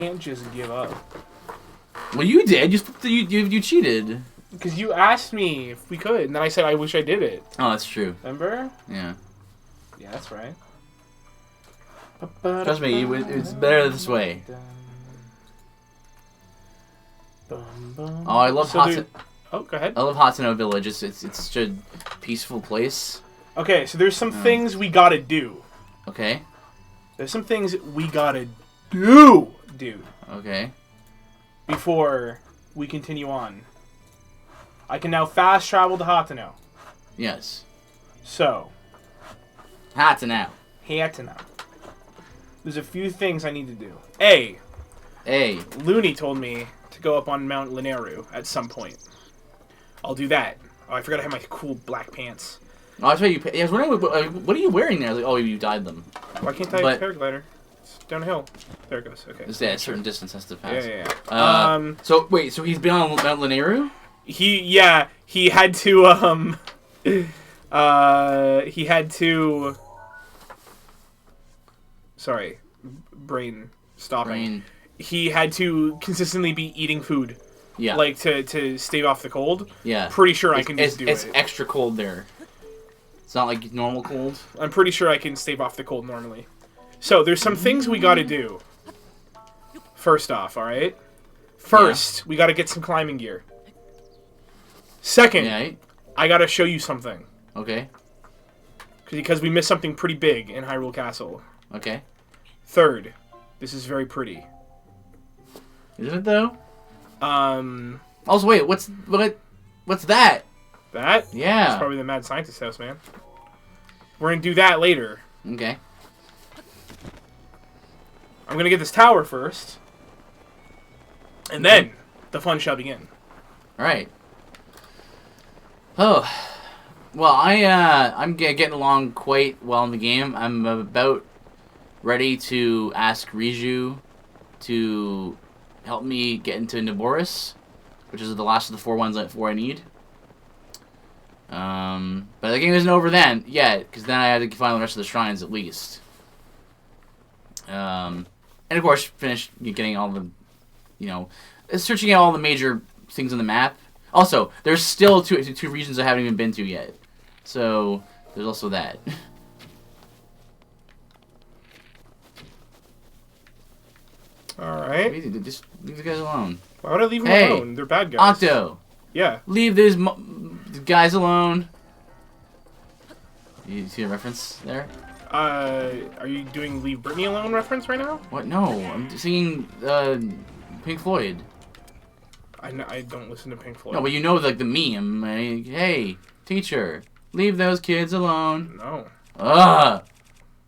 can't just give up. Well, you did. You cheated. Because you asked me if we could, and then I said I wish I did it. Oh, that's true. Remember? Yeah. Yeah, that's right. Trust me, it's better this way. Oh, I love Oh, go ahead. I love HATENO Village. It's such a peaceful place. Okay, so there's some things we gotta do. Okay. There's some things we gotta do, dude. Okay. Before we continue on. I can now fast travel to HATENO. Yes. So. HATENO. HATENO. There's a few things I need to do. A. Looney told me to go up on Mount Lineru at some point. I'll do that. Oh, I forgot I had my cool black pants. Oh, that's right. I was wondering, what are you wearing there? I was like, oh, you dyed them. Why can't I paraglider? It's downhill. There it goes. Okay. Yeah, a certain distance has to pass. Yeah. So wait, so he's been on Mount Lineru? He had to sorry, brain stopping. He had to consistently be eating food. Yeah. Like to stave off the cold. Yeah. Pretty sure I can just do it. It's extra cold there. It's not like normal cold. I'm pretty sure I can stave off the cold normally. So there's some things we gotta do. First off, alright? First, we gotta get some climbing gear. Second, I gotta show you something. Okay. Because we missed something pretty big in Hyrule Castle. Okay. Third, this is very pretty. Is it though? Also, wait, what's that? That? Yeah. It's probably the mad scientist house, man. We're gonna do that later. Okay. I'm gonna get this tower first. And then the fun shall begin. Alright. Oh. Well, I'm getting along quite well in the game. I'm about ready to ask Riju to help me get into Naboris, which is the last of the 4 ones I need. But the game isn't over then yet, because then I had to find the rest of the shrines at least. And of course, finish getting all the, searching out all the major things on the map. Also, there's still two regions I haven't even been to yet, so there's also that. Alright. Just leave the guys alone. Why would I leave them alone? They're bad guys. Octo! Yeah. Leave these guys alone. You see a reference there? Are you doing Leave Britney Alone reference right now? What? No, I'm singing Pink Floyd. I don't listen to Pink Floyd. No, but you know the meme. Hey, teacher, leave those kids alone. No. Ugh.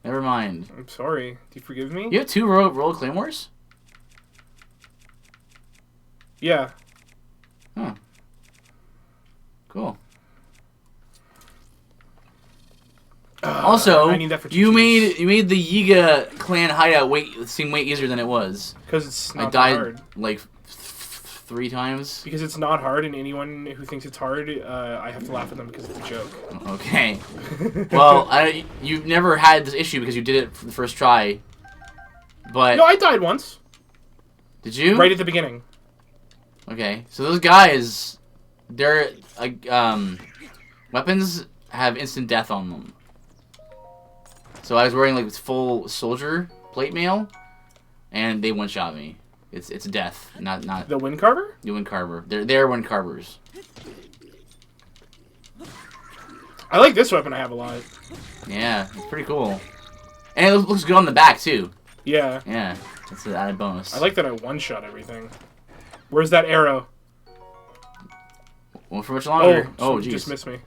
Never mind. I'm sorry. Do you forgive me? You have 2 Royal Claymores? Yeah. Huh. Cool. Also, I need that for you made the Yiga clan hideout seem way easier than it was. Because it's not I died hard. like 3 times. Because it's not hard, and anyone who thinks it's hard, I have to laugh at them because it's a joke. Okay. Well, you've never had this issue because you did it for the first try. But no, I died once. Did you? Right at the beginning. Okay, so those guys, their weapons have instant death on them. So I was wearing like this full soldier plate mail, and they one-shot me. It's death, not the Wind Carver. The Wind Carver. They're Wind Carvers. I like this weapon. I have a lot. Yeah, it's pretty cool, and it looks good on the back too. Yeah. Yeah, that's an added bonus. I like that I one-shot everything. Where's that arrow? Well, for much longer. Oh, jeez. Just missed me.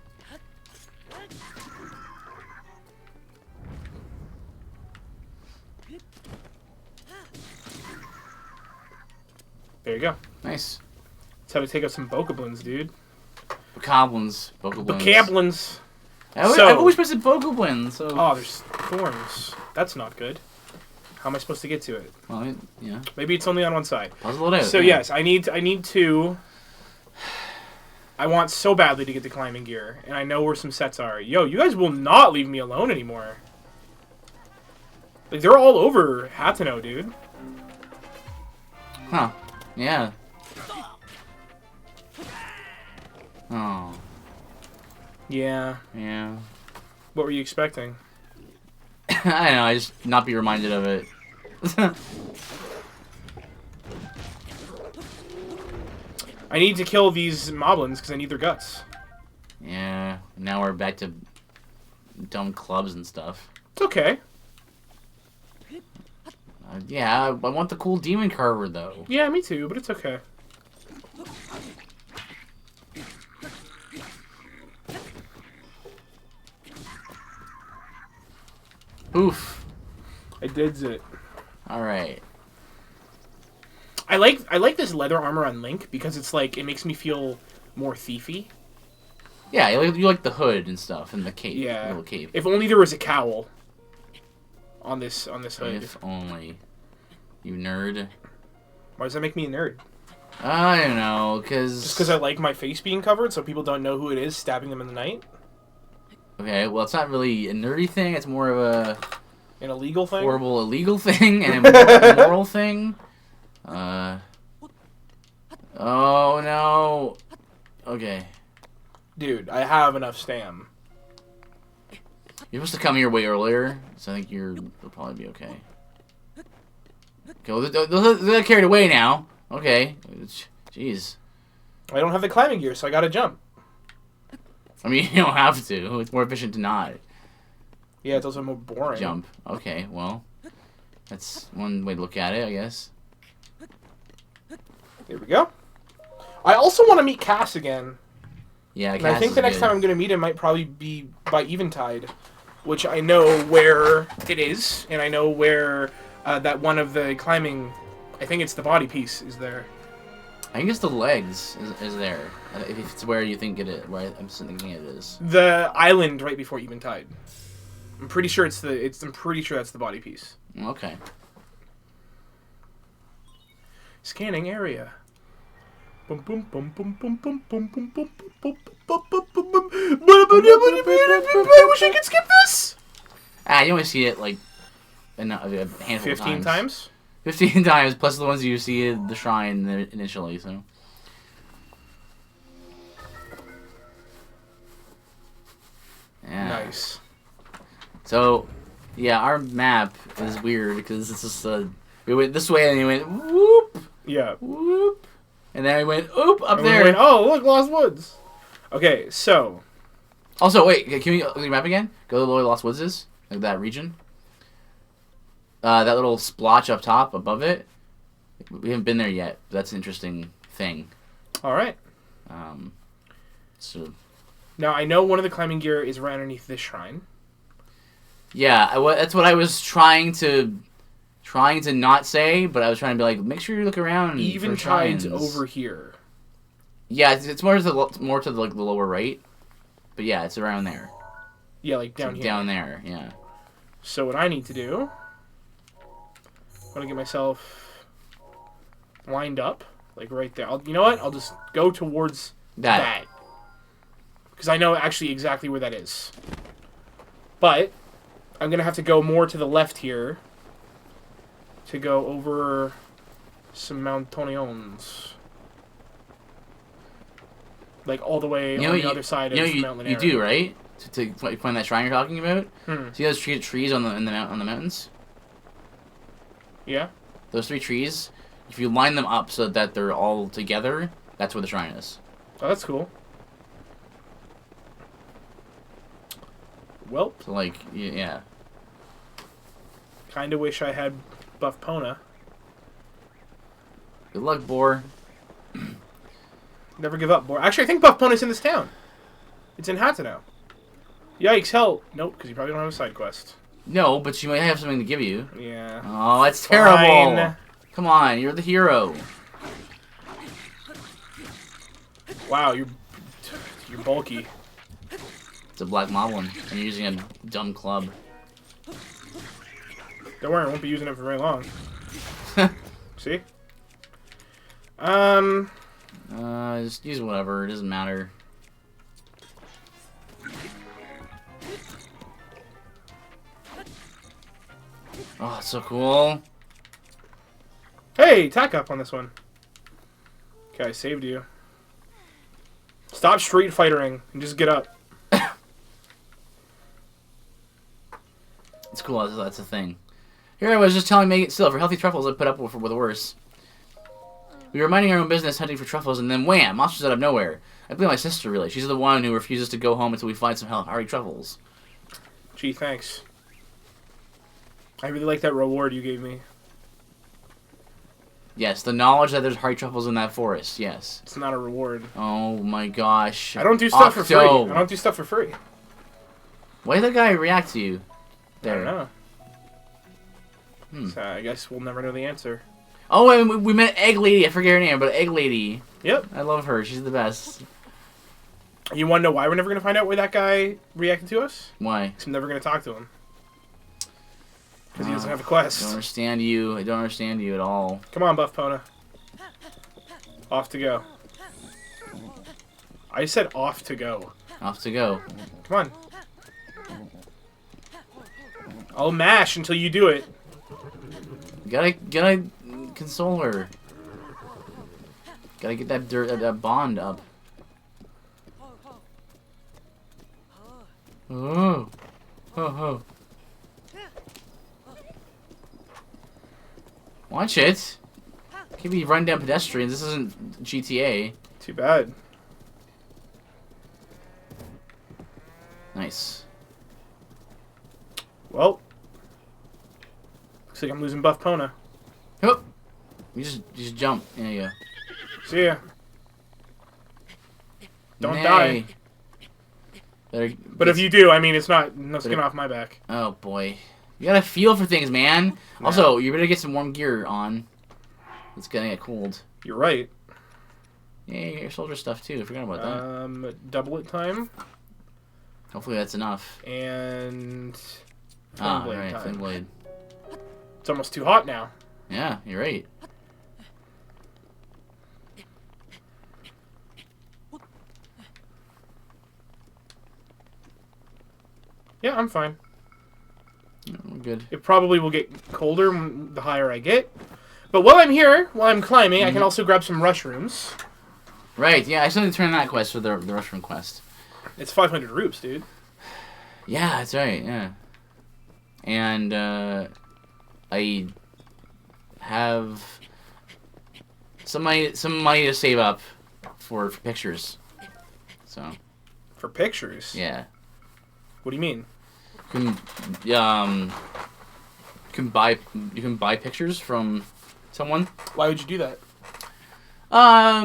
There you go. Nice. That's how to take out some Bokoblins, dude. Bokoblins. Bokoblins. I've always pressed Bokoblins. So. Oh, there's thorns. That's not good. How am I supposed to get to it? Well, yeah. Maybe it's only on one side. Puzzle it out. So yes, I need to. I want so badly to get the climbing gear, and I know where some sets are. Yo, you guys will not leave me alone anymore. Like, they're all over HATENO, dude. Huh. Yeah. Oh. Yeah. Yeah. What were you expecting? I don't know, I just not be reminded of it. I need to kill these moblins because I need their guts. Yeah. Now we're back to dumb clubs and stuff. It's okay. Yeah, I want the cool demon carver though. Yeah, me too, but it's okay. Oof. I did it. Alright. I like this leather armor on Link because it's like it makes me feel more thiefy. Yeah, you like the hood and stuff and the cape. Yeah. The little cape. If only there was a cowl on this hood. If only. You nerd. Why does that make me a nerd? I don't know, because... Just because I like my face being covered so people don't know who it is stabbing them in the night? Okay, well, it's not really a nerdy thing. It's more of a... An illegal thing? Horrible illegal thing and a moral thing. Oh, no. Okay. Dude, I have enough stam. You're supposed to come here way earlier, so I think you'll probably be okay. Okay, well, they're carried away now. Okay. Jeez. I don't have the climbing gear, so I gotta jump. I mean, you don't have to. It's more efficient to not. Yeah, it's also more boring. Jump. Okay, well. That's one way to look at it, I guess. Here we go. I also want to meet Cass again. Yeah, and I think the next time I'm going to meet him might probably be by Eventide, which I know where it is, and I know where that one of the climbing, I think it's the body piece, is there. I think it's the legs is there. If it's where you think it is, where I'm thinking it is. The island right before Eventide. I'm pretty sure I'm pretty sure that's the body piece. Okay. Scanning area. Boom boom boom boom boom boom boom boom boom boom boom boom boom. I wish I could skip this. You only see it like a handful of times. 15 times? 15 times plus the ones you see at the shrine initially. So. Yeah. Nice. So, yeah, our map is weird because it's just we went this way and we went whoop. Yeah. Whoop. And then we went oop up there. Went, oh, look, Lost Woods. Okay, so. Also, wait, can we look at the map again? Go to the Lost Woods is? Like that region? That little splotch up top above it. We haven't been there yet. But that's an interesting thing. Alright. So. Now, I know one of the climbing gear is right underneath this shrine. Yeah, that's what I was trying to not say, but I was trying to be like, make sure you look around. Eventide's over here. Yeah, it's more to the like the lower right, but yeah, it's around there. Yeah, like down here. Down there, yeah. So what I need to do, I'm gonna get myself lined up, like right there. You know what? I'll just go towards that, because I know actually exactly where that is. But I'm gonna have to go more to the left here to go over some mountains. Like all the way on the other side of Mount Lanero. You do, right? To find that shrine you're talking about? See those trees on the mountains? Yeah. Those 3 trees, if you line them up so that they're all together, that's where the shrine is. Oh, that's cool. Well. So, like, yeah. Kinda wish I had Buff Pona. Good luck, Boar. Never give up, Boar. Actually, I think Buff Pona's in this town. It's in HATENO. Yikes, hell. Nope, because you probably don't have a side quest. No, but she might have something to give you. Yeah. Oh, that's terrible. Fine. Come on, you're the hero. Wow, you're bulky. It's a black moblin, and you're using a dumb club. Don't worry, I won't be using it for very long. See? Just use whatever. It doesn't matter. Oh, it's so cool. Hey, tack up on this one. Okay, I saved you. Stop street fightering and just get up. It's cool. That's a thing. Here I was just telling Megan, still, for healthy truffles, I put up with worse. We were minding our own business, hunting for truffles, and then wham! Monsters out of nowhere. I blame my sister, really. She's the one who refuses to go home until we find some hearty truffles. Gee, thanks. I really like that reward you gave me. Yes, the knowledge that there's hearty truffles in that forest, yes. It's not a reward. Oh my gosh. I don't do stuff Octo. for free. I don't do stuff for free. Why did that guy react to you? There. I don't know. Hmm. So I guess we'll never know the answer. Oh, and we met Egg Lady. I forget her name, but Egg Lady. Yep. I love her. She's the best. You want to know why we're never going to find out why that guy reacted to us? Why? Because I'm never going to talk to him. Because he doesn't have a quest. I don't understand you. I don't understand you at all. Come on, Buff Pona. Off to go. I said off to go. Off to go. Come on. I'll mash until you do it. Gotta console her. Gotta get that bond up. Oh. Oh. Watch it. Can't be run down pedestrians. This isn't GTA. Too bad. Nice. Well. Looks like I'm losing Buff Pona. Oh. You just jump. There you go. See ya. Don't Nay. die. But if you do, I mean, it's not no skin off my back. Oh boy. You gotta feel for things, man. Yeah. Also, you better get some warm gear on. It's gonna get cold. You're right. Yeah, you get your soldier stuff too. I forgot about that. Double it time. Hopefully that's enough. And flame blade time. Flame blade. It's almost too hot now. Yeah, you're right. Yeah, I'm fine. We're good. It probably will get colder the higher I get. But while I'm here, while I'm climbing, I can also grab some mushrooms. Right, yeah, I still need to turn in that quest for the mushroom quest. It's 500 rupees, dude. Yeah, that's right, yeah. And, I have some money to save up for pictures. So. For pictures? Yeah. What do you mean? You can buy pictures from someone. Why would you do that? I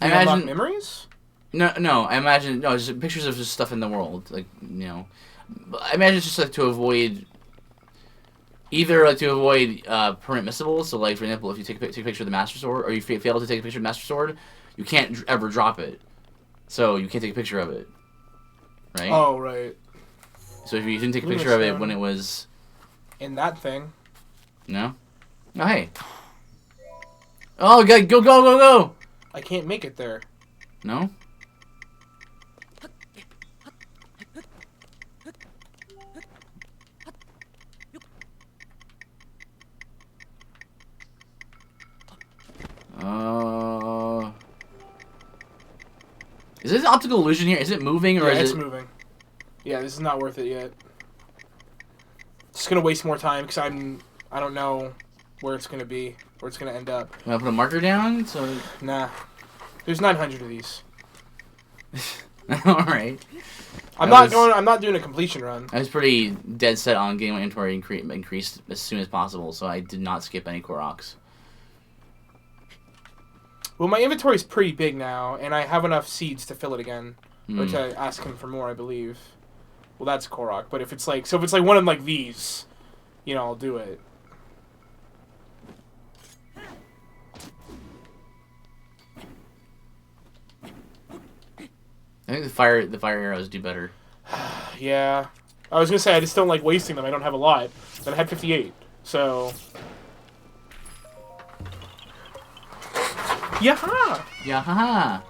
imagine memories. No. I imagine just pictures of just stuff in the world, like I imagine it's just like to avoid permanent missables. So, like for example, if you take a picture of the Master Sword, or you fail to take a picture of the Master Sword, you can't ever drop it. So you can't take a picture of it. Right? Oh, right. So if you didn't take a picture of it when it was... in that thing. No? Oh, hey. Oh, go! I can't make it there. No? Is this optical illusion here? Is it moving or is it... it's moving. Yeah, this is not worth it yet. Just gonna waste more time because I don't know where it's gonna be, where it's gonna end up. You wanna put a marker down? So nah. There's 900 of these. Alright. I'm not doing a completion run. I was pretty dead set on getting my inventory increased as soon as possible, so I did not skip any Koroks. Well, my inventory's pretty big now, and I have enough seeds to fill it again. Or to ask him for more, I believe. Well, that's Korok. But if it's like... so if it's like one of like these, I'll do it. I think the fire arrows do better. Yeah. I was going to say, I just don't like wasting them. I don't have a lot. But I had 58. So... Yaha! Yaha!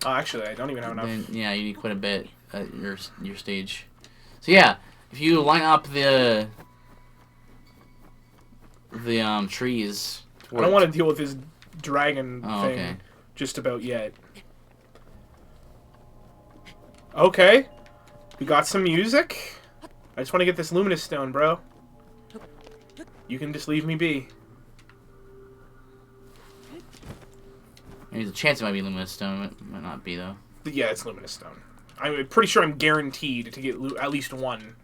Oh, actually, I don't even have enough. Then, yeah, you need quite a bit at your stage. So yeah, if you line up the the trees. I don't want to deal with this dragon thing okay. just about yet. Okay. We got some music. I just want to get this luminous stone, bro. You can just leave me be. There's a chance it might be luminous stone. It might not be, though. Yeah, it's luminous stone. I'm pretty sure I'm guaranteed to get at least one.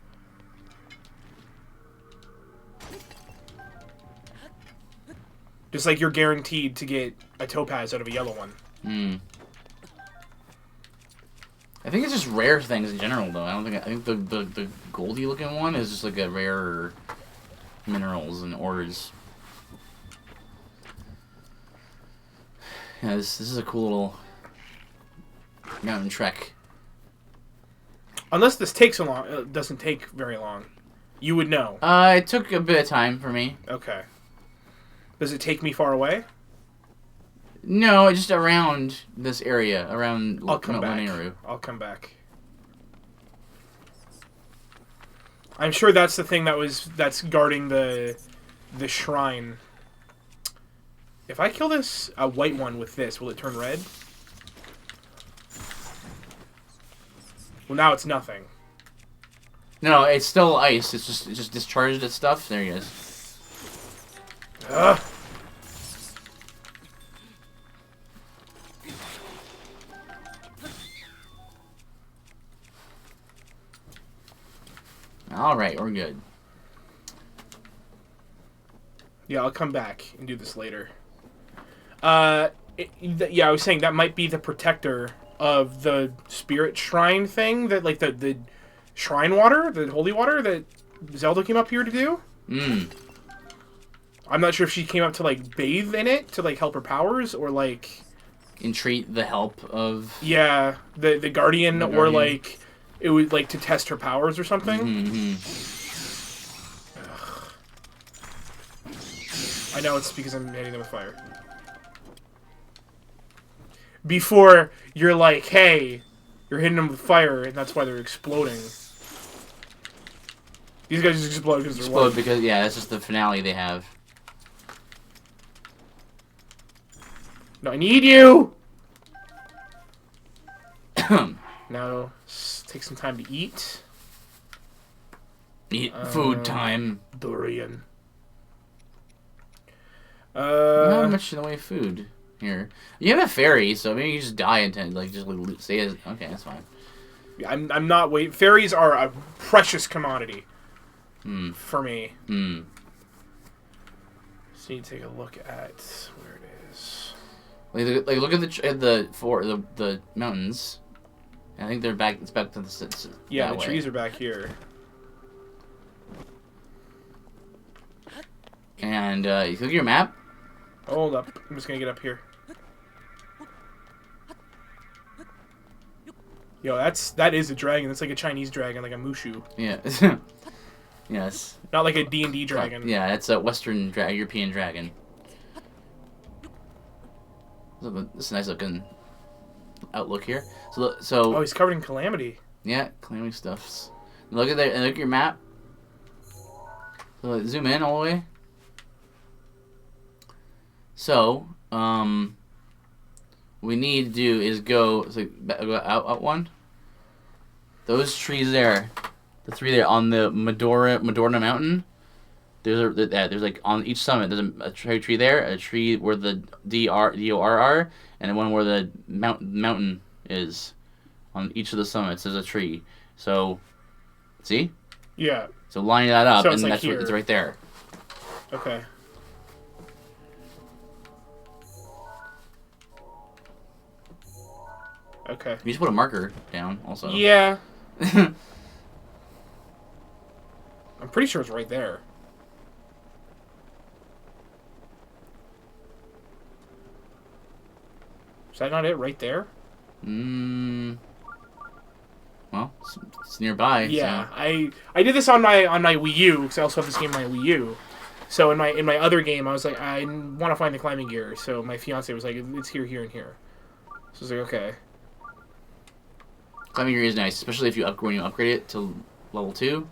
Just like you're guaranteed to get a topaz out of a yellow one. Hmm. I think it's just rare things in general, though. I think the goldy looking one is just like a rare minerals and ores. Yeah, this is a cool little mountain trek. Unless this takes a long, it doesn't take very long. You would know. It took a bit of time for me. Okay. Does it take me far away? No, just around this area, around I'll come back. Lanayru. I'll come back. I'm sure that's the thing that's guarding the shrine. If I kill this white one with this, will it turn red? Well, now it's nothing. No, it's still ice. It just discharged its stuff. There he is. Ugh. Alright, we're good. Yeah, I'll come back and do this later. Yeah, I was saying that might be the protector of the spirit shrine thing, that like the shrine water, the holy water that Zelda came up here to do. I'm not sure if she came up to like bathe in it to like help her powers, or like entreat the help of the guardian, or like it was like to test her powers or something. I know it's because I'm hitting them with fire. Before you're like, hey, you're hitting them with fire, and that's why they're exploding. These guys just explode because they're explode because that's just the finale they have. No, I need you. Now, take some time to eat. Eat food time. Durian. Not much in the way of food here. You have a fairy, so maybe you just die and just stay as okay. That's fine. Yeah, I'm not waiting. Fairies are a precious commodity for me. So you take a look at where it is. Like look at the mountains. I think they're back. It's back to the yeah. The trees are back here. And you look at your map. Hold up. I'm just gonna get up here. Yo, that is a dragon. That's like a Chinese dragon, like a mushu. Yeah. Yes. Not like a D&D dragon. Yeah, it's a Western European dragon. This is a nice looking outlook here. So. Oh, he's covered in calamity. Yeah, calamity stuffs. Look at there, and look at your map. So zoom in all the way. So, we need to do is go out one. Those trees there, the three there on the Madorna Mountain. There's like on each summit there's a tree there, a tree where the DOR are, and one where the mountain is. On each of the summits there's a tree. So, see? Yeah. So line that up, so and like that's what it's right there. Okay. Okay. You just put a marker down, also. Yeah. I'm pretty sure it's right there. Is that not it right there? Well, it's nearby. Yeah, so. I did this on my Wii U, because I also have this game on my Wii U. So in my other game, I was like, I want to find the climbing gear. So my fiance was like, it's here, here, and here. So I was like, okay. Climbing gear is nice, especially if when you upgrade it to level 2.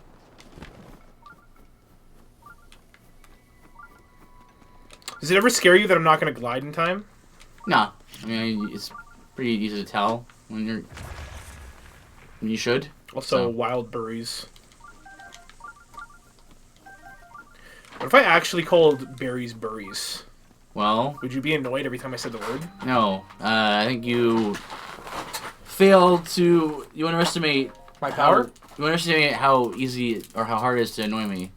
Does it ever scare you that I'm not going to glide in time? No. I mean, it's pretty easy to tell when you should. Also, wild berries. What if I actually called berries burries? Well... Would you be annoyed every time I said the word? No. I think you fail to... You underestimate... My power? You underestimate how easy or how hard it is to annoy me.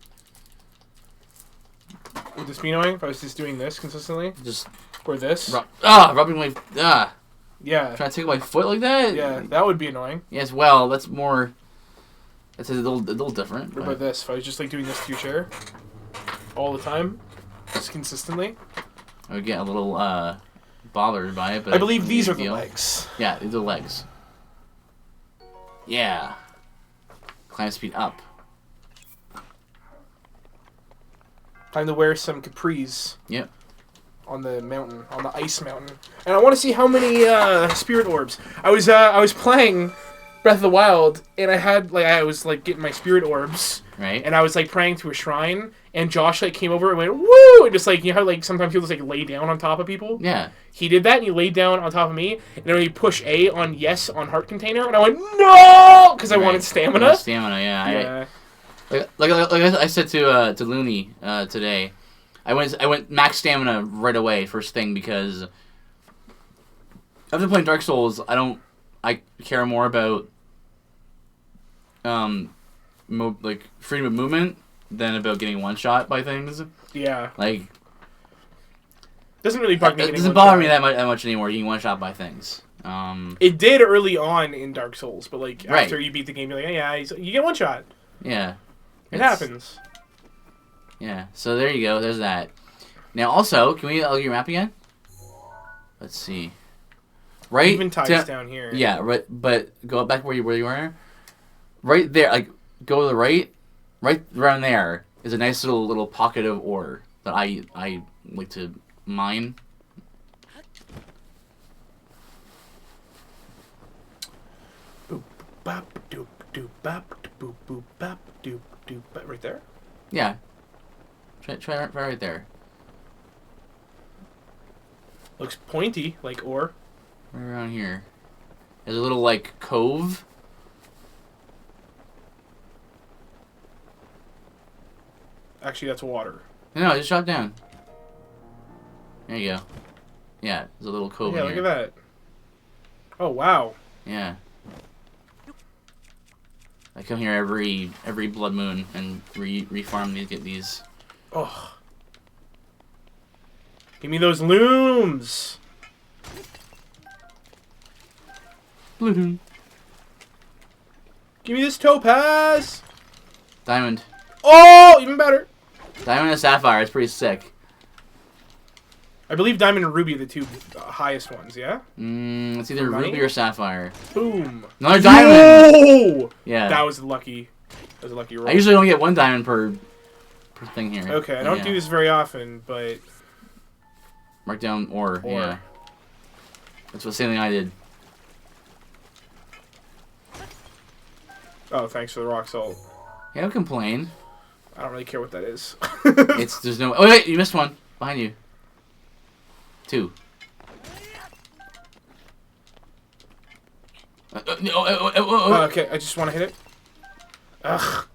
Would this be annoying if I was just doing this consistently? Just... Or this? Rubbing my... Yeah. Trying to take my foot like that? Yeah, that would be annoying. Yes, well, that's more... That's a little different. What about this? If I was just like doing this to your chair all the time, just consistently, I would get a little bothered by it. But I believe these are the legs. Yeah, these are the legs. Yeah. Climb speed up. Time to wear some capris. Yep. On the mountain, on the ice mountain, and I want to see how many spirit orbs. I was playing Breath of the Wild, and I was getting my spirit orbs, right? And I was praying to a shrine, and Josh came over and went woo, and just you know how sometimes people just lay down on top of people. Yeah. He did that, and he laid down on top of me, and then he pushed A on yes on heart container, and I went no because I wanted stamina. Stamina, yeah. Like I said to Looney today. I went max stamina right away, first thing, because after playing Dark Souls, I care more about freedom of movement than about getting one shot by things. Yeah. Doesn't really bug me. It doesn't bother me that much anymore. Getting one shot by things. It did early on in Dark Souls, but after right. you beat the game, you're like, yeah, you get one shot. Yeah. It happens. Yeah, so there you go. There's that. Now, also, can we look your map again? Let's see. Right. Eventide's down here. Yeah, right. But go back where you were. Right there, go to the right. Right around there is a nice little pocket of ore that I like to mine. Boop bop doop doop bop boop boop bop doop doop. Right there. Yeah. Try right there. Looks pointy, like ore. Right around here. There's a little, cove. Actually, that's water. No, just drop down. There you go. Yeah, there's a little cove Yeah, in look here. at that. Oh, wow. Yeah. I come here every blood moon and refarm these, get these. Oh. Give me those looms. Blue. Give me this topaz. Diamond. Oh, even better. Diamond and sapphire. It's pretty sick. I believe diamond and ruby are the two highest ones, yeah? It's either ruby or sapphire. Boom. Another diamond. Whoa! Yeah. That was lucky. That was a lucky roll. I usually only get one diamond per thing here. Okay, I don't do this very often, but... Mark down ore. Yeah. That's the same thing I did. Oh, thanks for the rock salt. Yeah, don't complain. I don't really care what that is. There's no... Oh, wait, you missed one. Behind you. 2. Okay, I just want to hit it. Ugh.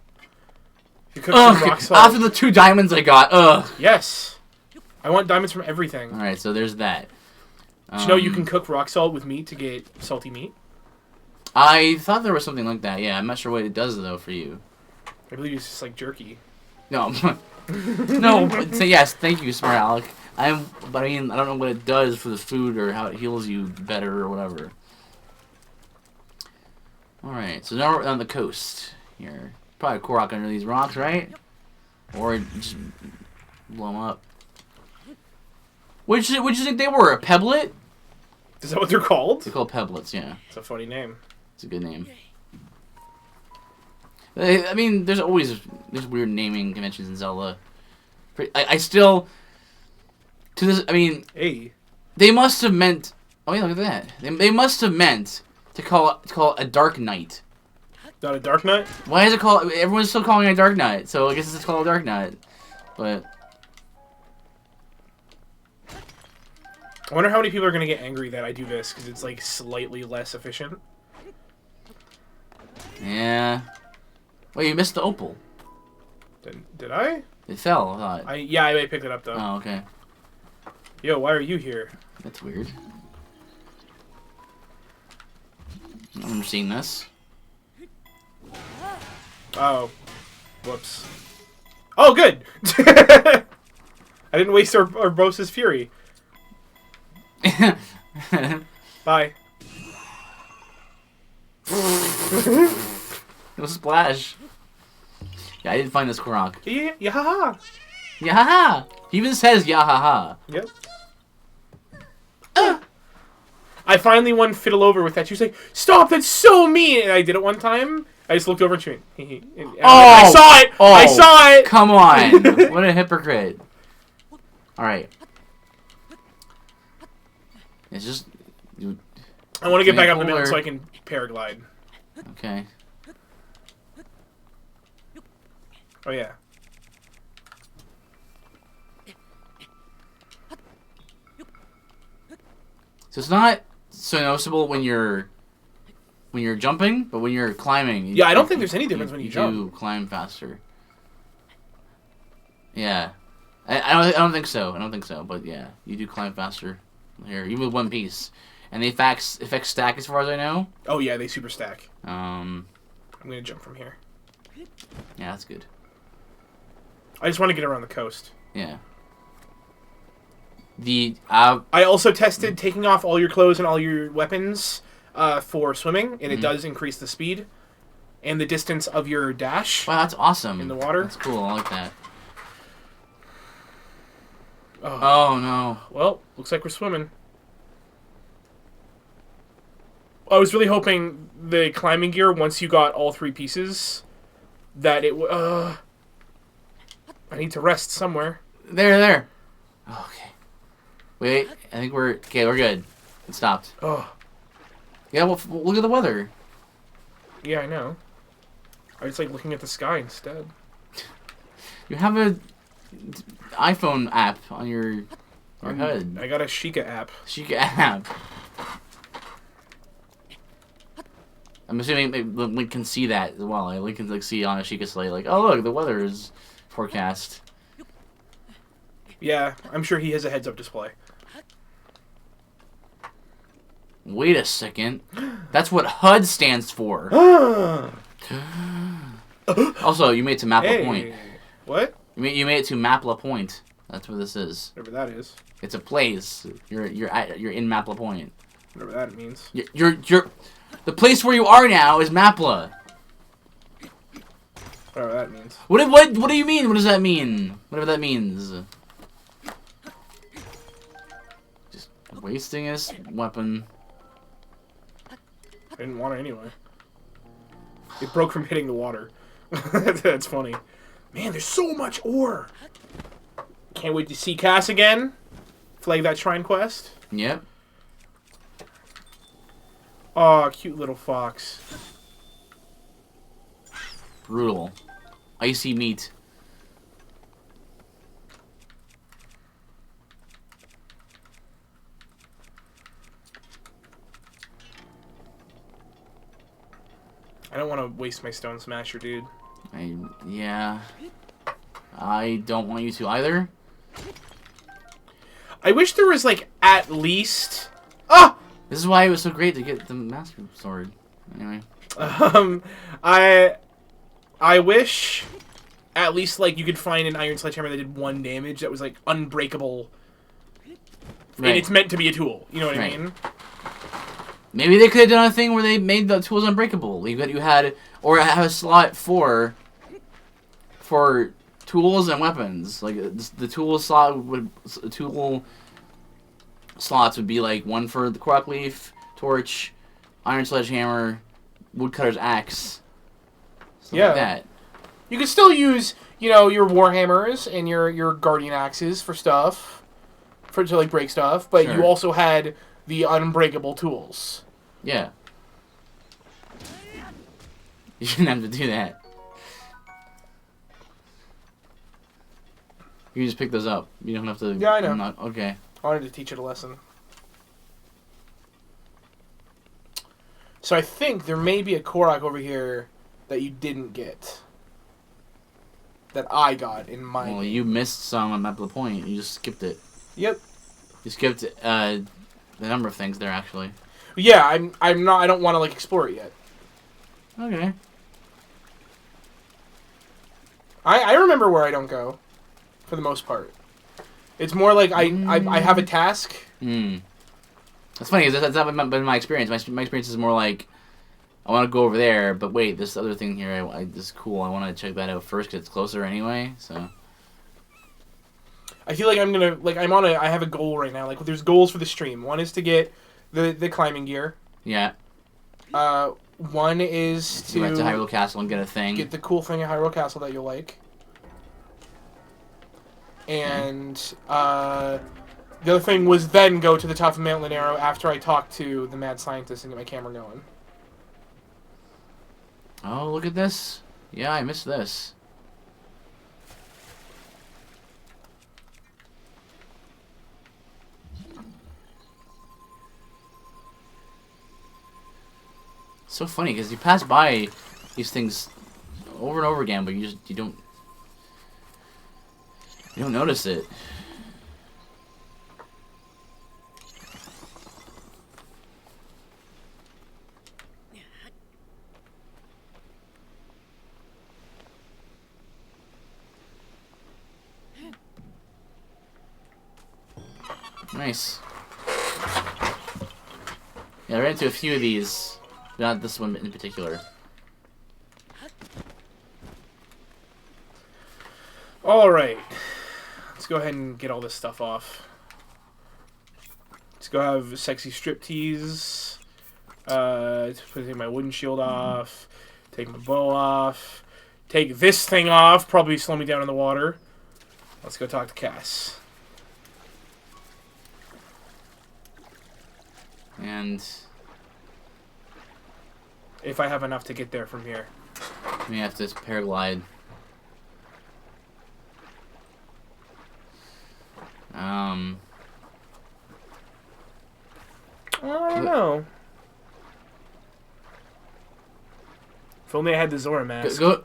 You cooked some rock salt. After the 2 diamonds I got. Ugh. Yes. I want diamonds from everything. Alright, so there's that. Did you know you can cook rock salt with meat to get salty meat? I thought there was something like that. Yeah, I'm not sure what it does, though, for you. I believe it's just like jerky. No. No, but yes, thank you, Smart Alec. But I mean, I don't know what it does for the food or how it heals you better or whatever. Alright, so now we're on the coast here. Probably a Korok under these rocks, right? Or just blow them up. Which you think they were? A pebblet? Is that what they're called? They're called pebblets, yeah. It's a funny name. It's a good name. I mean, there's weird naming conventions in Zelda. I still... To this, I mean... Hey. They must have meant... Oh, yeah, look at that. They must have meant to call it a Dark Knight. Not a Dark Knight? Why is it called... Everyone's still calling it a Dark Knight, so I guess it's called a Dark Knight. But... I wonder how many people are going to get angry that I do this, because it's, like, slightly less efficient. Yeah. Well, you missed the opal. Did I? It fell, I thought. Yeah, I picked it up, though. Oh, okay. Yo, why are you here? That's weird. I remember seeing this. Oh. Whoops. Oh, good! I didn't waste our Bosa's fury. Bye. No splash. Yeah, I didn't find this Korok. Yeah, yahaha. Yahaha! He even says yahaha. Yep. I finally won Fiddle over with that. She was like, "Stop! That's so mean!" And I did it one time. I just looked over and she went, and I saw it! Oh, I saw it! Come on! What a hypocrite. Alright. It's just... I want to get back up the mountain so I can paraglide. Okay. Oh, yeah. So it's not so noticeable when you're jumping, but when you're climbing... Yeah, I don't think there's any difference when you jump. You climb faster. Yeah. I don't think so. I don't think so, but yeah. You do climb faster here, even with one piece. And the effects stack as far as I know. Oh, yeah, they super stack. I'm going to jump from here. Yeah, that's good. I just want to get around the coast. Yeah. I also tested taking off all your clothes and all your weapons for swimming, and it does increase the speed and the distance of your dash. Wow, that's awesome. In the water. That's cool. I like that. Oh no. Well, looks like we're swimming. I was really hoping the climbing gear, once you got all 3 pieces, that it would... I need to rest somewhere. There. Oh, okay. Wait, I think we're... Okay, we're good. It stopped. Oh. Yeah, well, look at the weather. Yeah, I know. I just like looking at the sky instead. You have a iPhone app on your HUD. I got a Sheikah app. Sheikah app. I'm assuming Link can see that as well. Like, Link can like see on a Sheikah slate, like, oh look, the weather is forecast. Yeah, I'm sure he has a heads-up display. Wait a second. That's what HUD stands for. Also, you made it to Mapla Point. What? You made it to Mapla Point. That's what this is. Whatever that is. It's a place. You're in Mapla Point. Whatever that means. You're the place where you are now is Mapla. Whatever that means. What do you mean? What does that mean? Whatever that means. Just wasting his weapon. I didn't want it anyway. It broke from hitting the water. That's funny. Man, there's so much ore. Can't wait to see Cass again. Flag that shrine quest. Yep. Aw, cute little fox. Brutal. Icy meat. I don't want to waste my stone smasher, dude. Yeah. I don't want you to either. I wish there was, like, at least... Ah! This is why it was so great to get the Master Sword. Anyway. I wish at least, like, you could find an Iron Sledgehammer that did 1 damage that was, like, unbreakable. Right. And it's meant to be a tool. You know what I mean? Maybe they could have done a thing where they made the tools unbreakable. You had, or have a slot for tools and weapons. Like the tool slot slots would be like one for the Korok Leaf, Torch, Iron Sledgehammer, Woodcutter's Axe. Stuff like that. You could still use, you know, your Warhammers and your Guardian Axes for stuff, to like break stuff. But you also had the unbreakable tools. Yeah. You shouldn't have to do that. You just pick those up. You don't have to... Yeah, I know. Okay. I wanted to teach it a lesson. So I think there may be a Korok over here that you didn't get. That I got in my game. You missed some on Map of the Point. You just skipped it. Yep. You skipped the number of things there, actually. Yeah, I'm not. I don't want to like explore it yet. Okay. I remember where I don't go, for the most part. It's more like I have a task. That's funny, because that's not been my experience. My experience is more like, I want to go over there, but wait, this other thing here, this is cool. I want to check that out first, because it's closer anyway, so... I feel like I'm gonna, like, I have a goal right now. Like, there's goals for the stream. One is to get the climbing gear. Yeah. One is to... Go back to Hyrule Castle and get a thing. Get the cool thing at Hyrule Castle that you'll like. And, the other thing was then go to the top of Mount Linero after I talk to the mad scientist and get my camera going. Oh, look at this. Yeah, I missed this. It's so funny because you pass by these things over and over again, but you don't notice it. Nice. Yeah, I ran into a few of these. Not this one in particular. Alright. Let's go ahead and get all this stuff off. Let's go have a sexy striptease. Take my wooden shield off. Take my bow off. Take this thing off. Probably slow me down in the water. Let's go talk to Cass. And... if I have enough to get there from here. we have to paraglide. I don't know. If only I had the Zora mask. Yeah.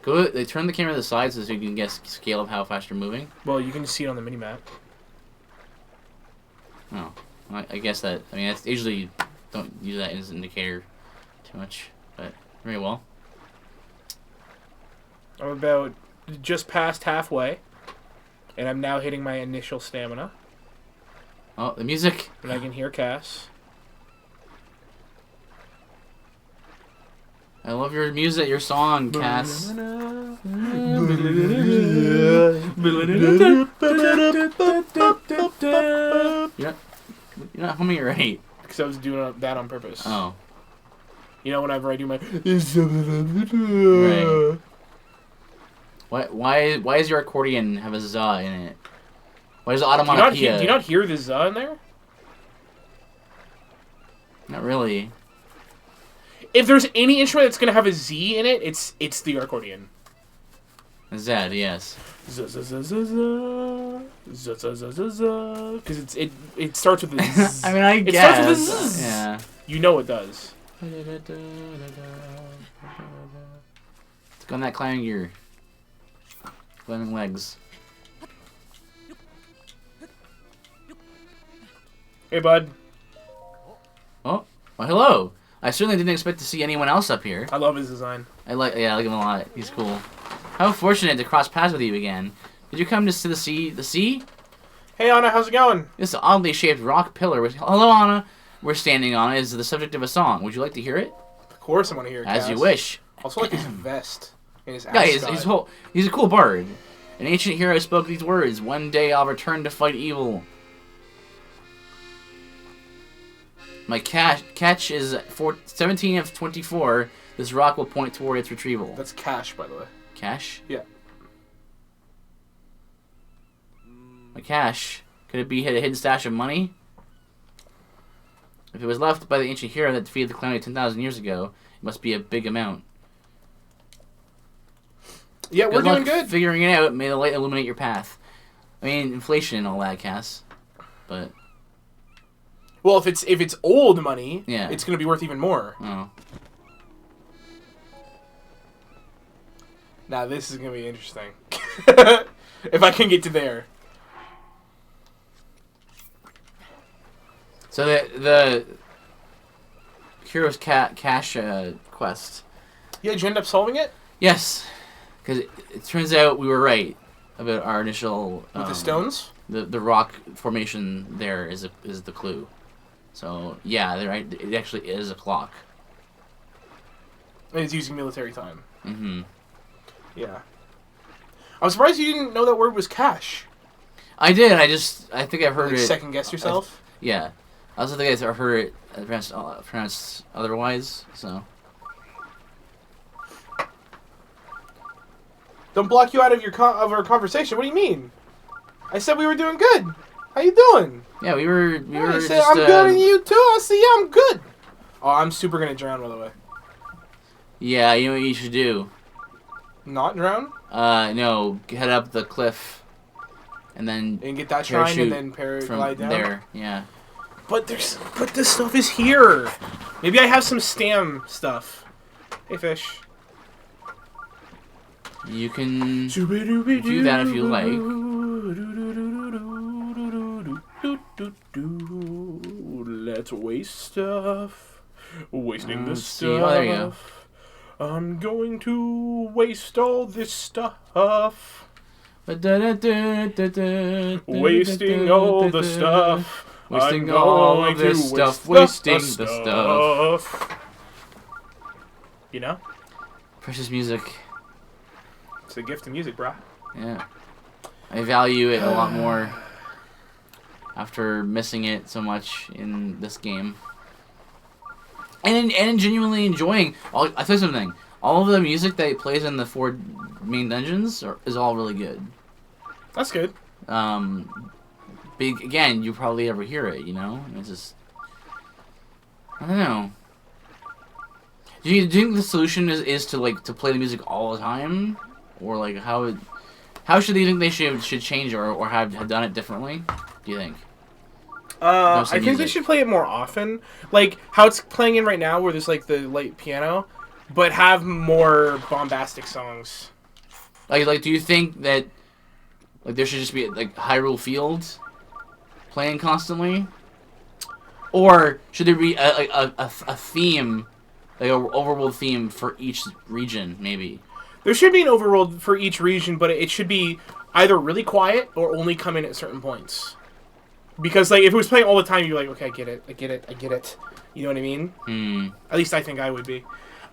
They turn the camera to the side so you can get scale of how fast you're moving. Well, you can see it on the minimap. Oh. I guess that, I mean, that's usually don't use that as an indicator too much, but very well. I'm about just past halfway, and I'm now hitting my initial stamina. Oh, the music! And I can hear Cass. I love your music, your song, Cass. You're not humming it right. Because I was doing that on purpose. Oh. You know, whenever I do my... Right. Why does your accordion have a za in it? Why does the onomatopoeia... Do you not hear the za in there? Not really. If there's any instrument that's going to have a Z in it, it's the accordion. A Z, yes. Because it starts with a Z. I mean, I it guess. Starts with a Z. Yeah. You know it does. Let's go on that climbing gear. Climbing legs. Hey, bud. Oh, well, hello. I certainly didn't expect to see anyone else up here. I love his design. I like him a lot. He's cool. How fortunate to cross paths with you again. Did you come to see the sea? The sea? Hey, Anna, how's it going? This oddly shaped rock pillar. Hello, Anna. We're standing on is the subject of a song. Would you like to hear it? Of course, I want to hear it. As you wish. Also, like his vest and his Yeah, he's a cool bard. An ancient hero spoke these words: "One day I'll return to fight evil." My catch is 17 of 24. This rock will point toward its retrieval. That's cash, by the way. Cash? Yeah. My cash. Could it be a hidden stash of money? If it was left by the ancient hero that defeated the calamity 10,000 years ago, it must be a big amount. Yeah, we're doing good. Figuring it out. May the light illuminate your path. I mean, inflation and all that, Cass. But... Well, if it's old money, yeah, it's going to be worth even more. Oh. Now this is going to be interesting. If I can get to there. So the Hero's Cash quest. Yeah, did you end up solving it? Yes, because it turns out we were right about our initial. With the stones? The rock formation there is the clue. So yeah, they're right. It actually is a clock. And it's using military time. Mm-hmm. Yeah. I was surprised you didn't know that word was cash. I did. I think I've heard like it. Second guess yourself? Yeah. I also think I've heard it pronounced otherwise. So. Don't block you out of of our conversation. What do you mean? I said we were doing good. How you doing? Yeah, we were I said just, I'm good and you too. I said, yeah, I'm good. Oh, I'm super gonna drown, by the way. Yeah, you know what you should do? Not drown? No, head up the cliff, and then get that shrine and then paraglide down. There, yeah. But this stuff is here. Maybe I have some stam stuff. Hey, fish. You can do that if you like. Let's waste stuff. Wasting the stuff. Oh, there you go. I'm going to waste all this stuff. Wasting all the stuff. Wasting all this stuff. Wasting the stuff. You know? Precious music. It's a gift of music, brah. Yeah. I value it a lot more after missing it so much in this game. And genuinely enjoying. I tell you something. All of the music that plays in the 4 main dungeons is all really good. That's good. Again, you probably ever hear it, you know? It's just... I don't know. Do you think the solution is to play the music all the time? Or like how should they think they should change or have done it differently? Do you think? I think they should play it more often. Like how it's playing in right now where there's like the light piano, but have more bombastic songs. Like do you think that like there should just be like Hyrule Field playing constantly? Or should there be a theme, like an overworld theme for each region, maybe? There should be an overworld for each region, but it should be either really quiet or only come in at certain points. Because, like, if it was playing all the time, you're like, okay, I get it. You know what I mean? At least I think I would be.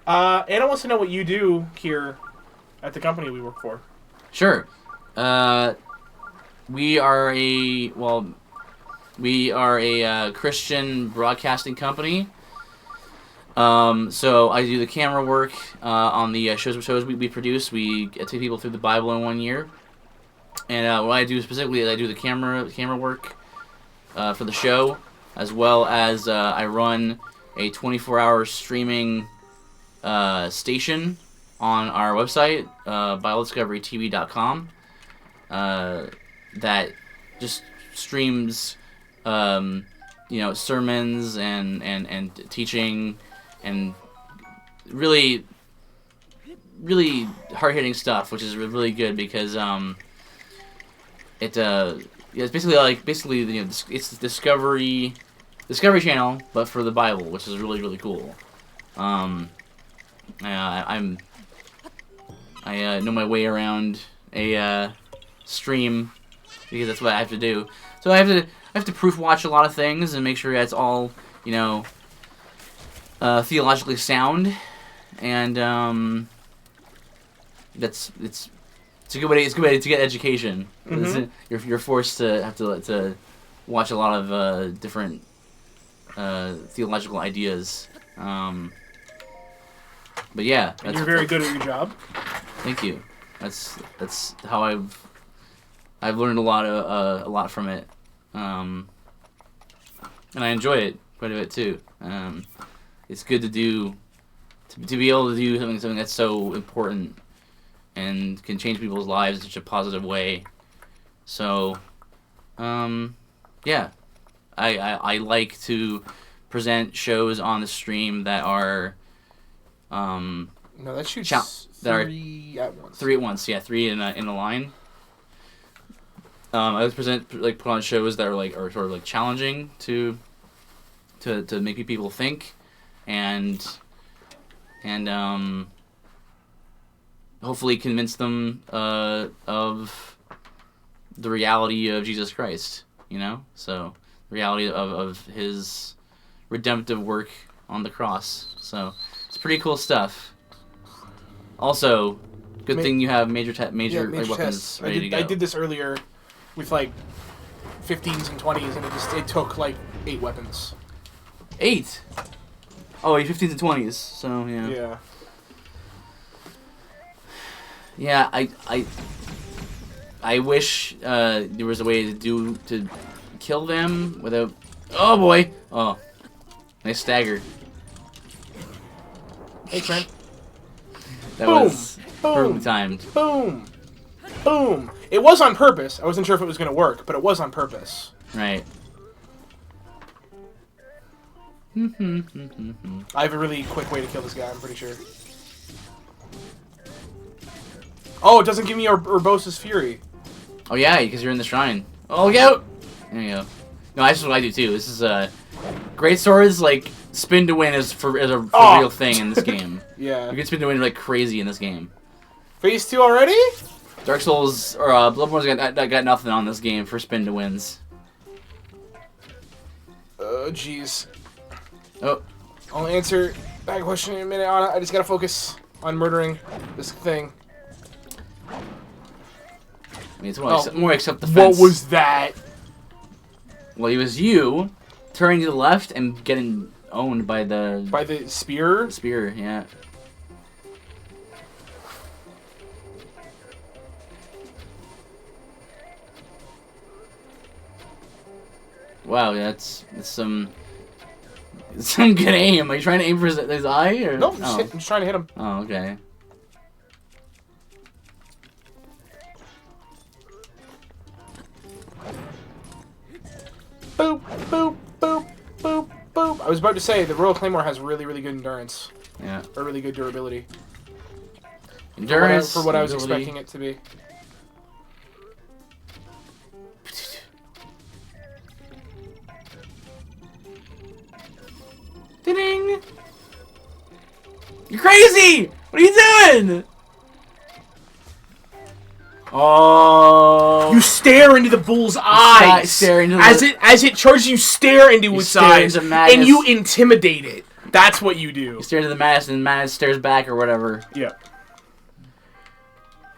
Anna wants to know what you do here at the company we work for. Sure. We are a Christian broadcasting company. So I do the camera work on the shows we produce. We take people through the Bible in 1 year. And what I do specifically is I do the camera work for the show, as well as I run a 24-hour streaming station on our website, BibleDiscoveryTV.com, that just streams sermons and teaching and really hard-hitting stuff, which is really good because it's basically it's the Discovery Channel, but for the Bible, which is really cool. I know my way around a stream because that's what I have to do. So I have to proof watch a lot of things and make sure that's all theologically sound, and it's a good way to get education. Mm-hmm. You're forced to have to watch a lot of different theological ideas. But yeah, you're very good at your job. Thank you. That's how I've learned a lot from it, and I enjoy it quite a bit too. It's good to be able to do something that's so important and can change people's lives in such a positive way. So, yeah, I like to present shows on the stream that are No, that shoots three at once. 3 at once, yeah, 3 in a line. I would put on shows that are sort of challenging to make people think, and hopefully convince them of the reality of Jesus Christ. So the reality of his redemptive work on the cross. So it's pretty cool stuff. Also, good thing you have major weapons tests. ready to go. I did this earlier with 15s and 20s, and it took 8 weapons. 8. Oh, 15s and 20s. So yeah. Yeah. Yeah, I wish there was a way to kill them without. Oh boy! Oh, nice stagger. Hey, friend. That Boom! was perfectly timed. Boom! Boom! It was on purpose. I wasn't sure if it was going to work, but it was on purpose. Right. I have a really quick way to kill this guy, I'm pretty sure. Oh, it doesn't give me Urbosa's Fury. Oh yeah, because you're in the shrine. Oh, look out! There you go. No, that's what I do too. This is great swords, spin to win is a real thing in this game. Yeah. You can spin to win like crazy in this game. Phase 2 already? Dark Souls or Bloodborne's got nothing on this game for spin to wins. Oh, jeez. Oh. I'll answer that question in a minute, Anna. I just gotta focus on murdering this thing. I mean, it's more except the fence. What was that? Well, it was you turning to the left and getting owned by the... By the spear? Spear, yeah. Wow, that's some good aim. Are you trying to aim for his eye? Or? No, I'm just trying to hit him. Oh, okay. Boop, boop, boop, boop, boop. I was about to say, the Royal Claymore has really, really good endurance. Yeah. Or really good durability. Endurance. For what I was expecting it to be. Ding! You're crazy! What are you doing? Oh! You stare into the bull's eyes. As it charges, you stare into its eyes, and you intimidate it. That's what you do. You stare into the madness, and the madness stares back, or whatever. Yeah.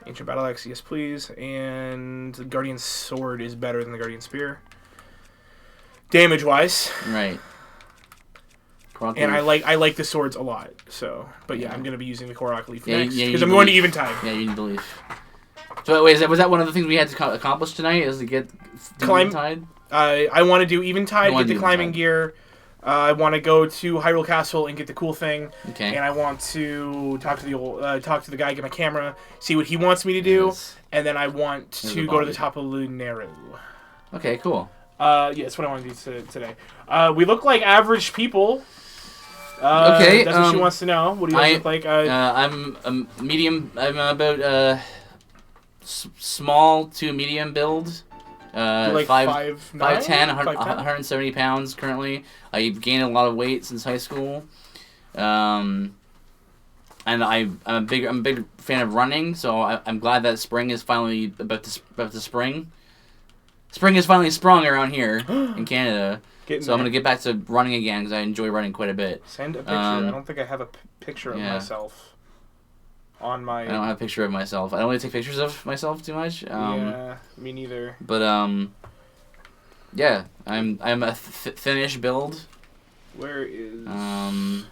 Ancient Battle Axe, yes please. And the Guardian Sword is better than the Guardian Spear. Damage-wise. Right. And I like the swords a lot. So, but yeah, I'm gonna be using the Korok Leaf next because I'm going to Eventide. Yeah, you need the leaf. So wait, was that one of the things we had to accomplish tonight? Is to get Eventide? I want to do Eventide, get the climbing gear. I want to go to Hyrule Castle and get the cool thing. Okay. And I want to talk to the guy, get my camera, see what he wants me to do, and then I want to go to the top of Lunaru. Okay, cool. Yeah, that's what I want to do today. We look like average people. Okay, that's what she wants to know. What do you look like? I'm a medium. I'm about small to medium build. Like 5'10", 170 pounds currently. I've gained a lot of weight since high school. And I'm a big fan of running, so I'm glad that spring is finally about to spring. Spring has finally sprung around here in Canada. So I'm going to get back to running again because I enjoy running quite a bit. Send a picture. I don't think I have a picture of myself on my... I don't have a picture of myself. I don't really take pictures of myself too much. Yeah, me neither. But, yeah, I'm a thinnish build. Where is... I'm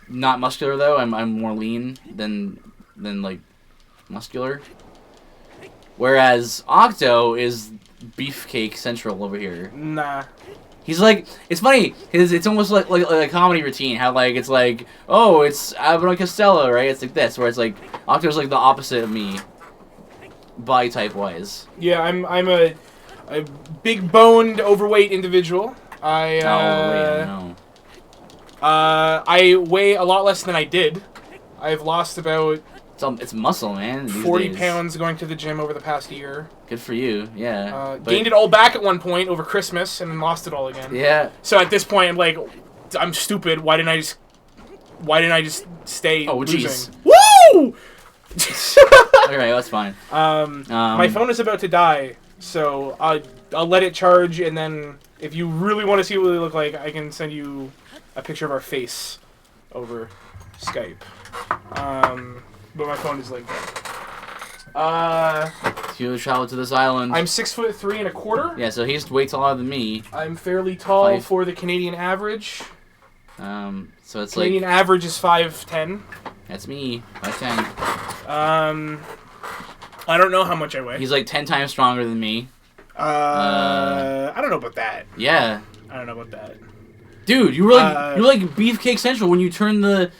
not muscular, though. I'm more lean than like, muscular. Whereas Octo is beefcake central over here. Nah. He's like, it's funny. It's almost like a comedy routine. How it's like, oh, it's Abbott and Costello, right? It's like this, where it's like Octo's like the opposite of me, body type wise. Yeah, I'm a a big boned, overweight individual. No. I weigh a lot less than I did. I've lost about It's muscle, man. These 40 days. pounds going to the gym over the past year. Good for you, yeah. Gained it all back at one point over Christmas and then lost it all again. Yeah. So at this point, I'm like, I'm stupid. Why didn't I just stay losing? Jeez. Woo! Okay, that's fine. My phone is about to die, so I'll let it charge, and then if you really want to see what they look like, I can send you a picture of our face over Skype. But my phone is like You travel to this island. I'm 6'3"1/4. Yeah, so he's way taller than me. I'm fairly tall for the Canadian average. So it's Canadian average is 5'10". That's me. 5'10". I don't know how much I weigh. He's like 10 times stronger than me. I don't know about that. Yeah. I don't know about that. Dude, you were like Beefcake Central when you turned the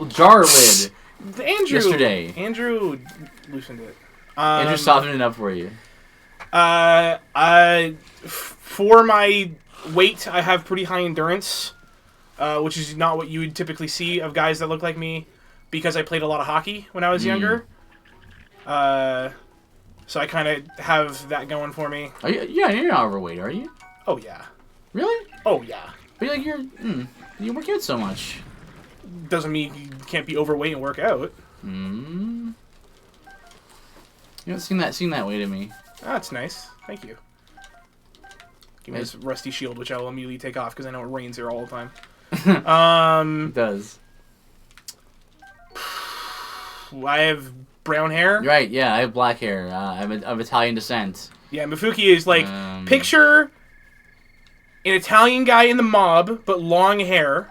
jar lid. Andrew. Yesterday. Andrew loosened it. Andrew softened it up for you. For my weight, I have pretty high endurance, which is not what you would typically see of guys that look like me, because I played a lot of hockey when I was younger. So I kind of have that going for me. You're not overweight, are you? Oh yeah. Really? Oh yeah. But you work out so much. Doesn't mean you can't be overweight and work out. You haven't seem that way to me. Ah, that's nice. Thank you. Give me this rusty shield, which I will immediately take off because I know it rains here all the time. It does. I have brown hair. Right, yeah, I have black hair. I'm of Italian descent. Yeah, Mefuki is like, picture an Italian guy in the mob, but long hair.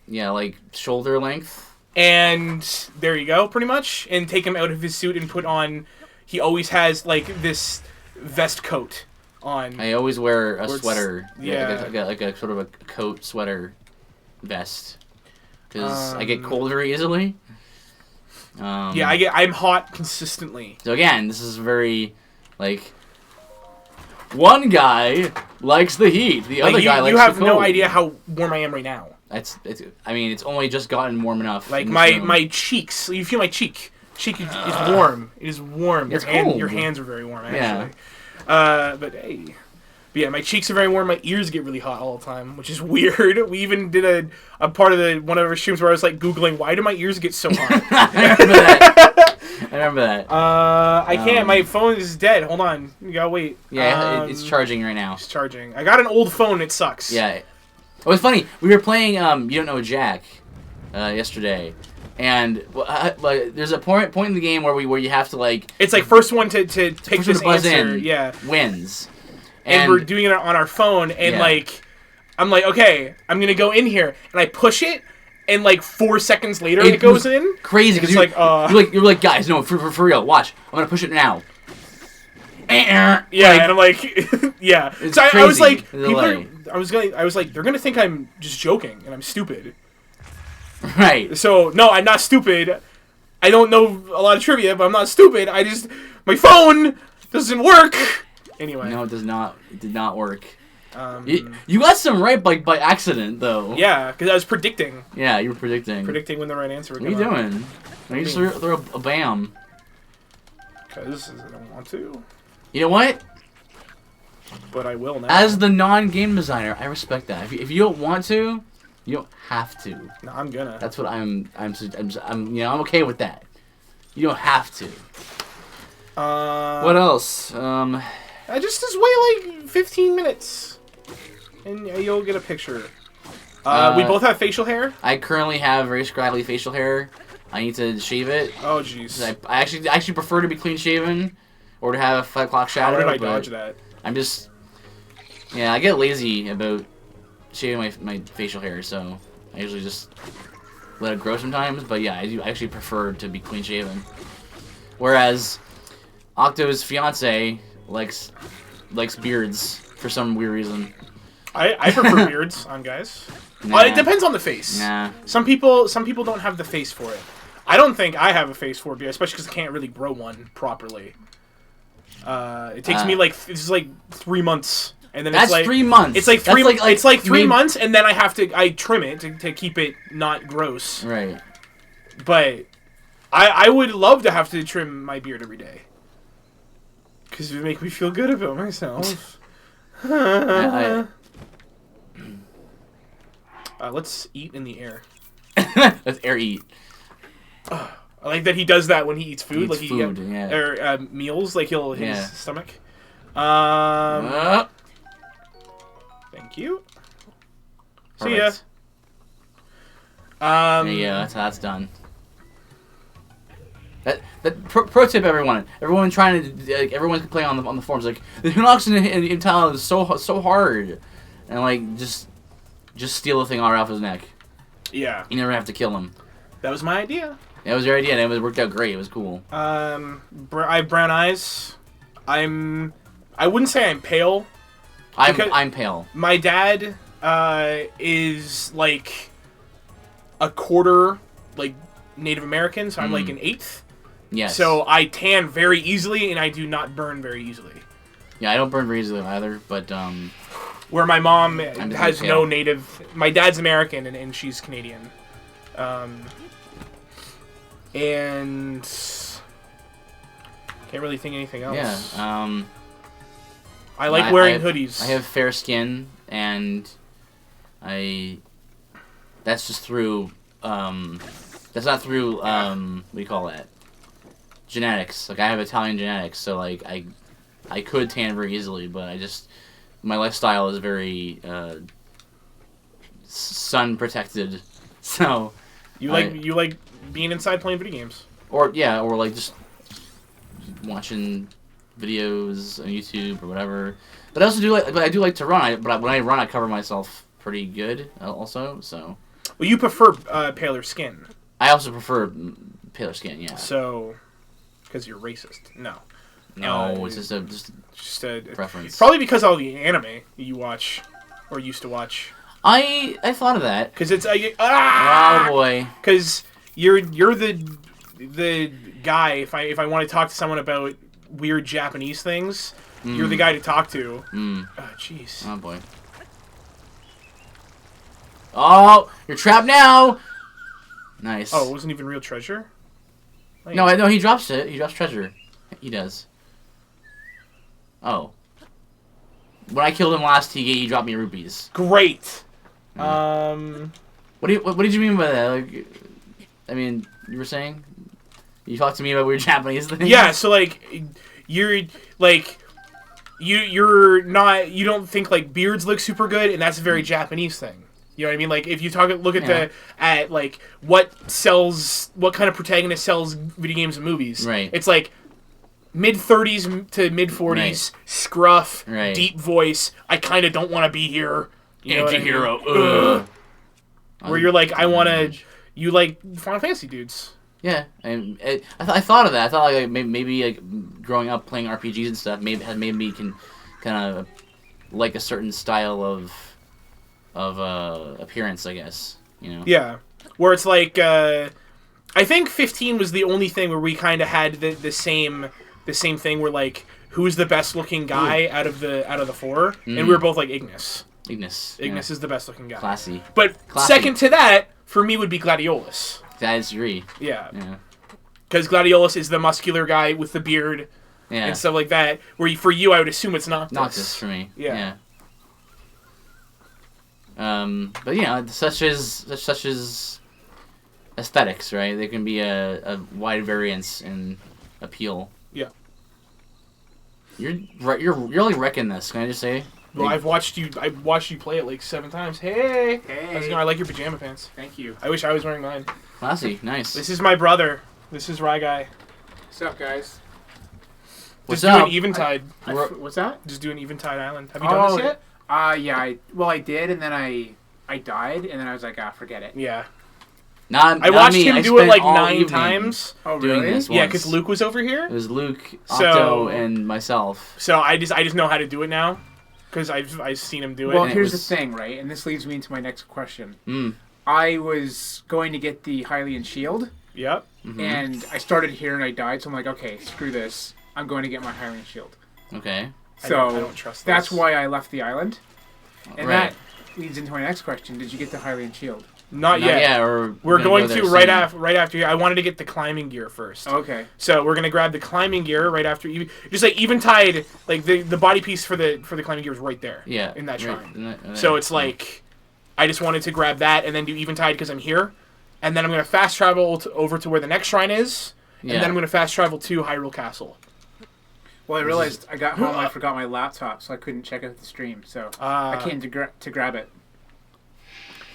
Yeah, like shoulder length. And there you go, pretty much. And take him out of his suit and put on... He always has, like, this vest coat on. I always wear a sweater. Yeah. Like a sort of a coat sweater vest. Because I get cold very easily. Yeah, I'm hot consistently. So again, this is very, like... One guy likes the heat. The other guy likes the cold. You have no idea how warm I am right now. It's only just gotten warm enough. Like my cheeks, you feel my cheek. Cheek is warm. It is warm. Your hands are very warm, actually. Yeah. But hey. But yeah, my cheeks are very warm. My ears get really hot all the time, which is weird. We even did a part of one of our streams where I was like Googling, why do my ears get so hot? I remember that. I can't. My phone is dead. Hold on. You gotta wait. Yeah, it's charging right now. It's charging. I got an old phone. It sucks. Yeah. It was funny. We were playing You Don't Know Jack yesterday, and there's a point in the game where you have to like. It's like first one to pick this answer. Yeah. Wins. And we're doing it on our phone, and like, I'm like, okay, I'm gonna go in here, and I push it, and like 4 seconds later it goes in. Crazy, because you're like, guys, no, for real, watch, I'm gonna push it now. Yeah, and I'm like, yeah. So I was like, I was like, they're gonna think I'm just joking and I'm stupid. Right. So no, I'm not stupid. I don't know a lot of trivia, but I'm not stupid. My phone doesn't work. Anyway. No, it does not. It did not work. You got some right by accident though. Yeah, because I was predicting. Yeah, you were predicting. Predicting when the right answer would come. What are you doing? You just throw a bam. Because I don't want to. You know what? But I will now. As the non-game designer, I respect that. If you don't want to, you don't have to. No, I'm gonna. That's what I'm I'm okay with that. You don't have to. What else? I just wait like 15 minutes, and you'll get a picture. We both have facial hair. I currently have very scraggly facial hair. I need to shave it. Oh jeez. I actually prefer to be clean shaven, or to have a 5 o'clock shadow. How did I dodge that? I'm just, I get lazy about shaving my facial hair, so I usually just let it grow sometimes. But yeah, I do actually prefer to be clean shaven. Whereas Octo's fiance likes beards for some weird reason. I prefer beards on guys. Nah. Well, it depends on the face. Nah. Some people don't have the face for it. I don't think I have a face for it, especially because I can't really grow one properly. It takes me like this is like 3 months, and then That's it's like 3 months. It's like three. It's like 3 maybe... months, and then I trim it to keep it not gross. Right. But I would love to have to trim my beard every day because it would make me feel good about myself. Let's eat in the air. Let's air eat. I like that he does that when he eats food. He eats food, yeah. Or meals, like he'll hit his stomach. Thank you. Perfect. See ya. There you go. That's how that's done. That pro tip, everyone. Everyone trying to everyone's complaining on the forums like the Hinox in Thailand is so hard, and like just steal the thing right off his neck. Yeah. You never have to kill him. That was my idea. That was your idea, and it worked out great. It was cool. I have brown eyes. I wouldn't say I'm pale. I'm pale. My dad is like a quarter like Native American, so I'm like an eighth. Yes. So I tan very easily, and I do not burn very easily. Yeah, I don't burn very easily either, but where my mom has no native. My dad's American, and she's Canadian. And can't really think anything else. Yeah. I like wearing hoodies. I have fair skin, and that's just through that's not through what do you call that? Genetics. Like I have Italian genetics, so like I could tan very easily, but my lifestyle is very sun protected. So you like being inside playing video games. Or like just watching videos on YouTube or whatever. But I also do like to run. But when I run, I cover myself pretty good also. So. Well, you prefer paler skin. I also prefer paler skin. Yeah. So, because you're racist? No. No, it's just a preference. Probably because of all the anime you watch or used to watch. I thought of that. Because it's oh boy. Because you're the guy. If I want to talk to someone about weird Japanese things, you're the guy to talk to. Oh jeez. Oh boy. Oh, you're trapped now. Nice. Oh, it wasn't even real treasure. No, he drops it. He drops treasure. He does. Oh. When I killed him last, he dropped me rupees. Great. What did you mean by that? Like, I mean, you were saying you talked to me about weird Japanese things. Yeah. So like, you're like, you're not. You don't think like beards look super good, and that's a very Japanese thing. You know what I mean? Like, if you look at like what kind of protagonist sells video games and movies. Right. It's like mid-30s to mid-40s, scruff, deep voice. I kind of don't want to be here. Anti-hero. Where you're like, you like Final Fantasy dudes. Yeah, I thought of that. I thought like maybe like growing up playing RPGs and stuff had made me kind of like a certain style of appearance, I guess. You know. Yeah, where it's like I think 15 was the ooly thing where we kind of had the same thing where like who's the best looking guy out of the four, and we were both like Ignis. Ignis is the best looking guy. Classy. But second to that for me would be Gladiolus. I disagree. Yeah. Because Gladiolus is the muscular guy with the beard and stuff like that. Where for you, I would assume it's Noctis. Noctis for me. Yeah. But yeah, such as aesthetics, right? There can be a wide variance in appeal. Yeah. You're really wrecking this. Can I just say? Well, I've watched you play it like 7 times. Hey. How's it going? I like your pajama pants. Thank you. I wish I was wearing mine. Classy, nice. This is my brother. This is Rye Guy. What's up, guys? What's up? Do an Eventide. What's that? Just do an Eventide Island. Have you done this yet? Yeah. I did, and then I died, and then I was like, forget it. Yeah. I watched him do it like 9 times. Oh, really? Yeah, because Luke was over here. It was Luke, Octo, and myself. So I just know how to do it now, because I've seen him do it. Well, here's the thing, right? And this leads me into my next question. I was going to get the Hylian shield. Yep. And I started here and I died, so I'm like, okay, screw this. I'm going to get my Hylian shield. Okay. So I don't trust that's this. why I left the island. And Right. that leads into my next question. Did you get the Hylian shield? Not yet. Yeah, or We're going go to there right soon. after here. I wanted to get the climbing gear first. Okay. So we're gonna grab the climbing gear right after. Just like Eventide, like the body piece for the climbing gear is right there. Yeah. In that right, shrine. in that- So it's like, I just wanted to grab that and then do Eventide because I'm here, and then I'm gonna fast travel over to where the next shrine is, and then I'm gonna fast travel to Hyrule Castle. Well, I realized I got home, I forgot my laptop, so I couldn't check out the stream. So I came to grab it.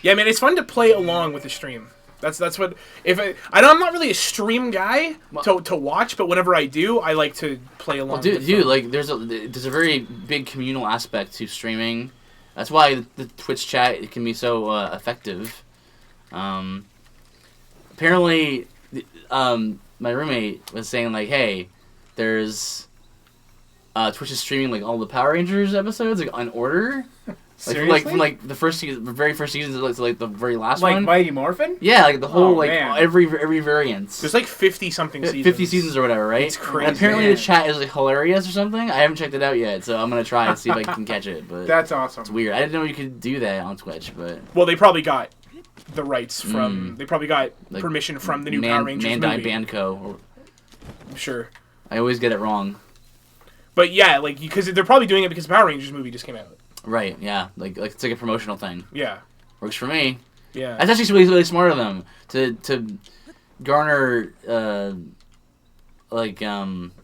Yeah, man, it's fun to play along with the stream. That's what I'm not really a stream guy to watch, but whenever I do, I like to play along. Well, dude, like there's a very big communal aspect to streaming. That's why the Twitch chat it can be so effective. Apparently, my roommate was saying like, hey, there's Twitch is streaming like all the Power Rangers episodes like on order. Like from the first season, the very first season to like the very last one. Like Mighty Morphin? Yeah, like the whole man. every variant. There's like 50 something seasons. 50 seasons or whatever, right? It's crazy. And apparently Man. the chat is like hilarious or something. I haven't checked it out yet, so I'm gonna try and see if I can catch it. But That's awesome. it's weird. I didn't know you could do that on Twitch, but Well, they probably got the rights from. They probably got Like permission from the new Power Rangers Bandai movie. Bandco. I'm sure. I always get it wrong. But yeah, like because they're probably doing it because the Power Rangers movie just came out. Right? Yeah. Like it's like a promotional thing. Yeah. Works for me. Yeah. That's actually really, really smart of them to garner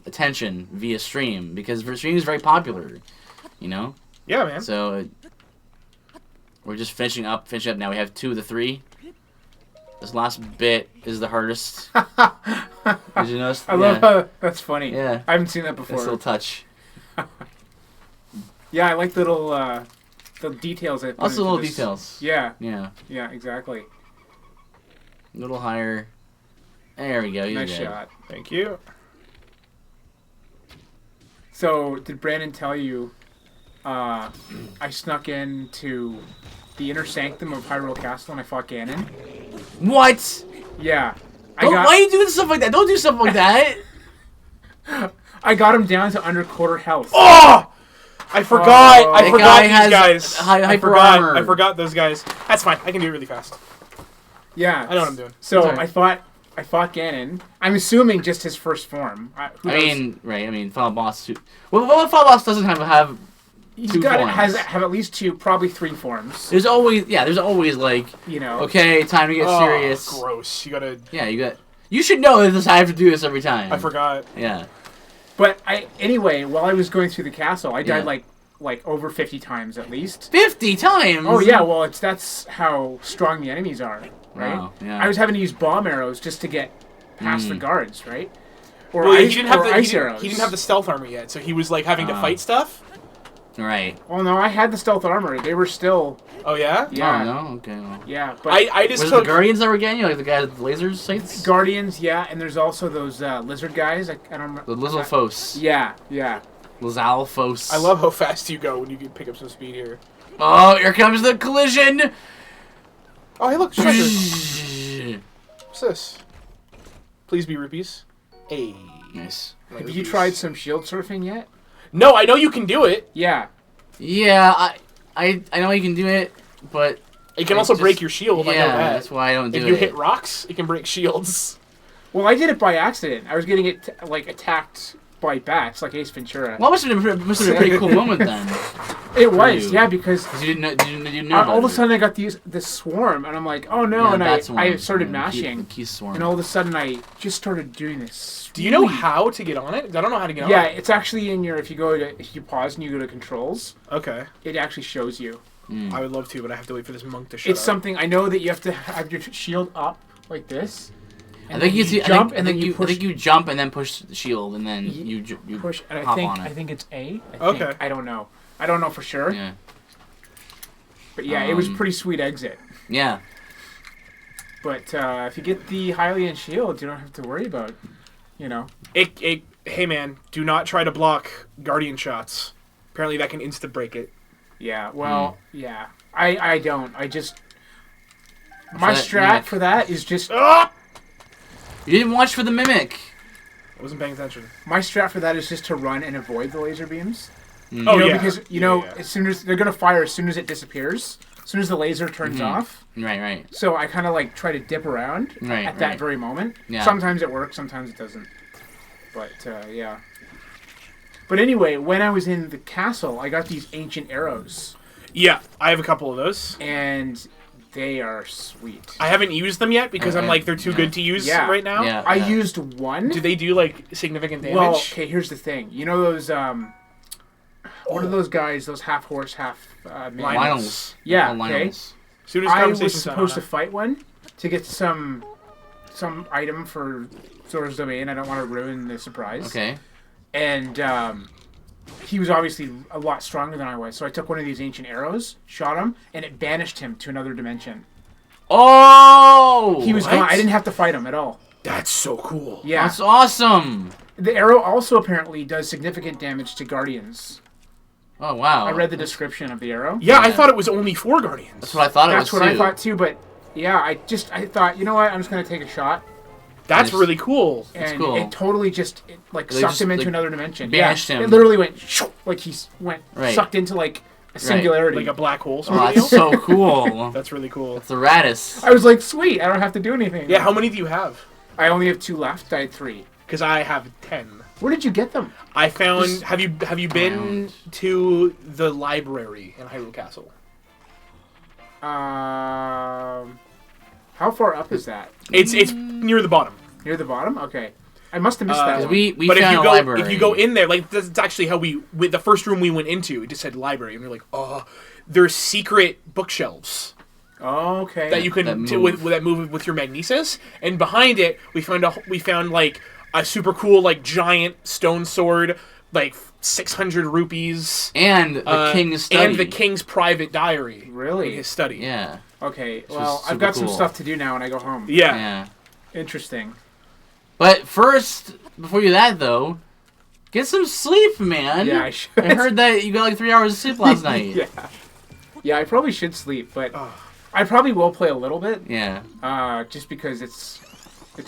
attention via stream because stream is very popular, you know. Yeah, man. So we're just finishing up now. We have 2 of the 3. This last bit is the hardest. Did you notice? I love how that's funny. Yeah. I haven't seen that This before. little touch. Yeah, I like the little the details. They put Also into little this. details. Yeah, Yeah. yeah, exactly. A little higher. There we go. Nice shot. Thank you. So, did Brandon tell you I snuck into the inner sanctum of Hyrule Castle and I fought Ganon? What? Yeah. Why are you doing stuff like that? Don't do stuff like that. I got him down to under quarter health. Oh! I forgot. Oh. I That forgot guy these has guys. I hyper forgot. armor. I forgot those guys. That's fine. I can do it really fast. Yeah. I know what I'm doing. So, Sorry. I fought Ganon. I'm assuming just his first form. Who knows? I mean, final boss. Well, final boss doesn't have He's 2 got forms. have at least 2, probably 3 forms. There's always like, You know. okay, time to get Oh, serious. gross. You gotta. Yeah, you should know that I have to do this every time. I forgot. Yeah. But anyway, while I was going through the castle, I died Yeah. like over 50 times at least. 50 times. Oh yeah, well that's how strong the enemies are, right? Wow, yeah. I was having to use bomb arrows just to get past the guards, right? Or Well, ice, he didn't have or the ice arrows. he didn't have the stealth armor yet, so he was like having to fight stuff. Right. Oh no, I had the stealth armor. They were still. Oh yeah. Yeah. Oh no. Okay. Well. Yeah, but I just Was it the took. Guardians that were getting you, like the guy with the laser sights? Guardians, yeah, and there's also those lizard guys. I don't remember. The Lizalfos. Yeah, yeah. Lizalfos. I love how fast you go when you can pick up some speed here. Oh, here comes the collision. Oh hey look, treasure. What's this? Please be rupees. Hey. Nice. My Have you rupees. tried some shield surfing yet? No, I know you can do it. Yeah. Yeah, I know you can do it, but It can I also just- break your shield. yeah, I know that. that's why I don't do If it. you hit rocks, it can break shields. Well, I did it by accident. I was getting it attacked by bats, like Ace Ventura. Well, must have been a pretty cool moment then. It was, you. yeah, because 'Cause you didn't know. You didn't know all of a about sudden I got this swarm, and I'm like, oh no, Yeah, and that's I one. started Yeah, mashing, the key swarm. and all of a sudden I just started doing this. Do you know how to get on it? 'Cause I don't know how to get on Yeah, it. it's actually in your, if you pause and you go to controls, Okay. it actually shows you. I would love to, but I have to wait for this monk to shut It's up. something, I know that you have to have your shield up like this. I think then you jump, I and then think you I push. think you jump and then push the shield, and then you push, and hop I on it. think it's A. Okay. Think. I don't know. I don't know for sure. Yeah. But yeah, it was pretty sweet exit. Yeah. But if you get the Hylian shield, you don't have to worry about, you know. Hey man, do not try to block guardian shots. Apparently that can insta break it. Yeah. Well, yeah. I don't. I just my that strat mimic. for that is just Ah! You didn't watch for the mimic. I wasn't paying attention. My strat for that is just to run and avoid the laser beams. Mm. Oh, You know, yeah. because as soon as they're gonna fire, as soon as it disappears, as soon as the laser turns off. Right. So I kind of like try to dip around at that Right. very moment. Yeah. Sometimes it works, sometimes it doesn't. But yeah. But anyway, when I was in the castle, I got these ancient arrows, Yeah, I have a couple of those. and they are sweet. I haven't used them yet because I'm like they're too good to use right now. Yeah. I used one. Do they do like significant damage? Well, okay. Here's the thing. You know those what are those guys? Those half horse, half man? Lionels. Yeah. Oh, Okay. Lionels. As soon as I conversation's was done, supposed I'll to fight one to get some item for Zora's Domain. I don't want to ruin the surprise. Okay. And he was obviously a lot stronger than I was, so I took one of these ancient arrows, shot him, and it banished him to another dimension. Oh! He was gone. I didn't have to fight him at all. That's so cool. Yeah. That's awesome! The arrow also apparently does significant damage to guardians. Oh, wow. I read the description of the arrow. Yeah, I Yeah. thought it was only for Guardians. That's what I thought That's it was, what too. I thought too, but yeah, I thought, you know what, I'm just going to take a shot. That's Nice. really cool. And cool. it totally just They sucked just, him into like, another dimension. banished Yeah, him. it literally went like he went Right. sucked into like a singularity. Like a black hole sort Oh, of that's deal. so cool. That's really cool. That's the raddest. I was like, sweet, I don't have to do anything. Yeah, how many do you have? I only have 2 left. I had 3. Because I have 10. Where did you get them? I found. Have you been Around. to the library in Hyrule Castle? How far up is that? It's near the bottom. Near the bottom? Okay. I must have missed that one. We But found a library. if you go in there, like that's actually how with the first room we went into, it just said library, and we're like, oh, there's secret bookshelves Okay. that you can That move with your magnesis, and behind it we found like a super cool like giant stone sword, like 600 rupees, And the king's study. and the king's private diary. Really? In his study. Yeah. Okay. is Well, I've super got some cool. stuff to do now when I go home. Yeah. Yeah. Interesting. But first, before you do that, though, get some sleep, man. Yeah, I should. I heard that you got like 3 hours of sleep last night. Yeah. Yeah, I probably should sleep, but I probably will play a little bit. Yeah. Just because it's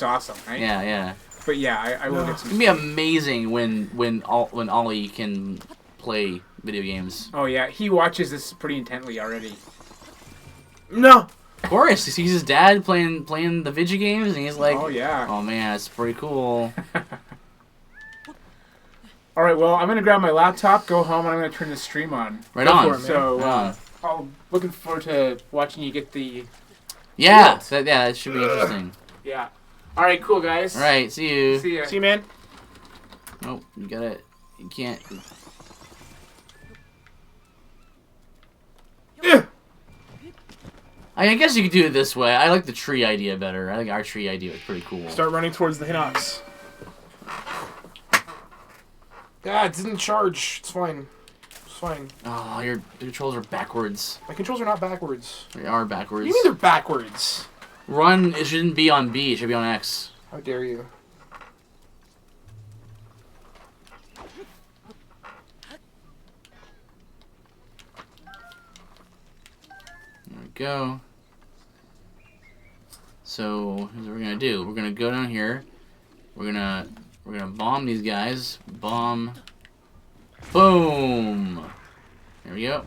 awesome, right? Yeah. But yeah, I will get It's some. gonna be amazing when Ollie can play video games. Oh yeah, he watches this pretty intently already. No. Of course, he sees his dad playing the video games, and he's like, Oh yeah. "Oh man, that's pretty cool." All right, well, I'm gonna grab my laptop, go home, and I'm gonna turn the stream on. Right Go on. for it, man. So Yeah. I'm looking forward to watching you get the. Yeah, that should be interesting. Yeah. All right, cool guys. All right, see you. See ya. See, man. Nope, you gotta. You can't. I guess you could do it this way. I like the tree idea better. I think our tree idea is pretty cool. Start running towards the Hinox. Yeah, it didn't charge. It's fine. It's fine. Oh, your controls are backwards. My controls are not backwards. They are What backwards. do you mean they're backwards? Run, it shouldn't be on B, it should be on X. How dare you? There we go. So, here's what we're gonna do. We're gonna go down here. We're gonna bomb these guys. Bomb. Boom! There we go.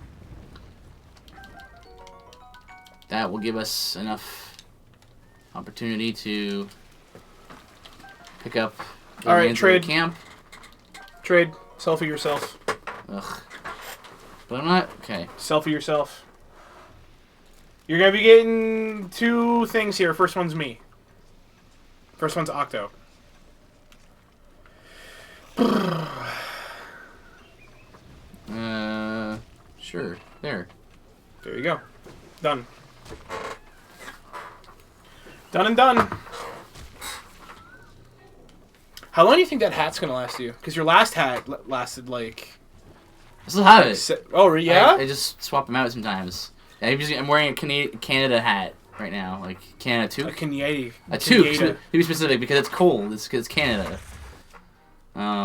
That will give us enough opportunity to pick up the All right, remains of the trade. camp. Trade. Selfie yourself. Ugh. But I'm not. Okay. Selfie yourself. You're gonna be getting 2 things here. First one's me. First one's Octo. Sure. There. There you go. Done. Done and done. How long do you think that hat's gonna last you? Because your last hat lasted like. I still have it. Oh yeah. I just swap them out sometimes. I'm wearing a Canada hat right now, like Canada A toque. Canadian. A toque, to be specific, because it's cold. It's because it's Canada.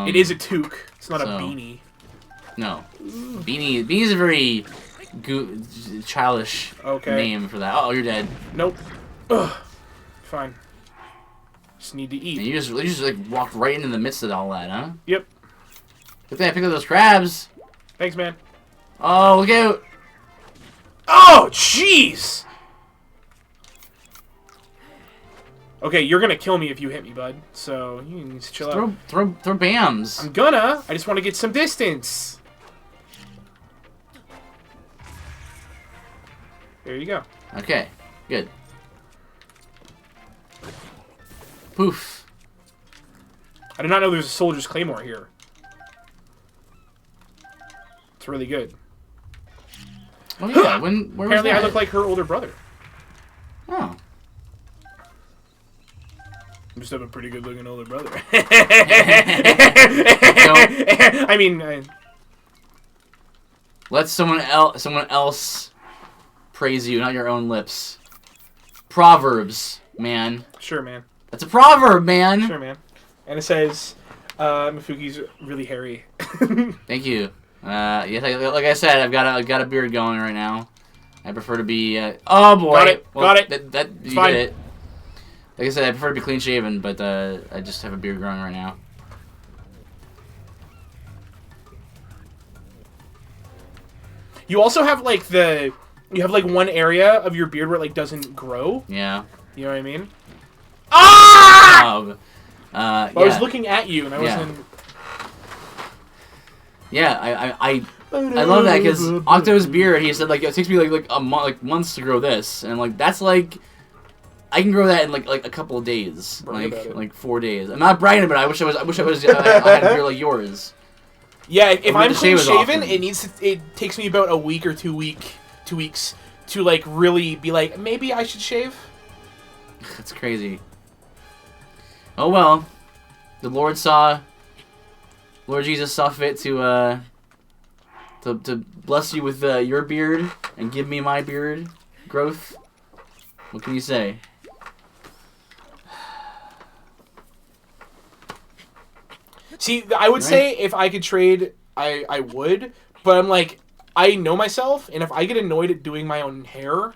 It is a toque. It's not a so- beanie. No, beanie. Beanie is a very childish Okay. name for that. Oh, you're dead. Nope. Ugh. Fine. Just need to eat. And you just like walked right into the midst of all that, huh? Yep. Good thing I picked up those crabs. Thanks, man. Oh, look out! Oh, jeez! Okay, you're gonna kill me if you hit me, bud. So you need to chill out. Throw bams. I'm gonna. I just want to get some distance. There you go. Okay, good. Poof. I did not know there was a soldier's claymore here. It's really good. Oh yeah, where Apparently was that? I look like her older brother. Oh. I just have a pretty good looking older brother. Don't- I mean... Let someone else praise you, not your own lips. Proverbs, man. Sure, man. That's a proverb, man. Sure, man. And it says, Mefuki's really hairy. Thank you. Yes, like I said, I've got a beard going right now. I prefer to be. Oh boy! Got it. Well, Got it. You fine. did it. Like I said, I prefer to be clean shaven, but I just have a beard growing right now. You also have like one area of your beard where it like doesn't grow. Yeah. You know what I mean? Ah! Yeah. I was looking at you and I Yeah. wasn't. Yeah, I love that because Octo's beard, he said like it takes me like months to grow this, and like that's like I can grow that in like a couple of days, Brag about it. like 4 days. I'm not bragging about it. I wish I had a beard like yours. Yeah, if I'm the clean shave is shaven, often. it takes me about a week or 2 weeks to like really be like maybe I should shave. That's crazy. Oh well, the Lord Jesus saw fit to bless you with your beard and give me my beard growth. What can you say? See, I would say if I could trade, I would, but I'm like, I know myself, and if I get annoyed at doing my own hair,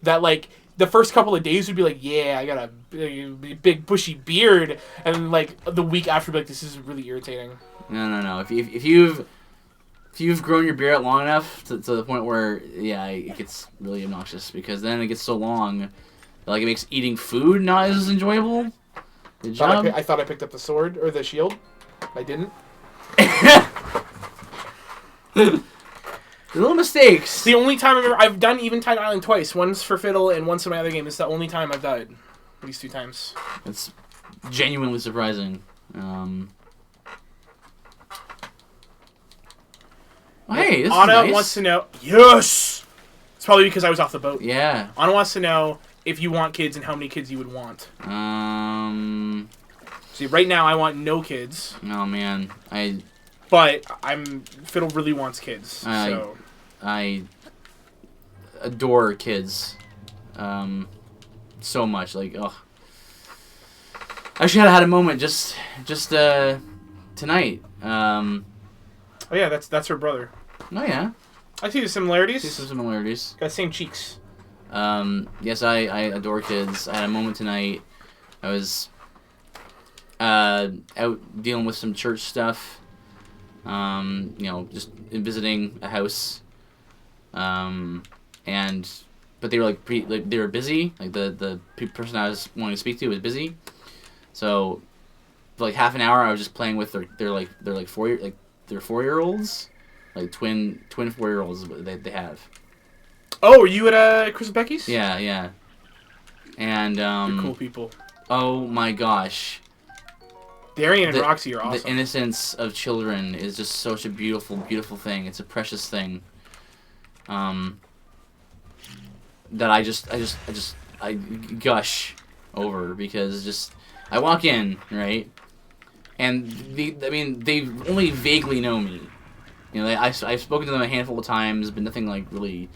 that like the first couple of days would be like, yeah, I got a big bushy beard, and like the week after, be like, this is really irritating. No. If you've grown your beard out long enough to the point where it gets really obnoxious because then it gets so long that, like it makes eating food not as enjoyable. Good job. I thought I picked up the sword or the shield. I didn't. Little mistakes. It's the only time I've done Eventide Island twice. Once for Fiddle and once in my other game. It's the only time I've died. These 2 times. It's genuinely surprising. Hey, this Anna is nice. wants to know. Yes! It's probably because I was off the boat. Yeah. Anna wants to know if you want kids and how many kids you would want. See, right now I want no kids. Oh man, But Fiddle really wants kids. So I adore kids, so much. Like, oh, I actually had a moment just tonight. Oh yeah, that's her brother. Oh yeah, I see the similarities. see some similarities. Got the same cheeks. Yes, I adore kids. I had a moment tonight. I was out dealing with some church stuff. Just visiting a house. But they were they were busy. Like the person I was wanting to speak to was busy. So for like half an hour, I was just playing with their 4-year-olds, like twin 4-year-olds they have. Oh, were you at Chris Becky's? Yeah. And They're cool people. oh my gosh. Darian and Roxy are awesome. The innocence of children is just such a beautiful, beautiful thing. It's a precious thing. That I gush over because I walk in, right, and they only vaguely know me. I've spoken to them a handful of times, but nothing like really.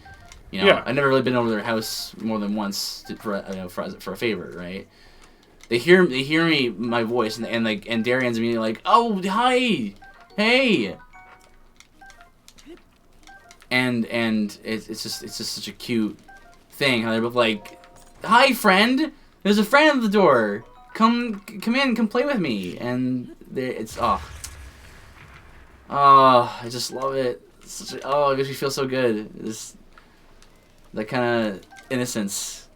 Yeah. I've never really been over their house more than once for a favor, right? They hear me, my voice, and Darian's immediately like, "Oh, hi, hey," and it's just such a cute thing how they're both like, "Hi, friend. There's a friend at the door. come in, come play with me. And it's I just love it. It makes me feel so good. That kind of innocence.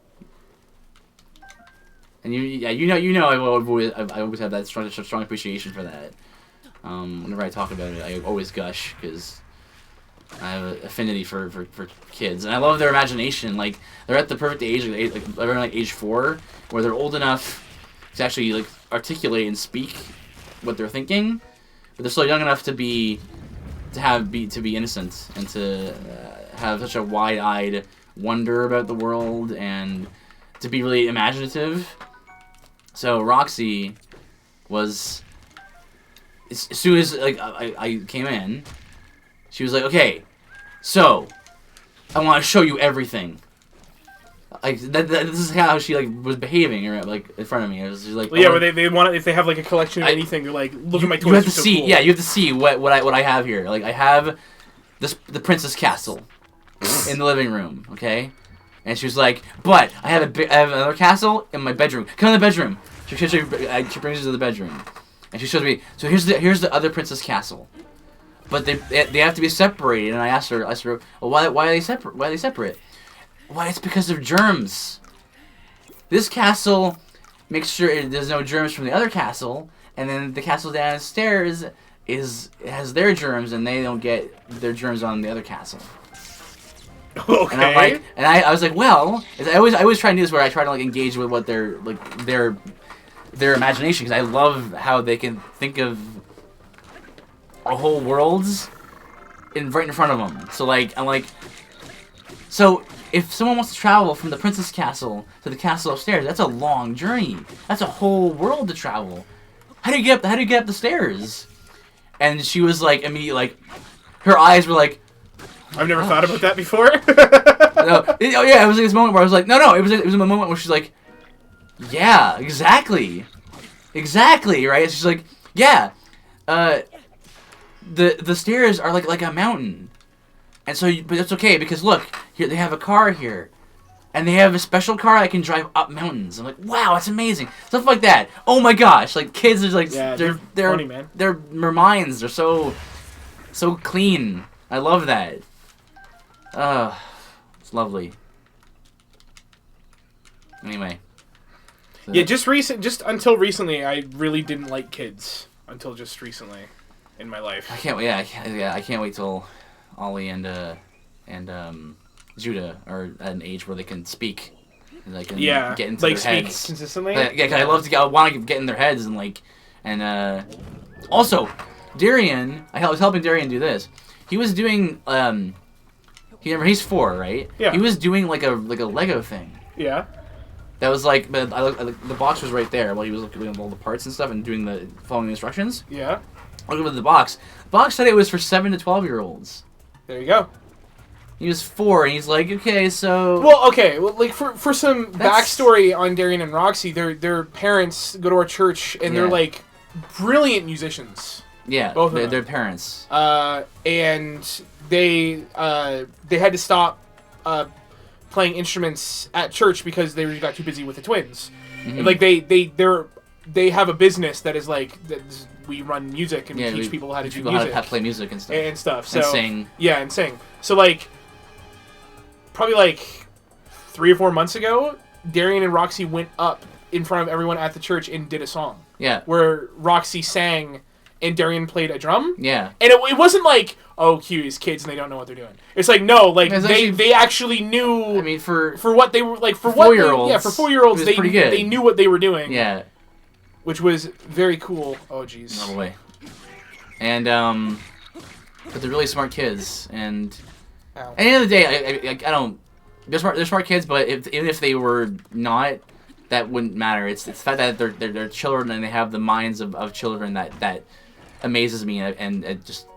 And you know, I always have that strong appreciation for that. Whenever I talk about it, I always gush because I have an affinity for kids, and I love their imagination. Like they're at the perfect age, like around like age 4, where they're old enough to actually like articulate and speak what they're thinking, but they're still young enough to be innocent and to have such a wide-eyed wonder about the world and to be really imaginative. So Roxy was, as soon as like I came in, she was like, okay, so I want to show you everything. Like this is how she like was behaving, or like in front of me. It was just like, well, yeah, where they want, if they have like a collection of anything, they're like, look at my toys. You have to so see, cool. yeah, you have to see what I have here. Like I have the Princess Castle in the living room, okay? And she was like, but I have another castle in my bedroom. Come in the bedroom. She brings us to the bedroom, and she shows me. So here's the other Princess Castle, but they have to be separated. And I asked her, well, why are they separate? Why are they separate? Why, it's because of germs. This castle makes sure there's no germs from the other castle, and then the castle downstairs has their germs, and they don't get their germs on the other castle. Okay. And I'm like, and I was like, well, I always try and do this where I try to like engage with what their imagination, because I love how they can think of a whole worlds right in front of them. So like I'm like, so if someone wants to travel from the Princess Castle to the castle upstairs, that's a long journey. That's a whole world to travel. How do you get up the stairs? And she was like immediately like, her eyes were like, I've never thought about that before. It was like this moment where I was like, no, it was a moment where she's like, yeah, exactly, right? She's like, yeah, the stairs are like a mountain, and so but it's okay because look, here they have a car here, and they have a special car that can drive up mountains. I'm like, wow, that's amazing, stuff like that. Oh my gosh, like kids are like, yeah, they're funny, man. their minds are so clean. I love that. It's lovely. Anyway. So. Yeah, just until recently, I really didn't like kids. Until just recently, in my life. I can't wait till Ollie and Judah are at an age where they can speak. And they can get into like their speak heads consistently. Yeah, cause I want to get in their heads and also Darian. I was helping Darian do this. He was doing he's 4, right? Yeah. He was doing like a Lego thing. Yeah. That was like, but the box was right there while he was looking at all the parts and stuff and following the instructions. Yeah. I looked at the box. The box said it was for 7 to 12-year-olds. There you go. He was 4, and he's like, okay, so. Well, like for some backstory on Darian and Roxy, their parents go to our church, and they're like brilliant musicians. Yeah, both of them. Their parents. And they had to stop playing instruments at church because they got too busy with the twins. Mm-hmm. And, like they have a business that is like we run music and we teach people how to do music, how to play music and stuff. So and sing. Yeah, and sing. So like probably like 3 or 4 months ago, Darian and Roxy went up in front of everyone at the church and did a song. Yeah. Where Roxy sang and Darian played a drum. Yeah. And it wasn't like, oh, cute, these kids and they don't know what they're doing. It's like, no, like they actually knew. I mean, for what they were like for 4-year-olds. For 4-year-olds, they knew what they were doing. Yeah. Which was very cool. Oh, jeez. No way. And but they're really smart kids. And at the end of the day, I don't. They're smart kids, but even if they were not, that wouldn't matter. It's the fact that they're children and they have the minds of children that amazes me and it just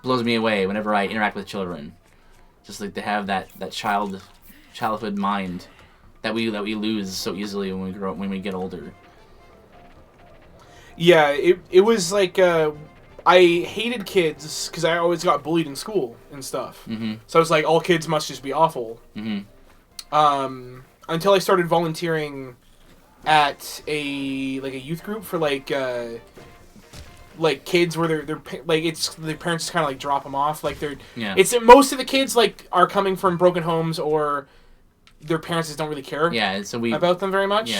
blows me away whenever I interact with children. Just like to have that childhood mind that we lose so easily when we get older. Yeah, it was like I hated kids because I always got bullied in school and stuff. Mm-hmm. So I was like, all kids must just be awful. Mm-hmm. Until I started volunteering at a youth group for kids where they're like it's the parents kind of like drop them off like they're it's most of the kids like are coming from broken homes or their parents just don't really care so we about them very much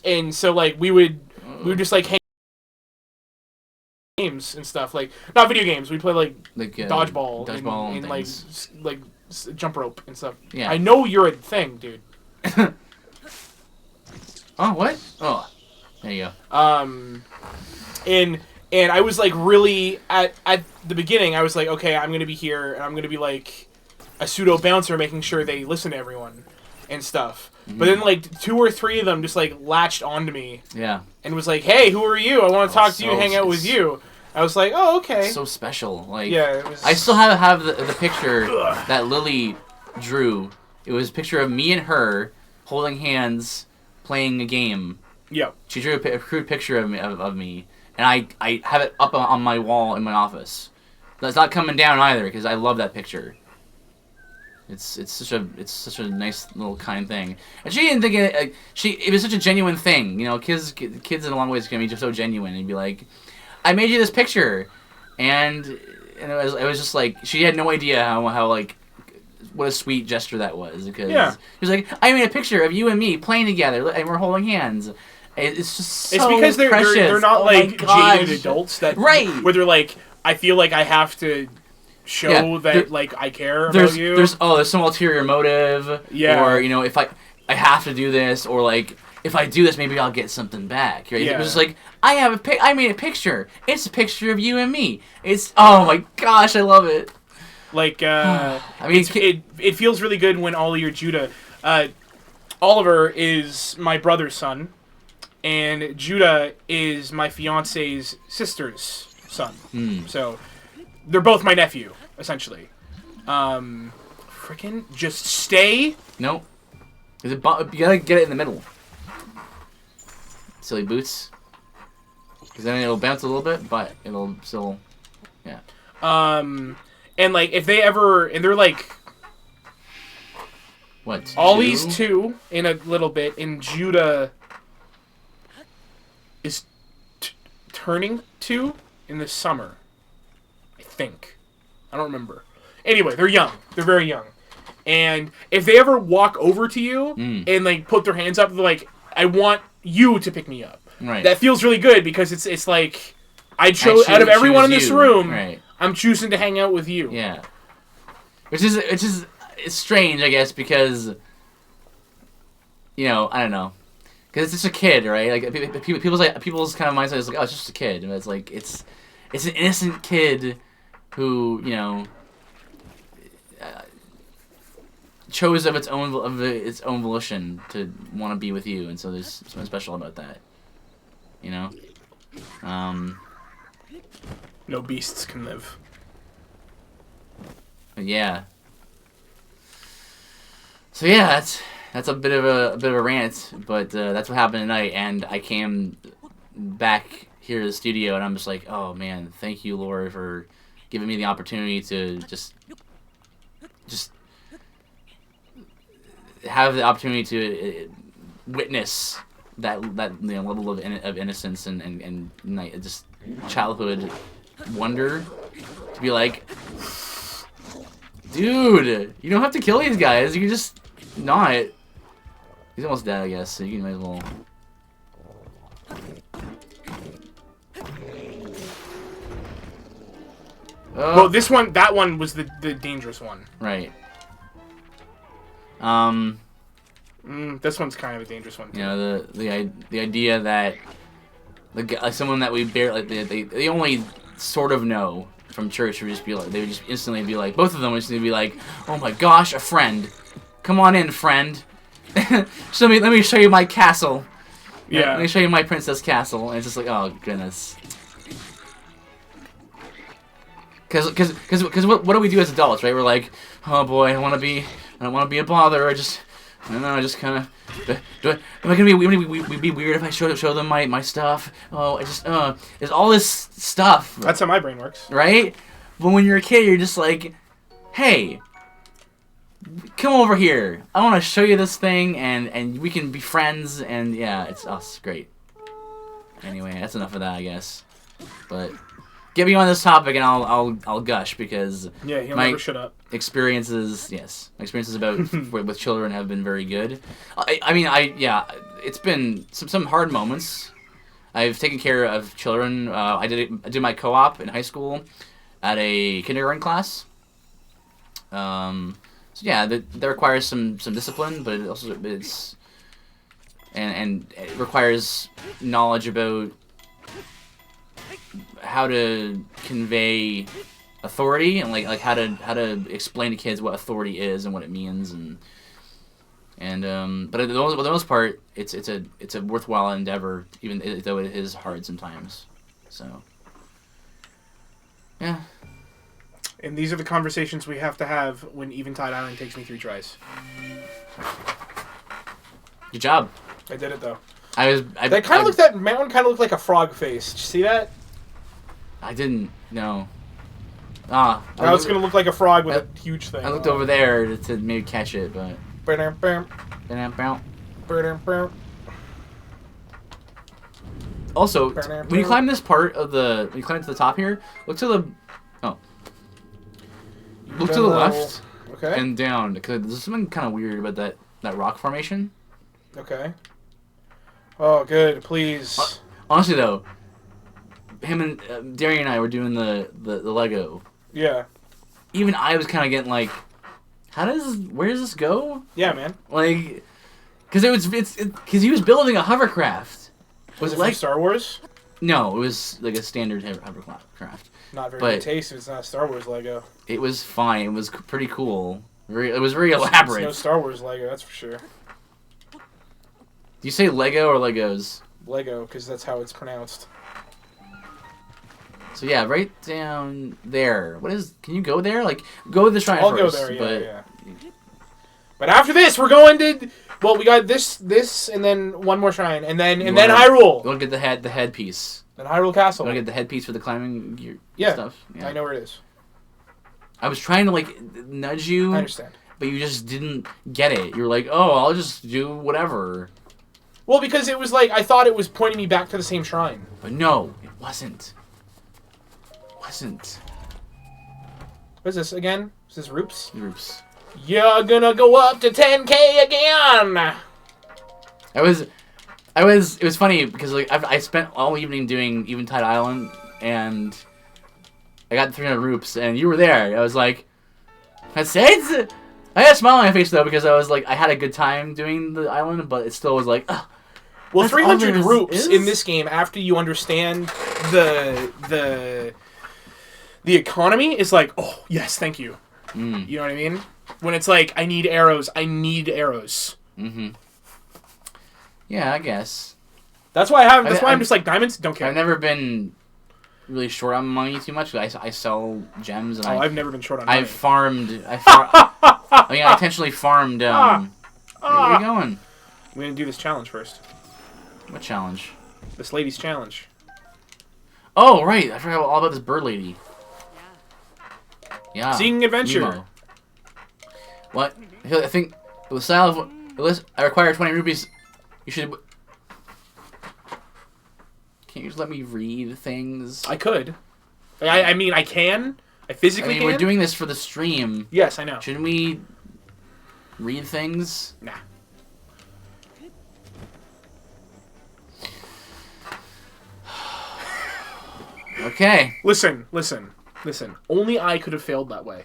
and so like we would just like hang games and stuff like not video games we play like dodgeball and like jump rope and stuff. I know you're a thing, dude. Oh, what? Oh, there you go. And I was like really at the beginning. I was like, okay, I'm gonna be here, and I'm gonna be like a pseudo bouncer, making sure they listen to everyone and stuff. But then like 2 or 3 of them just like latched onto me. Yeah. And was like, hey, who are you? I want to talk to you, hang out with you. I was like, oh, okay. So special. Like, it was... I still have the picture that Lily drew. It was a picture of me and her holding hands, playing a game. Yeah. She drew a crude picture of me, and I have it up on my wall in my office. That's not coming down either because I love that picture. It's such a nice little kind thing, and she didn't think it. It was such a genuine thing, you know. Kids in a long ways can be just so genuine and be like, I made you this picture, and it was just like she had no idea how like what a sweet gesture that was because she was like, I made a picture of you and me playing together and we're holding hands. It's just so it's because they're not like jaded adults that where they're like, I feel like I have to show that like I care about you. There's some ulterior motive. Or you know if I have to do this or like. If I do this, maybe I'll get something back. Right? It was just like I made a picture. It's a picture of you and me. It's oh my gosh, I love it. Like I mean, it feels really good when Ollie or Judah. Oliver is my brother's son, and Judah is my fiance's sister's son. So they're both my nephew, essentially. Frickin' just stay. No, you gotta get it in the middle. Silly boots. Because then it'll bounce a little bit, but it'll still, And like if they ever, and they're like, what? Ollie's 2 in a little bit, and Judah is turning 2 in the summer. I think. I don't remember. Anyway, they're young. They're very young. And if they ever walk over to you and like put their hands up, they're like, I want you to pick me up. Right. That feels really good because it's like I chose out of everyone in this room. Right. I'm choosing to hang out with you. Yeah. Which is it's strange, I guess, because you know I don't know, because it's just a kid, right? Like people's kind of mindset is like, oh, it's just a kid, and it's like it's an innocent kid who chose of its own volition to want to be with you, and so there's something special about that, you know. No beasts can live. Yeah. So yeah, that's a bit of a rant, but that's what happened tonight, and I came back here to the studio, and I'm just like, oh man, thank you, Lord, for giving me the opportunity to just have the opportunity to witness that level of innocence and just childhood wonder, to be like, dude, you don't have to kill these guys. You can just not. He's almost dead, I guess. So you might as well. Well, that one was the dangerous one. Right. This one's kind of a dangerous one too. You know, the idea that someone that we barely they only sort of know from church would just be like, they would just instantly be like, both of them would instantly be like, oh my gosh, a friend, come on in, friend. Let me show you my castle. Yeah. Let me show you my princess castle. And it's just like, oh goodness. Because what do we do as adults, right? We're like, oh boy, I don't want to be a bother. I don't know, I just kind of, am I gonna be weird if I show them my stuff? Oh, there's all this stuff. That's how my brain works. Right? But when you're a kid, you're just like, hey, come over here. I want to show you this thing, and we can be friends, and yeah, it's great. Anyway, that's enough of that, I guess. But get me on this topic, and I'll gush because yeah, he'll never shut up. My experiences about with children have been very good. I mean, it's been some hard moments. I've taken care of children. I did my co-op in high school at a kindergarten class. So yeah, that requires some discipline, but it requires knowledge about how to convey authority and like how to explain to kids what authority is and what it means but for the most part it's a worthwhile endeavor, even though it is hard sometimes. So yeah. And these are the conversations we have to have when Eventide Island takes me 3 tries. Good job. I did it though. That mountain kind of looked like a frog face. Did you see that? I didn't know. Now it's gonna look like a frog with a huge thing. I looked over there to maybe catch it, but. Also, when you climb this part of when you climb to the top here, look to the left, okay, and down, because there's something kind of weird about that rock formation. Okay. Oh, good. Please. Honestly, though, him and Darian and I were doing the Lego. Yeah. Even I was kind of getting like, where does this go? Yeah, man. Like, because he was building a hovercraft. Was it like Star Wars? No, it was like a standard hovercraft. Not very good taste if it's not Star Wars Lego. It was fine. It was pretty cool. It was very elaborate. It's no Star Wars Lego, that's for sure. Do you say Lego or Legos? Lego, because that's how it's pronounced. So yeah, right down there. Can you go there? Like, go to the shrine first. I'll go there, yeah. But after this, we're going to... Well, we got this, and then one more shrine, and then Hyrule. You want to get the headpiece. Then Hyrule Castle. You want to get the headpiece for the climbing gear stuff? Yeah. I know where it is. I was trying to, like, nudge you. I understand. But you just didn't get it. You were like, oh, I'll just do whatever. Well, because it was like, I thought it was pointing me back to the same shrine. But no, it wasn't. What is this again? Is this Roops? Roops. You're gonna go up to 10K again! It was funny because like I spent all evening doing Eventide Island and I got 300 Roops and you were there. I was like, that's it? I had a smile on my face though because I was like, I had a good time doing the island, but it still was like, ugh. Well, 300 Roops in this game, after you understand the economy, is like, oh, yes, thank you. You know what I mean? When it's like, I need arrows. Mm-hmm. Yeah, I guess. That's why I'm just like, diamonds, don't care. I've never been really short on money too much. I sell gems. And I've never been short on money. I intentionally farmed. Where are you going? We're going to do this challenge first. What challenge? This lady's challenge. Oh, right. I forgot all about this bird lady. Yeah. Seeking adventure. Nemo. What? I think the style of I require 20 rupees. You should. Can't you just let me read things? I could. I mean, I can. I physically can. We're doing this for the stream. Yes, I know. Shouldn't we read things? Nah. Okay. Listen. Only I could have failed that way.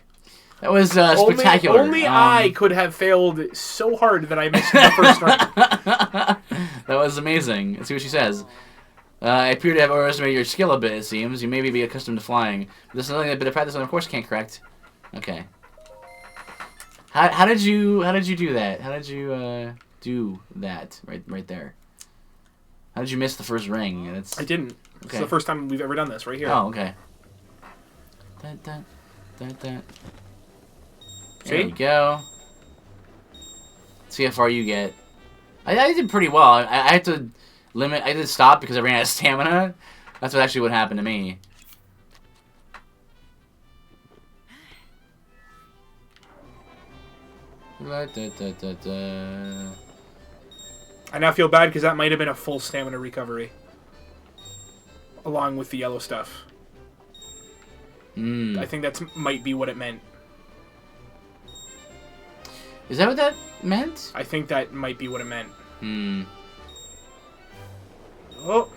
That was spectacular. Only I could have failed so hard that I missed the first round. That was amazing. Let's see what she says. I appear to have overestimated your skill a bit, it seems. You may be accustomed to flying. This is something a bit of practice, and of course can't correct. Okay. How did you do that? How did you do that right there? How did you miss the first ring? I didn't. Okay. It's the first time we've ever done this right here. Oh, okay. Dun. There you go. See how far you get. I did pretty well. I had to limit. I did stop because I ran out of stamina. That's what happened to me. I now feel bad because that might have been a full stamina recovery. Along with the yellow stuff. I think that might be what it meant. Is that what that meant? I think that might be what it meant. Oh.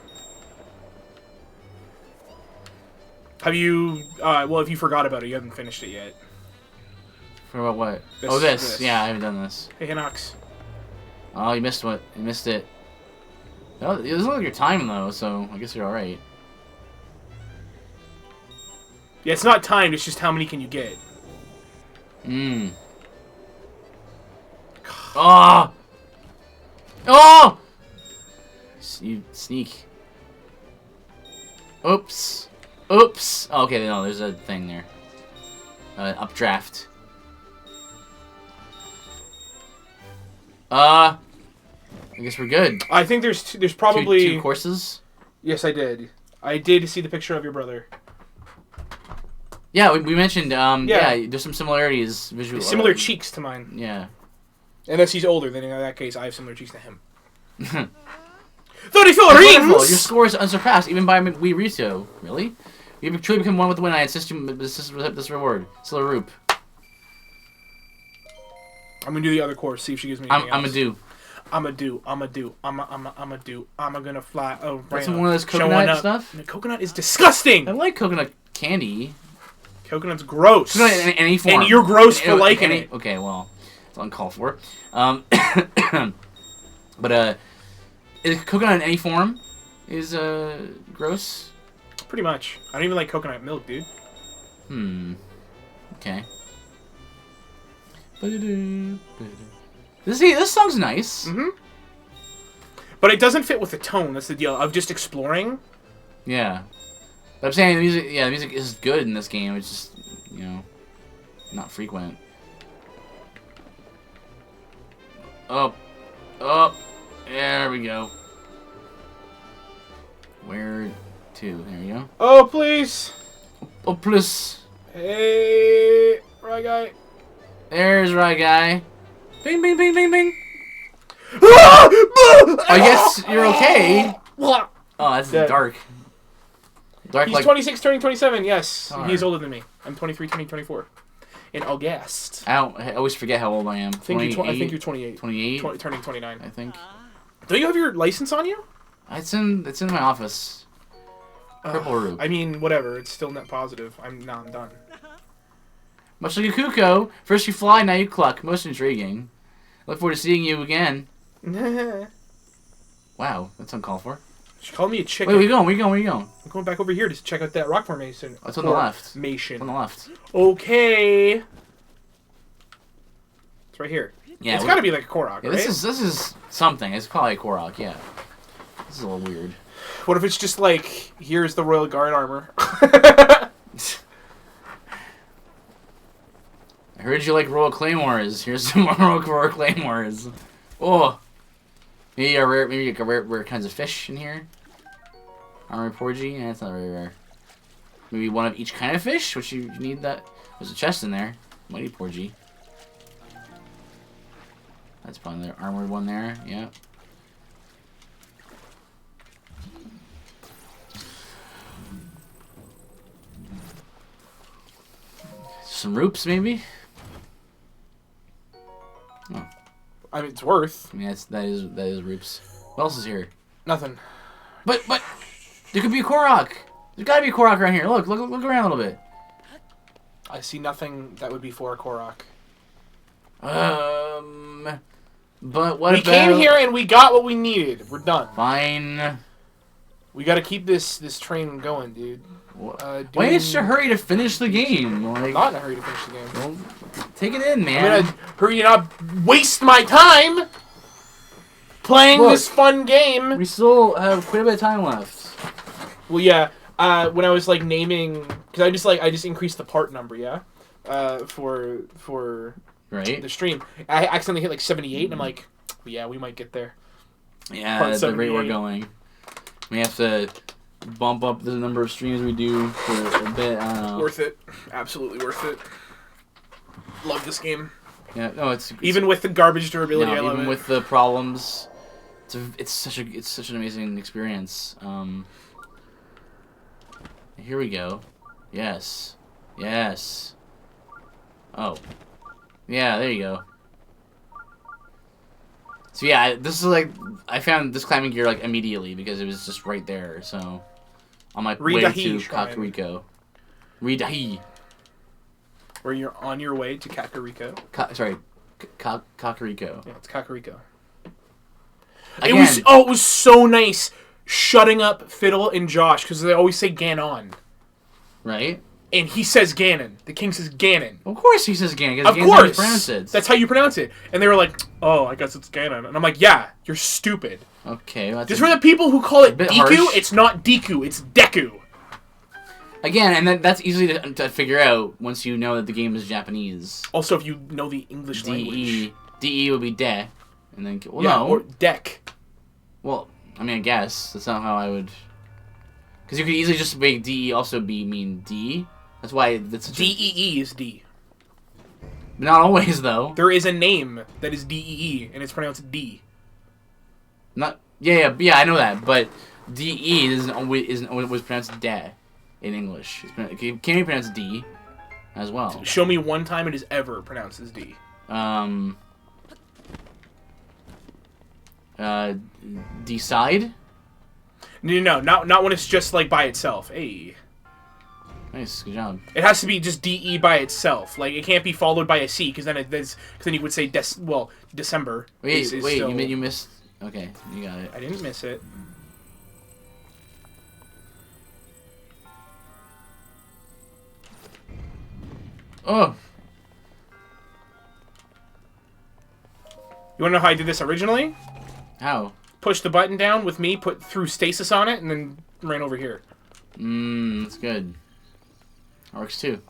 Have you... well, if you forgot about it, you haven't finished it yet. For what? This. Yeah, I haven't done this. Hey, Hinox. Oh, you missed what? You missed it. Oh, it doesn't look like your time, though, so I guess you're alright. Yeah, it's not timed, it's just how many can you get. Oh! Oh! You sneak. Oops. Oops. Oh, okay, no, there's a thing there. Updraft. I guess we're good. I think there's probably... Two courses? Yes, I did. I did see the picture of your brother. Yeah, we mentioned, yeah, there's some similarities visually. Similar cheeks to mine. Yeah. Unless he's older, then in that case, I have similar cheeks to him. 34 rings! Your score is unsurpassed, even by Wii Rito. Really? You've truly become one with the win. I insist this reward. Silver Roop. I'm gonna do the other course, see if she gives me anything else. I'm gonna fly. Oh, right. That's one of those coconut stuff? The coconut is disgusting! I like coconut candy. Coconut's gross. Coconut in any form. And you're gross for liking it. Okay, well, it's uncalled for. But, is coconut in any form is, gross? Pretty much. I don't even like coconut milk, dude. Okay. This song's nice. But it doesn't fit with the tone. That's the deal. Of just exploring. Yeah. But I'm saying the music is good in this game. It's just, you know, not frequent. Up. Up. There we go. Where to? There you go. Oh, please. Oh, please. Hey, right guy. There's right guy. Bing, bing, bing, bing, bing. I guess you're okay. Oh, that's dark. Dark. He's 26, turning 27. Yes, Darn. he's older than me. I'm 23, turning 24. In August. I always forget how old I am. I think you're 28. 28. Turning 29. I think. Don't you have your license on you? It's in my office. Purple Root. I mean, whatever. It's still net positive. I'm done. Much like a cuckoo, first you fly, now you cluck. Most intriguing. Look forward to seeing you again. Wow, that's uncalled for. She called me a chicken. Wait, where you going? Where you going? I'm going back over here to check out that rock formation. Oh, it's on the left. Formation. On the left. Okay. It's right here. Yeah, it's got to be like a Korok, yeah, right? This is something. It's probably a Korok, yeah. This is a little weird. What if it's just like, here's the Royal Guard armor? I heard you like Royal Claymores. Here's some more Royal Claymores. Oh. Maybe you got rare kinds of fish in here. Armor Porgy? Yeah, that's not very rare. Maybe one of each kind of fish, which you need that. There's a chest in there. Mighty Porgy. That's probably the armored one there, yeah. Some roops, maybe? Oh. I mean, it's worth. I mean, that is roops. What else is here? Nothing. But there could be a Korok. There's gotta be a Korok around here. Look around a little bit. I see nothing that would be for a Korok. But what we about... came here and we got what we needed. We're done. Fine. We gotta keep this train going, dude. Why is you hurry to finish the game? Like, I'm not in a hurry to finish the game. Well, take it in, man. I'm gonna hurry to not waste my time playing this fun game. We still have quite a bit of time left. Well, yeah. When I was like naming, because I just increased the part number, yeah, for right the stream. I accidentally hit like 78, and I'm like, well, yeah, we might get there. Yeah, at the rate we're going, we have to bump up the number of streams we do for a bit. I don't know. Worth it. Absolutely worth it. Love this game. Yeah, no, it's even with the garbage durability. No, I love even it. with the problems, it's such an amazing experience. Here we go. Yes. Yes. Oh. Yeah, there you go. So yeah, this is like I found this climbing gear like immediately because it was just right there. So on my way to Kakariko. Ridahi. Where you're on your way to Kakariko. Kakariko. Yeah, it's Kakariko. Again, It was so nice shutting up Fiddle and Josh because they always say Ganon. Right? And he says Ganon. The king says Ganon. Of course he says Ganon. Of Ganon's course. how you pronounce it. That's how you pronounce it. And they were like, oh, I guess it's Ganon. And I'm like, yeah, you're stupid. Okay. Well, just for the people who call it Deku, harsh. it's not Deku, it's Deku. Again, and that's easy to figure out once you know that the game is Japanese. Also, if you know the English language. DE would be de. And then, well, yeah, no. or deck. Well, I mean, I guess. That's not how I would... Because you could easily just make DE also mean D. That's why... DEE is D. Not always, though. There is a name that is DEE, and it's pronounced D. Not... Yeah, I know that, but DE isn't always pronounced de in English. It can be pronounced D as well. Show me one time it is ever pronounced as D. Decide? No, not when it's just like by itself. Hey. Nice, good job. It has to be just DE by itself. Like it can't be followed by a C because then you would say December. Wait, still... you missed. Okay, you got it. I didn't miss it. Oh. You want to know how I did this originally? How? Push the button down with me, threw stasis on it, and then ran over here. That's good. That works too.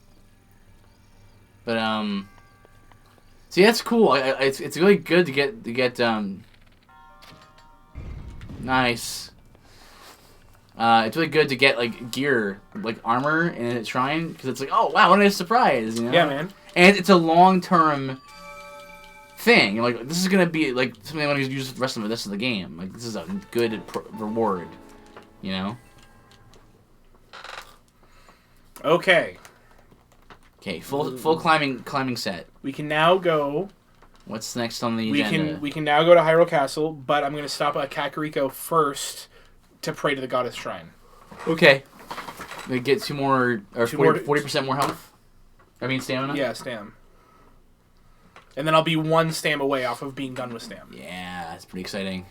But see, that's cool. It's really good to get nice. It's really good to get like gear, like armor in a shrine, because it's like, oh wow, what a nice surprise, you know? Yeah, man. And it's a long-term thing. You're like, this is gonna be like something I want to use the rest of the game. Like this is a good reward, you know? Okay. Okay, full climbing set. We can now go. What's next on the agenda? We can now go to Hyrule Castle, but I'm gonna stop at Kakariko first to pray to the goddess shrine. Okay. We get 2 more or 40% more health. I mean stamina. Yeah, stam. And then I'll be 1 stam away off of being done with stam. Yeah, that's pretty exciting.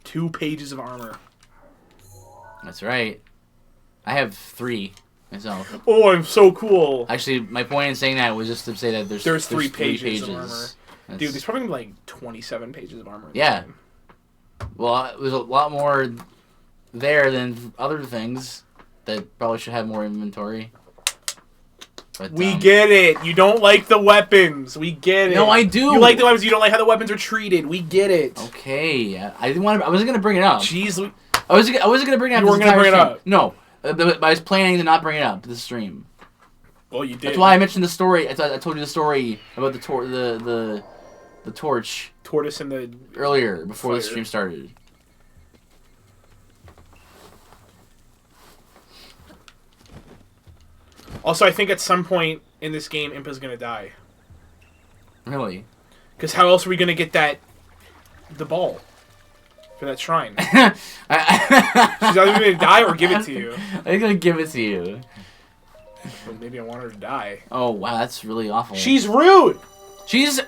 2 pages of armor. That's right. I have 3 myself. Oh, I'm so cool. Actually, my point in saying that was just to say that there's 3 pages of armor. That's... Dude, there's probably like 27 pages of armor. Yeah. Well, there's a lot more there than other things that probably should have more inventory. But, we get it. You don't like the weapons. We get it. No, I do. You like the weapons. You don't like how the weapons are treated. We get it. Okay. I didn't want to. I wasn't gonna bring it up. Jeez. I wasn't gonna bring it up. You weren't gonna bring it up. No, but I was planning to not bring it up this stream. Well, you did. That's why I mentioned the story. I told you the story about the torch. Tortoise and the earlier before fire. the stream started. Also, I think at some point in this game, Impa's gonna die. Really? Because how else are we gonna get the ball for that shrine? She's either gonna die or give it to you. I'm gonna give it to you. Well, maybe I want her to die. Oh wow, that's really awful. She's rude. She's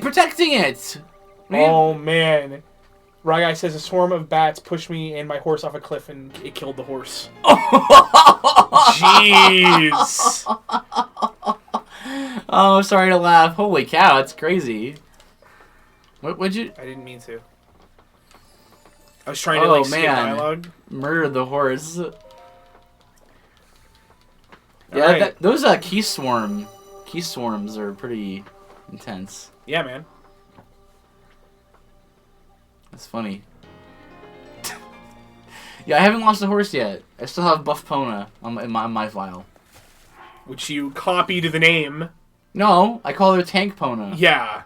protecting it. Oh man. Ragai says a swarm of bats pushed me and my horse off a cliff and it killed the horse. Jeez. Oh, sorry to laugh. Holy cow, that's crazy. What'd you? I didn't mean to. I was trying to skip dialogue. Murder the horse. Yeah, right. Those key swarms are pretty intense. Yeah, man. That's funny. Yeah, I haven't lost a horse yet. I still have Buff Pona on my file. which you copied the name. No, I call her Tank Pona. Yeah.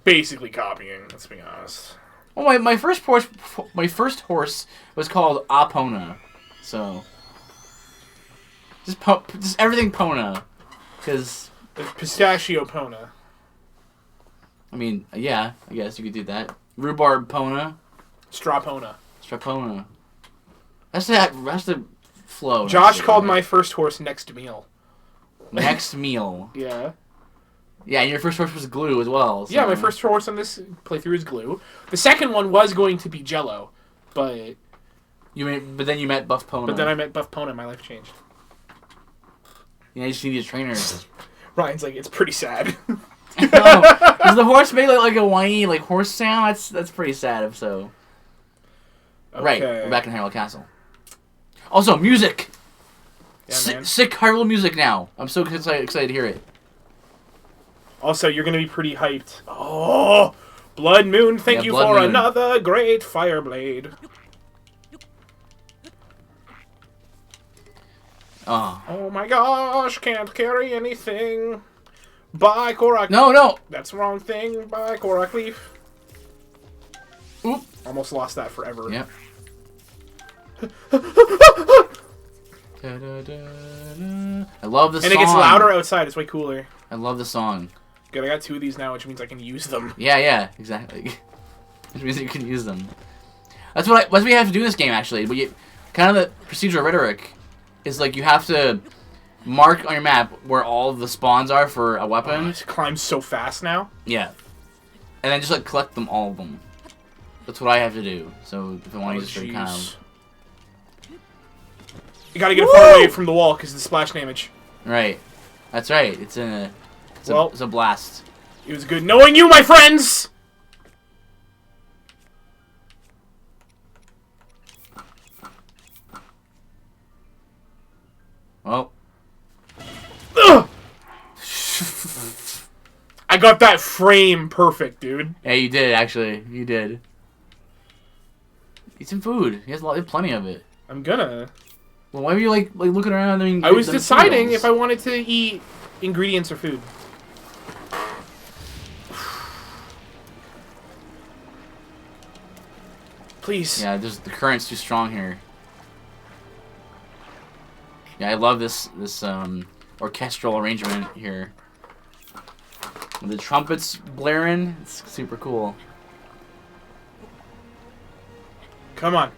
Basically copying, let's be honest. Well, my first horse was called Apona. So just everything Pona. Cuz Pistachio Pona. I mean, yeah, I guess you could do that. Rhubarb Pona. Strapona. Strapona. That's the flow. Josh called my first horse Next Meal. Next Meal. Yeah. Yeah, and your first horse was Glue as well. So. Yeah, my first horse on this playthrough is Glue. The second one was going to be Jello, but but then you met Buff Pona. But then I met Buff Pona and my life changed. Yeah, you just need a trainer. Ryan's like, it's pretty sad. No, because the horse made like a whiny horse sound. That's pretty sad. So. Okay. Right, we're back in Hyrule Castle. Also, music. Yeah, sick Hyrule music now. I'm so excited to hear it. Also, you're gonna be pretty hyped. Oh, Blood Moon! Thank you for another great fire blade. Oh my gosh! Can't carry anything. Bye, Korak. No. That's the wrong thing. Bye, Korak Leaf. Oop. Almost lost that forever. Yep. I love the song. And it gets louder outside. It's way cooler. I love the song. Good, I got 2 of these now, which means I can use them. Yeah, exactly. Which means you can use them. That's what we have to do in this game, actually. But kind of the procedural rhetoric is like you have to mark on your map where all the spawns are for a weapon. It climbs so fast now. Yeah. And then just collect them, all of them. That's what I have to do. So if I want to use it for kind of... You gotta get far away from the wall because of the splash damage. Right. That's right. It's a blast. It was good knowing you, my friends! Well. Ugh! I got that frame perfect, dude. Yeah, you did, actually. You did. Eat some food. He has plenty of it. I'm gonna. Well, why were you like looking around? I was deciding if I wanted to eat ingredients or food. Please. Yeah, the current's too strong here. Yeah, I love this orchestral arrangement here. With the trumpets blaring, it's super cool. Come on.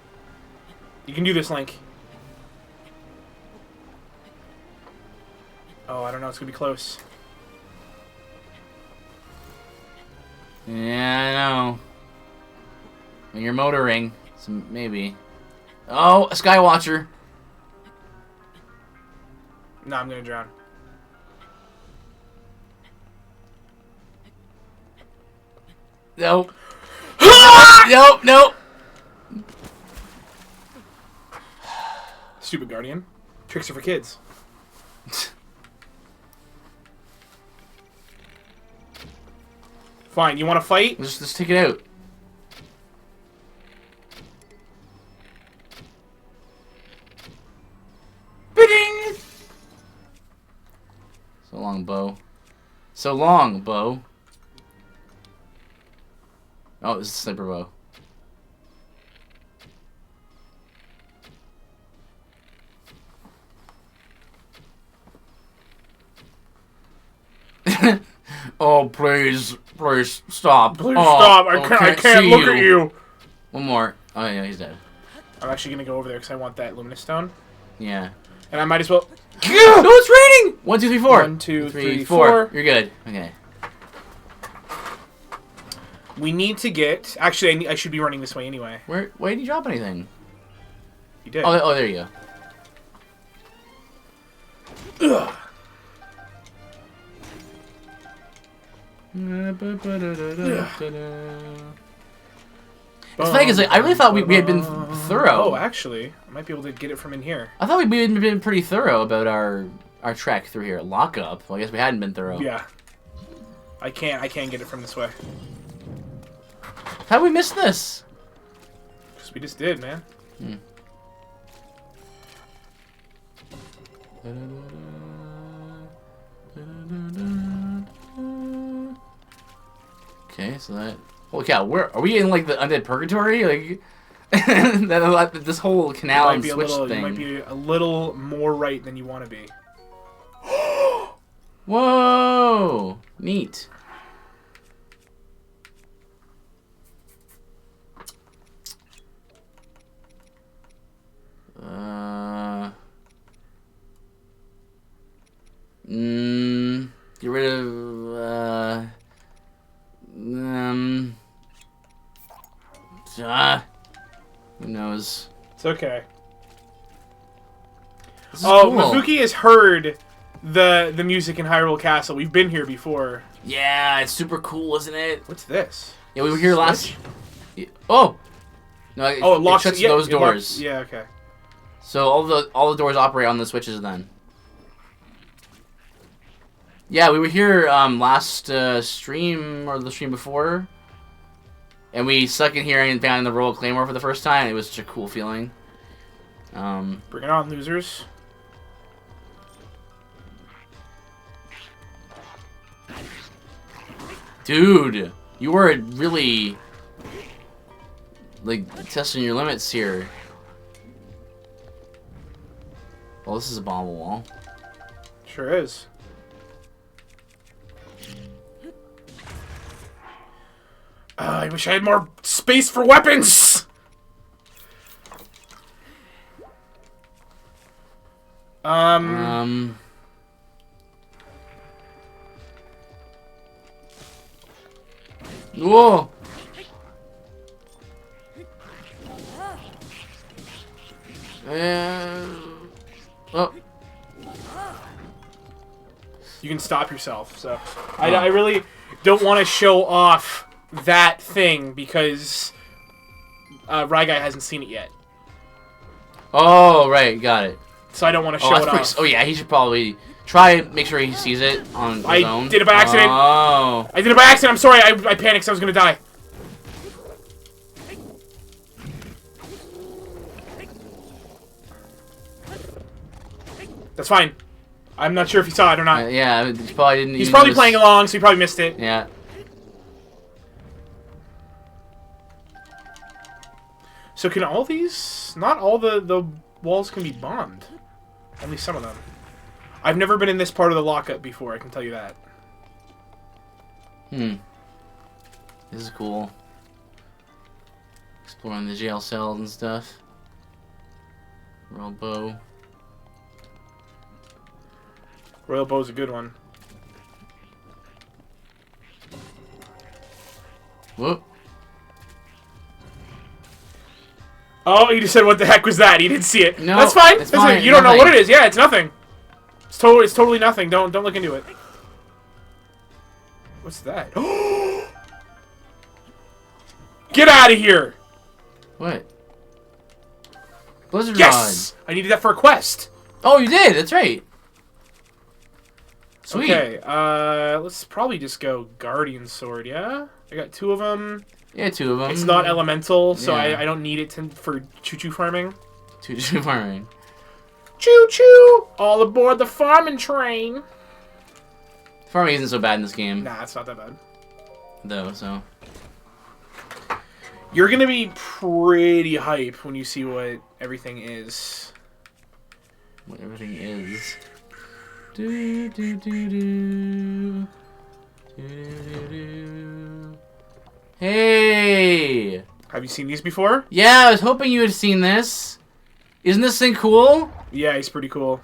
You can do this, Link. Oh, I don't know. It's going to be close. Yeah, I know. And you're motoring, so maybe. Oh, a Skywatcher. No, I'm going to drown. Nope. Nope. Stupid Guardian. Tricks are for kids. Fine, you want to fight? Let's take it out. Bing! So long, Bo. So long, Bo. Oh, this is Sniper Bo. Oh, please stop. Please stop. I can't look at you. One more. Oh, yeah, he's dead. I'm actually going to go over there because I want that Luminous Stone. Yeah. And I might as well... No, it's raining! 1, 2, 3, 4. 1, 2, 3, 4. You're good. Okay. We need to get... Actually, I should be running this way anyway. Why didn't you drop anything? You did. Oh, there you go. Ugh. It's funny because I really thought we had been thorough. Oh, actually, I might be able to get it from in here. I thought we had been pretty thorough about our trek through here. Lockup. Well, I guess we hadn't been thorough. Yeah. I can't get it from this way. How'd we miss this? Because we just did, man. Okay, so that. Holy cow! Where are we in like the undead purgatory? Like that this whole canal and switch thing. You might be a little more right than you want to be. Whoa! Neat. Get rid of who knows? It's okay. Cool. Mefuki has heard the music in Hyrule Castle. We've been here before. Yeah, it's super cool, isn't it? What's this? Yeah, we were here last. Oh. No, it locks shuts those doors. Yeah, okay. So all the doors operate on the switches then. Yeah, we were here last stream or the stream before, and we stuck in here and found the Royal Claymore for the first time. It was such a cool feeling. Bring it on, losers. Dude, you were really like testing your limits here. Well, this is a bomb wall. Sure is. I wish I had more space for weapons! Whoa! Oh. You can stop yourself, so... I really don't want to show off that thing because Ryguy hasn't seen it yet. Oh, right, got it. So I don't want to show it off. Oh, yeah, he should probably try and make sure he sees it on his own. I did it by accident. Oh. I did it by accident. I'm sorry. I panicked because I was going to die. That's fine. I'm not sure if he saw it or not. Yeah, he probably didn't. He's probably playing along, so he probably missed it. Yeah. So can all these... Not all the walls can be bombed. Only some of them. I've never been in this part of the lockup before, I can tell you that. This is cool. Exploring the jail cells and stuff. Royal bow. Royal bow's a good one. Whoop. Oh, he just said, "What the heck was that?" He didn't see it. No, that's fine. it's fine. You don't know what it is. Yeah, it's nothing. It's totally nothing. Don't look into it. What's that? Get out of here! What? Blizzard Yes! Rod. I needed that for a quest. Oh, you did. That's right. Sweet. Okay, let's probably just go Guardian Sword, yeah? I got 2 of them. Yeah, 2 of them. It's not elemental, so Yeah. I don't need it for choo-choo farming. Choo-choo farming. Choo-choo! All aboard the farming train! Farming isn't so bad in this game. Nah, it's not that bad. Though, so. You're gonna be pretty hype when you see what everything is. What everything is. Do, do, do, do. Do, do, do. Hey! Have you seen these before? Yeah, I was hoping you had seen this. Isn't this thing cool? Yeah, he's pretty cool.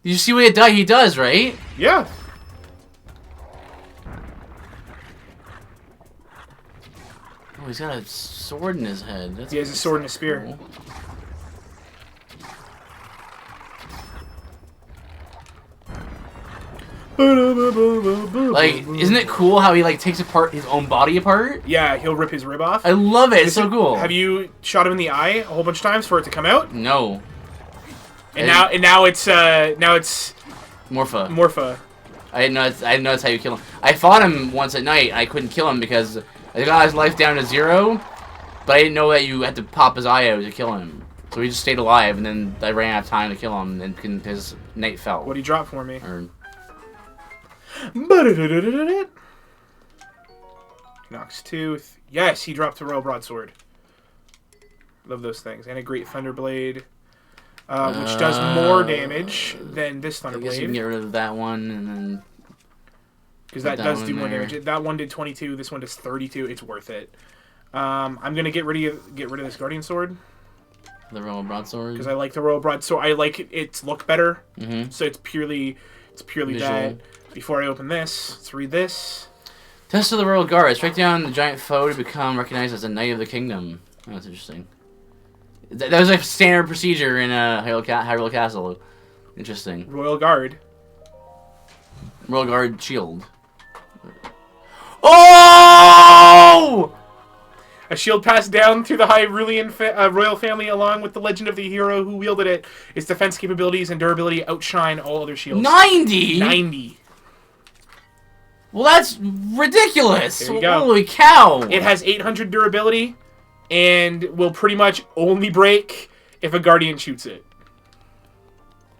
Did you see what he does, right? Yeah. Oh, he's got a sword in his head. He has a sword and a spear. Cool. Like, isn't it cool how he like takes apart his own body apart? Yeah, he'll rip his rib off. I love it. It's so cool. Have you shot him in the eye a whole bunch of times for it to come out? No. And now it's Morpha. Morpha. I didn't know that's how you kill him. I fought him once at night. I couldn't kill him because I got his life down to 0, but I didn't know that you had to pop his eye out to kill him. So he just stayed alive, and then I ran out of time to kill him, and then his night fell. What'd he drop for me? Or... Knox Tooth. Yes, he dropped a Royal Broadsword. Love those things. And a Great Thunderblade, which does more damage than this I guess you can Thunderblade. get rid of that one and then... Because that does do more damage. That one did 22. This one does 32. It's worth it. I'm gonna get rid of this Guardian Sword. The Royal Broadsword. Because I like the Royal Broadsword. I like its look better. Mm-hmm. So it's purely that. Before I open this, let's read this. Test of the Royal Guard. Strike down the giant foe to become recognized as a Knight of the Kingdom. Oh, that's interesting. That was a standard procedure in Hyrule Castle. Interesting. Royal Guard. Royal Guard shield. Oh! A shield passed down through the Hyrulean royal family along with the legend of the hero who wielded it. Its defense capabilities and durability outshine all other shields. 90? 90. Well, that's ridiculous. There you go. Holy cow. It has 800 durability and will pretty much only break if a Guardian shoots it.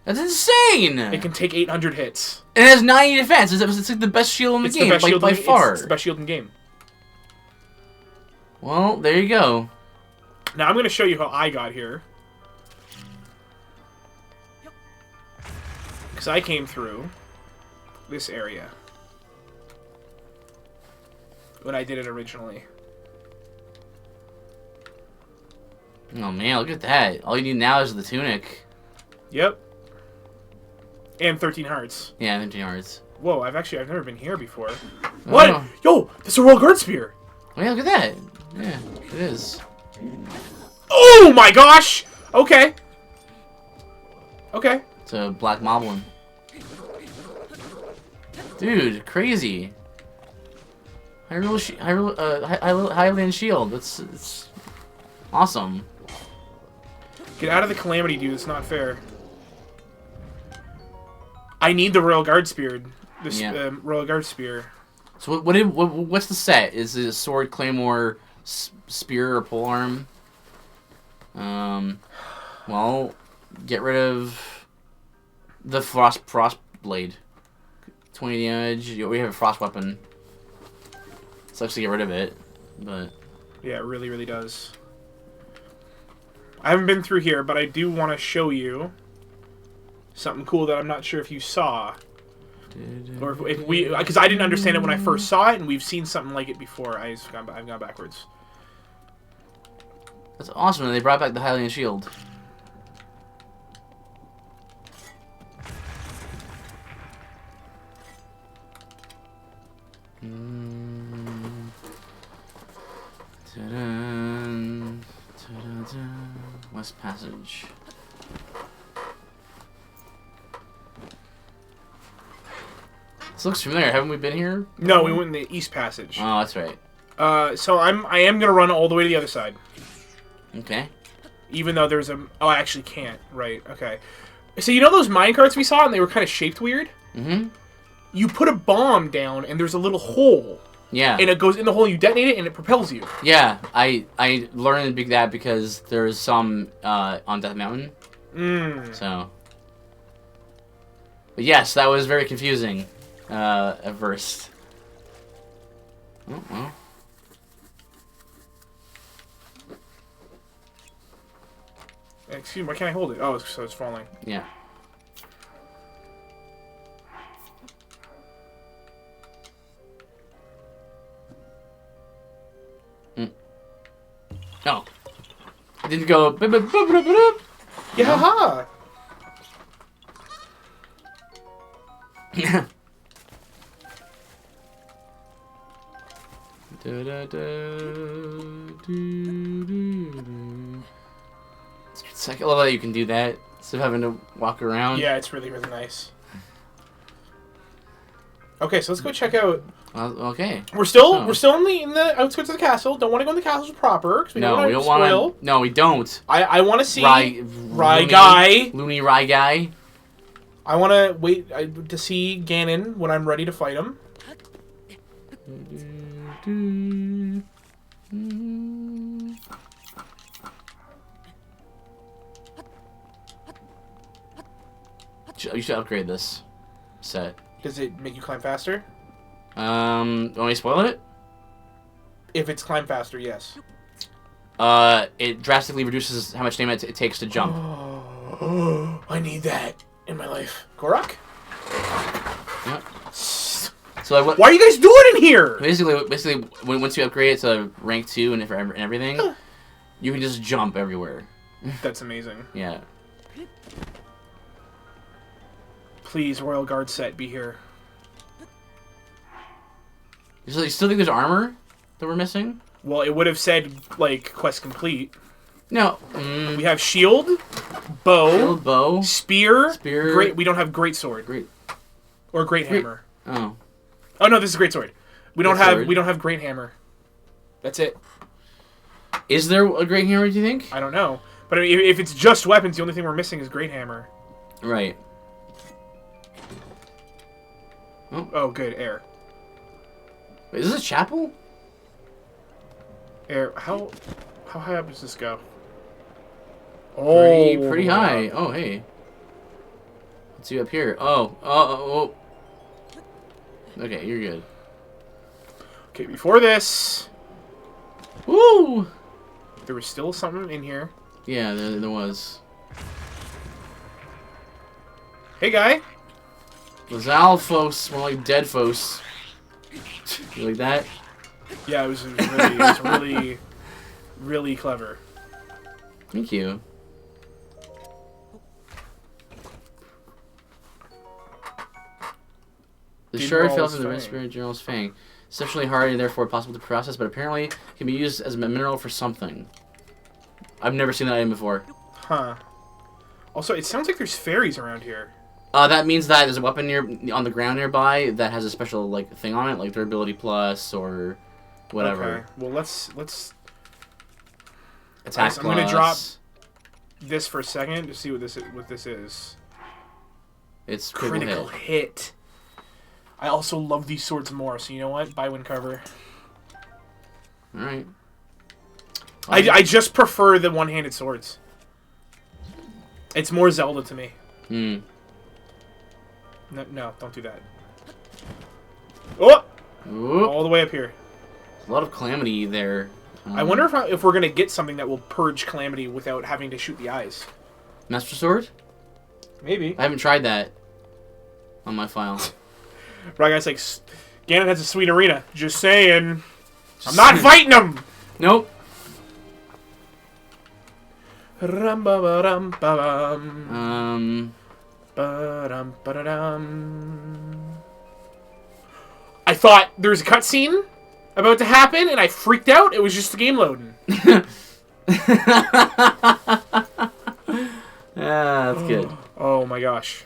That's insane. It can take 800 hits. It has 90 defense. It's like the best shield in the game by far. It's the best shield in the game. Well, there you go. Now I'm going to show you how I got here. Because I came through this area when I did it originally. Oh man, look at that. All you need now is the tunic. Yep. And 13 hearts. Yeah, 13 hearts. Whoa, I've never been here before. Oh. What? Yo, that's a Royal Guard Spear. Oh yeah, look at that. Yeah, it is. Oh my gosh! Okay. Okay. It's a black moblin. Dude, crazy. Hylian shield. It's awesome. Get out of the Calamity, dude. It's not fair. I need the Royal Guard Spear. Royal Guard Spear. So what's the set? Is it a sword, claymore, spear, or polearm? Well, get rid of the frost blade. 20 damage. We have a frost weapon. Sucks to get rid of it, but yeah, it really, really does. I haven't been through here, but I do want to show you something cool that I'm not sure if you saw. Or if we, because I didn't understand it when I first saw it, and we've seen something like it before. I've gone backwards. That's awesome. They brought back the Hylian shield. West Passage. This looks familiar. Haven't we been here? No, we went in the East Passage. Oh, that's right. So I am gonna run all the way to the other side. Okay. Even though there's a... Oh, I actually can't. Right, okay. So you know those minecarts we saw and they were kind of shaped weird? Mm-hmm. You put a bomb down and there's a little hole. Yeah. And it goes in the hole and you detonate it and it propels you. Yeah, I learned that because there's some on Death Mountain. So. But yes, that was very confusing at first. Oh, well. Excuse me, why can't I hold it? Oh, so it's falling. Yeah. Oh. It didn't go... Yeah, haha! It's like, I love that you can do that instead of having to walk around. Yeah, it's really, really nice. Okay, so let's go check out. Okay. We're still in the outskirts of the castle. Don't want to go in the castles proper because we don't want to. No, we don't. I want to see Rye Guy. Loony Rye Guy. I want to wait to see Ganon when I'm ready to fight him. You should upgrade this set. Does it make you climb faster? Want me to spoil it? If it's climb faster, yes. It drastically reduces how much damage it takes to jump. Oh, I need that in my life. Korok? Yep. So like, why are you guys doing in here? Basically, once you upgrade it to rank 2 and everything, you can just jump everywhere. That's amazing. Yeah. Please, Royal Guard set, be here. So you still think there's armor that we're missing? Well, it would have said, like, quest complete. No. We have shield, bow, spear. Great. We don't have great sword. Or great hammer. Oh. Oh no, this is great sword. We don't have great hammer. That's it. Is there a great hammer? Do you think? I don't know. But I mean, if it's just weapons, the only thing we're missing is great hammer. Right. Oh, good air. Wait, is this a chapel? Air. How high up does this go? Oh, pretty high. Oh, hey. Let's see up here. Oh. Okay, you're good. Okay, before this, woo! There was still something in here. Yeah, there was. Hey, guy. Lazalfos, more like Deadfos. You like that? Yeah, it was really, really clever. Thank you. The shard fell from the Red Spirit General's Fang. Exceptionally hard and therefore possible to process, but apparently can be used as a mineral for something. I've never seen that item before. Huh. Also, it sounds like there's fairies around here. That means that there's a weapon on the ground nearby that has a special thing on it, like durability plus or whatever. Okay. Well, let's attack plus. I'm gonna drop this for a second to see what this is. It's critical hit. I also love these swords more, so you know what? Buy one cover. All right. I just prefer the one-handed swords. It's more Zelda to me. Hmm. No, don't do that. Oh! Oop. All the way up here. There's a lot of calamity there. I wonder if we're gonna get something that will purge calamity without having to shoot the eyes. Master Sword? Maybe. I haven't tried that on my file. Right, guys, like, Ganon has a sweet arena. Just saying. I'm not fighting him! Nope. I thought there was a cutscene about to happen, and I freaked out. It was just the game loading. Yeah, that's good. Oh my gosh.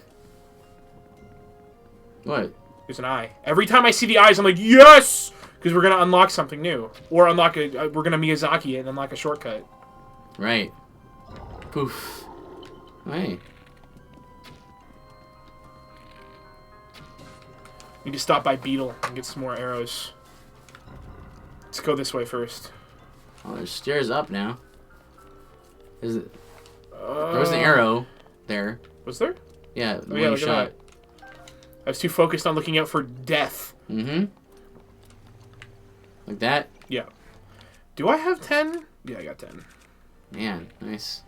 What? There's an eye. Every time I see the eyes, I'm like, yes! Because we're going to unlock something new. Or unlock we're going to Miyazaki it and unlock a shortcut. Right. Poof. Hey. We need to stop by Beetle and get some more arrows. Let's go this way first. Oh, there's stairs up now. Is it? There was an arrow there. Was there? Yeah, the one you shot. That. I was too focused on looking out for death. Mm-hmm. Like that? Yeah. Do I have 10? Yeah, I got 10. Man, nice.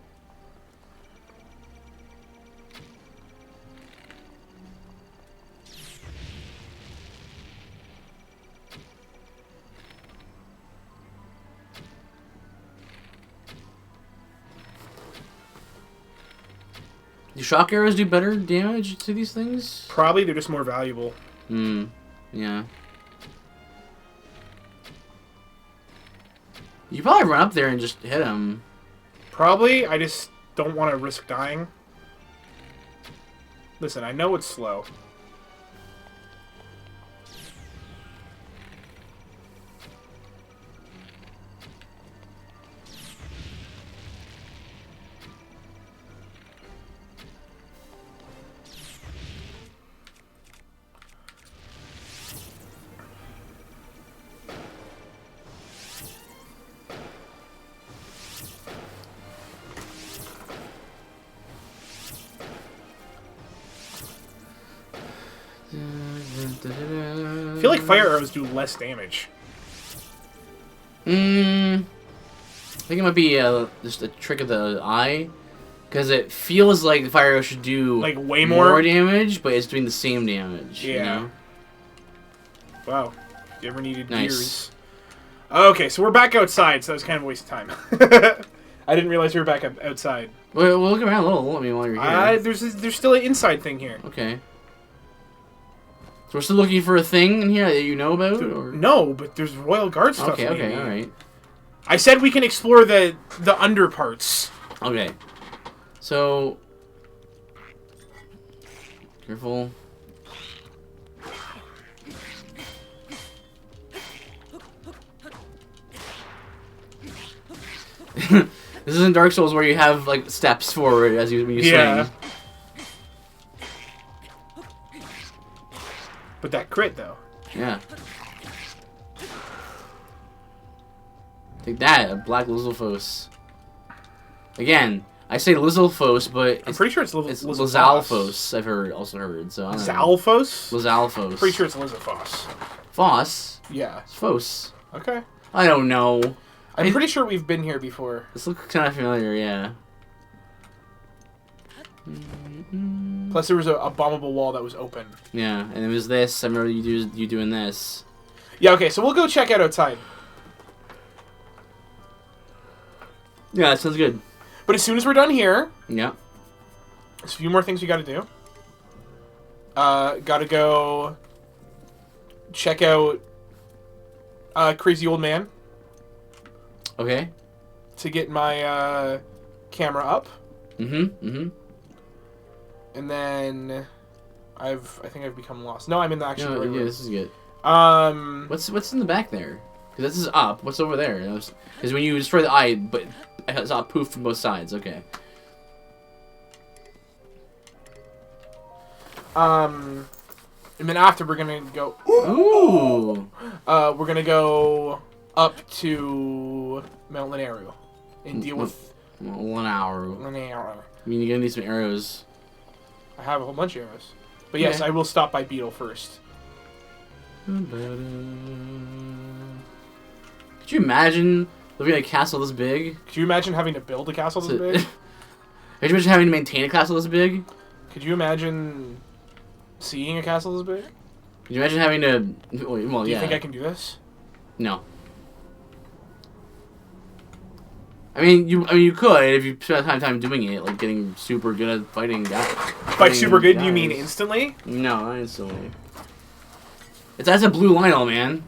Do shock arrows do better damage to these things? Probably, they're just more valuable. Hmm. Yeah. You probably run up there and just hit him. Probably, I just don't want to risk dying. Listen, I know it's slow. I feel like fire arrows do less damage. I think it might be just a trick of the eye. Because it feels like the fire arrow should do like way more damage, but it's doing the same damage. Yeah. You know? Wow. You ever needed Nice. gears? Okay, so we're back outside, so that was kind of a waste of time. I didn't realize we were back outside. Well, we'll look around a little. I mean, while you're here. There's still an inside thing here. Okay. So we're still looking for a thing in here that you know about? Or? No, but there's Royal Guard stuff. Okay, maybe. alright. I said we can explore the under parts. Okay. So... Careful. This isn't Dark Souls where you have, like, steps forward as when you swing. But that crit, though. Yeah. Take that, a black Lizalfos. Again, I say Lizalfos, but I'm pretty sure it's Lizalfos. I've also heard. So I don't know. Zalfos? Lizalfos. Pretty sure it's Lizalfos. Foss? Yeah. It's Fos. Okay. I don't know. I'm pretty sure we've been here before. This looks kind of familiar, yeah. Plus, there was a bombable wall that was open. Yeah, and it was this. I remember you doing this. Yeah. Okay, so we'll go check out outside. Yeah, that sounds good. But as soon as we're done here, Yeah. there's a few more things we got to do. Got to go check out Crazy Old Man Okay. to get my camera up, Mm-hmm. and then I think I've become lost. No, I'm in the actual. No, yeah, this is good. What's in the back there? Because this is up. What's over there? Because when you destroy the eye, but I saw a poof from both sides. Okay. And then after we're gonna go. Ooh. We're gonna go up to Mount Linearu and deal with 1 hour. Linearu. I mean, you're gonna need some arrows. I have a whole bunch of arrows, but yes, Okay. I will stop by Beetle first. Could you imagine living in a castle this big? Could you imagine having to build a castle this big? Could you imagine having to maintain a castle this big? Could you imagine seeing a castle this big? Could you imagine having to? Well, Do you yeah. think I can do this? No. I mean, you could if you spent time doing it, like getting super good at fighting guys. By super good, you mean instantly? No, not instantly. That's a blue Lionel, man.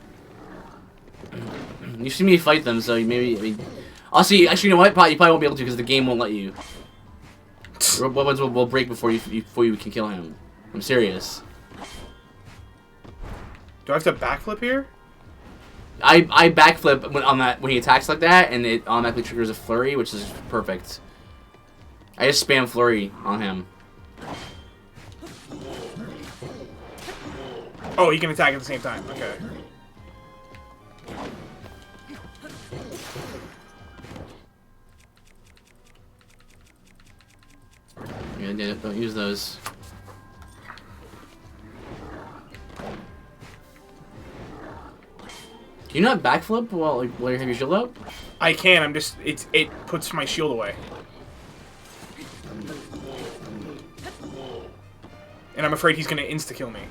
You see me fight them, so maybe. I mean, I'll see. Actually, you know what? You probably won't be able to because the game won't let you. Your weapons will break before you can kill him. I'm serious. Do I have to backflip here? I backflip when he attacks like that, and it automatically triggers a flurry, which is perfect. I just spam flurry on him. Oh, he can attack at the same time. Okay. Yeah, don't use those. Can you not backflip while you have your shield up? I can. I'm just. It puts my shield away. And I'm afraid he's gonna insta kill me.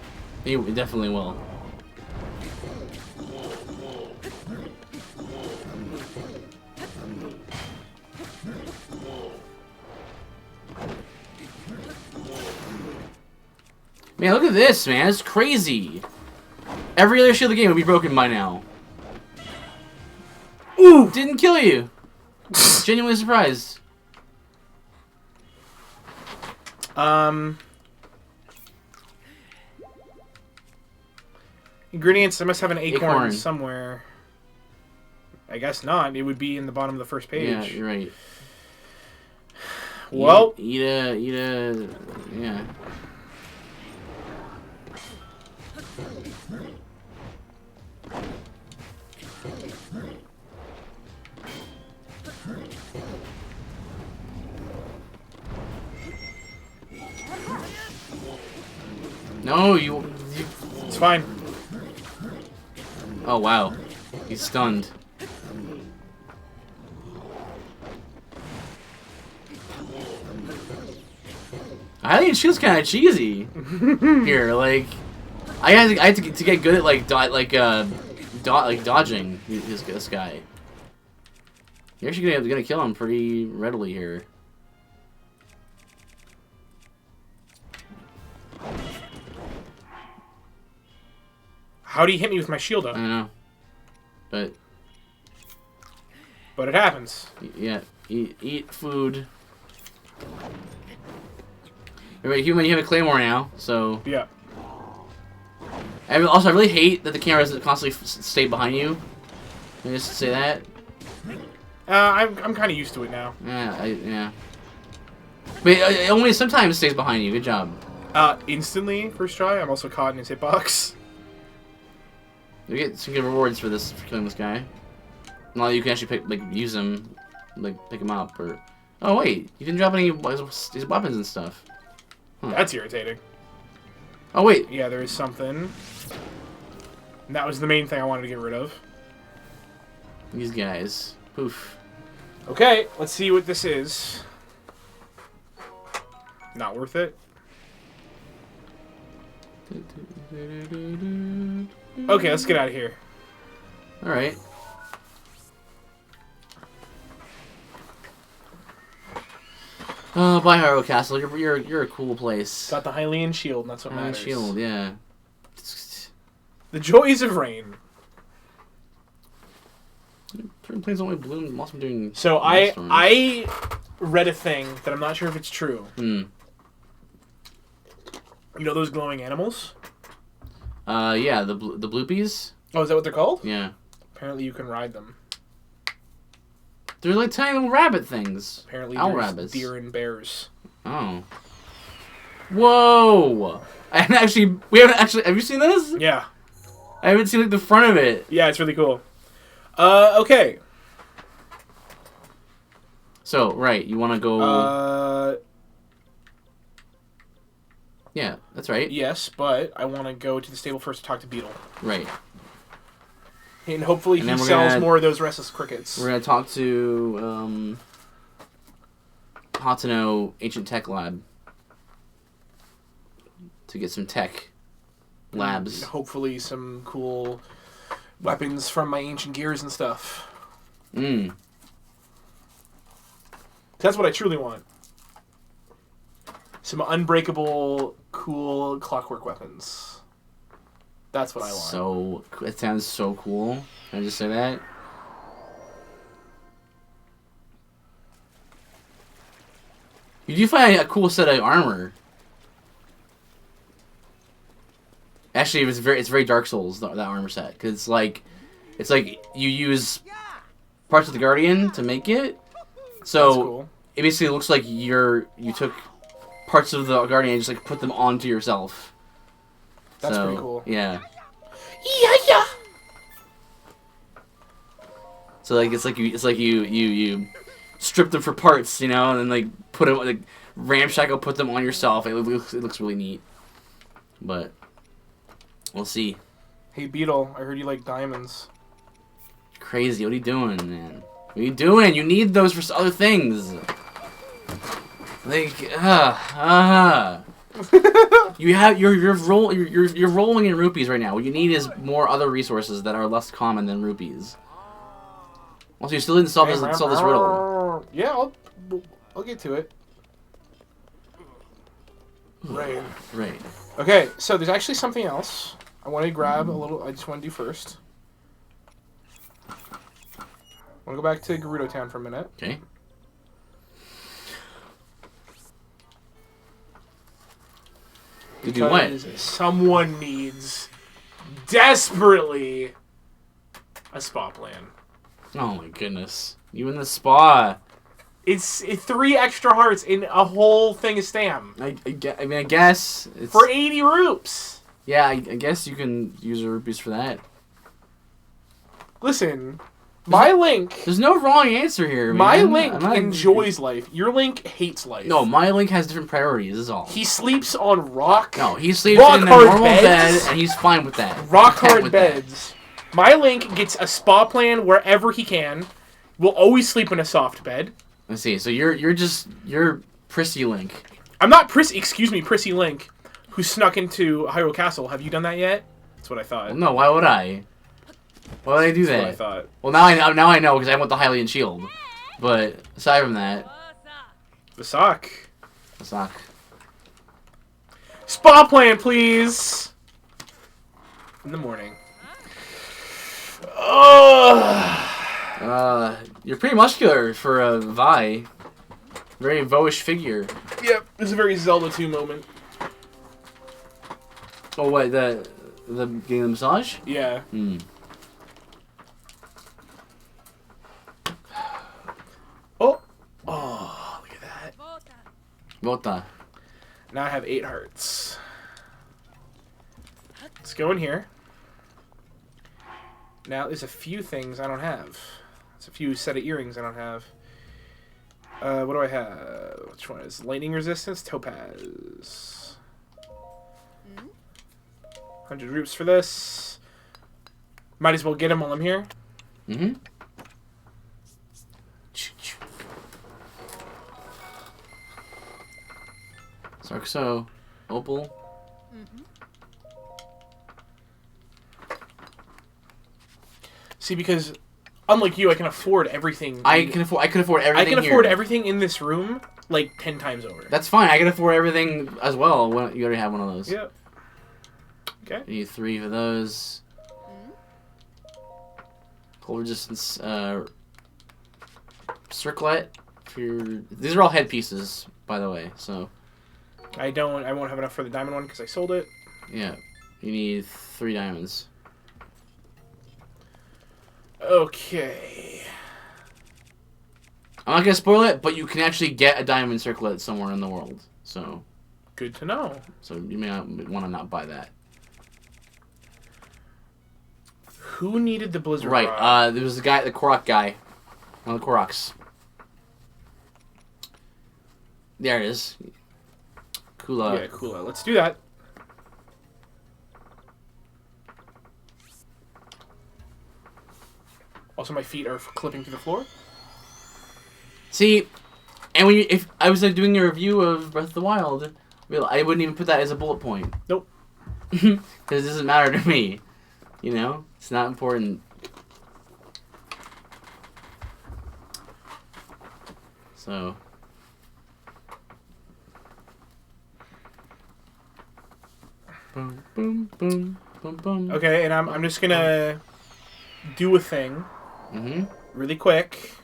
He definitely will. Man, look at this, man. It's crazy. Every other shield in the game would be broken by now. Ooh! Didn't kill you. Genuinely surprised. Ingredients. I must have an acorn Acorn. somewhere. I guess not. It would be in the bottom of the first page. Yeah, you're right. Well, eat a, yeah. No, you. It's fine. Oh wow, he's stunned. I think shield's kind of cheesy here. Like, I had to get good at like dodging this guy. You're actually gonna kill him pretty readily here. How do you hit me with my shield up? I don't know, but it happens. Yeah, eat food. Alright, human, you have a claymore now, so Yeah. And also, I really hate that the camera doesn't constantly stay behind you. Can I just say that? I'm kind of used to it now. Yeah. But it only sometimes stays behind you. Good job. Instantly, first try. I'm also caught in his hitbox. You get some good rewards for killing this guy. Now you can actually use him, pick him up, or... Oh wait, you didn't drop any his weapons and stuff. Huh. That's irritating. Oh wait. Yeah, there is something. And that was the main thing I wanted to get rid of. These guys. Poof. Okay, let's see what this is. Not worth it. Okay, let's get out of here. All right. Oh, bye, Hyrule Castle. You're a cool place. Got the Hylian shield, and that's what matters. Shield, yeah. The joys of rain. Certain planes only bloom whilst I'm doing. So I read a thing that I'm not sure if it's true. Hmm. You know those glowing animals? Yeah, the bloopies. Oh, is that what they're called? Yeah. Apparently you can ride them. They're like tiny little rabbit things. Apparently Owl there's rabbits. deer and bears. Oh. Whoa! We haven't actually. Have you seen this? Yeah. I haven't seen the front of it. Yeah, it's really cool. Okay. So right, you want to go? Yeah, that's right. Yes, but I want to go to the stable first to talk to Beetle. Right. And hopefully he sells more of those restless crickets. We're gonna talk to HATENO Ancient Tech Lab to get some tech labs. And hopefully some cool weapons from my ancient gears and stuff. That's what I truly want. Some unbreakable, cool clockwork weapons. That's what I want. So, it sounds so cool. Can I just say that? You do find a cool set of armor. Actually, it's very Dark Souls, that armor set, because it's like you use parts of the Guardian to make it. So that's cool. It basically looks like you took parts of the Guardian and just put them onto yourself. That's pretty cool. Yeah. Yeah. So it's like you strip them for parts, and then put them ramshackle, put them on yourself. It looks really neat. But we'll see. Hey Beetle, I heard you like diamonds. Crazy. What are you doing, man? What are you doing? You need those for other things. You're rolling in rupees right now. What you need is more other resources that are less common than rupees. Also, you still didn't solve this riddle. Yeah, I'll get to it. Right. Okay, so there's actually something else I want to grab a little. I just want to do first. I want to go back to Gerudo Town for a minute. Okay. Do what? Someone needs desperately a spa plan. Oh my goodness! You in the spa? It's 3 extra hearts in a whole thing of stam. I guess it's for 80 rupes. Yeah, I guess you can use the rupees for that. Listen, my Link... There's no wrong answer here, man. My Link enjoys life. Your Link hates life. No, my Link has different priorities, is all. He sleeps on rock... No, he sleeps in a normal bed, and he's fine with that. Rock-hard beds. My Link gets a spa plan wherever he can. Will always sleep in a soft bed. Let's see, so you're Prissy Link. I'm not Prissy. Excuse me, Prissy Link, who snuck into Hyrule Castle. Have you done that yet? That's what I thought. Well, no, why would I? Why would I do that? That's what I thought. Well, now I know because I want the Hylian shield. But aside from that, The sock. the sock. Spa plan, please. In the morning. You're pretty muscular for a Vi. Very Vo-ish figure. Yep, it's a very Zelda 2 moment. Oh, what, the getting the massage? Yeah. Hmm. Oh, look at that. Vota. Now I have 8 hearts. Let's go in here. Now there's a few things I don't have. There's a few set of earrings I don't have. What do I have? Which one is lightning resistance? Topaz. 100 rupees for this. Might as well get him while I'm here. Mm-hmm. Sarkso. Opal. See, because unlike you, I can afford everything. I can afford everything. I can afford here. everything in this room like 10 times over. That's fine. I can afford everything as well. You already have one of those. Yeah. Okay. You need 3 of those. Cold resistance. Circlet. These are all head pieces, by the way. So. I won't have enough for the diamond one because I sold it. Yeah. You need 3 diamonds. Okay. I'm not gonna spoil it, but you can actually get a diamond circlet somewhere in the world. So. Good to know. So you may not want to not buy that. Who needed the blizzard Right. rod? There was the Korok guy. One of the Koroks. There it is. Kula. Yeah, cool. Let's do that. Also, my feet are clipping to the floor. See, and if I was like doing a review of Breath of the Wild, I wouldn't even put that as a bullet point. Nope. Because it doesn't matter to me. You know, it's not important. So. Boom, boom, boom, boom, boom. Okay, and I'm just gonna do a thing. Really quick.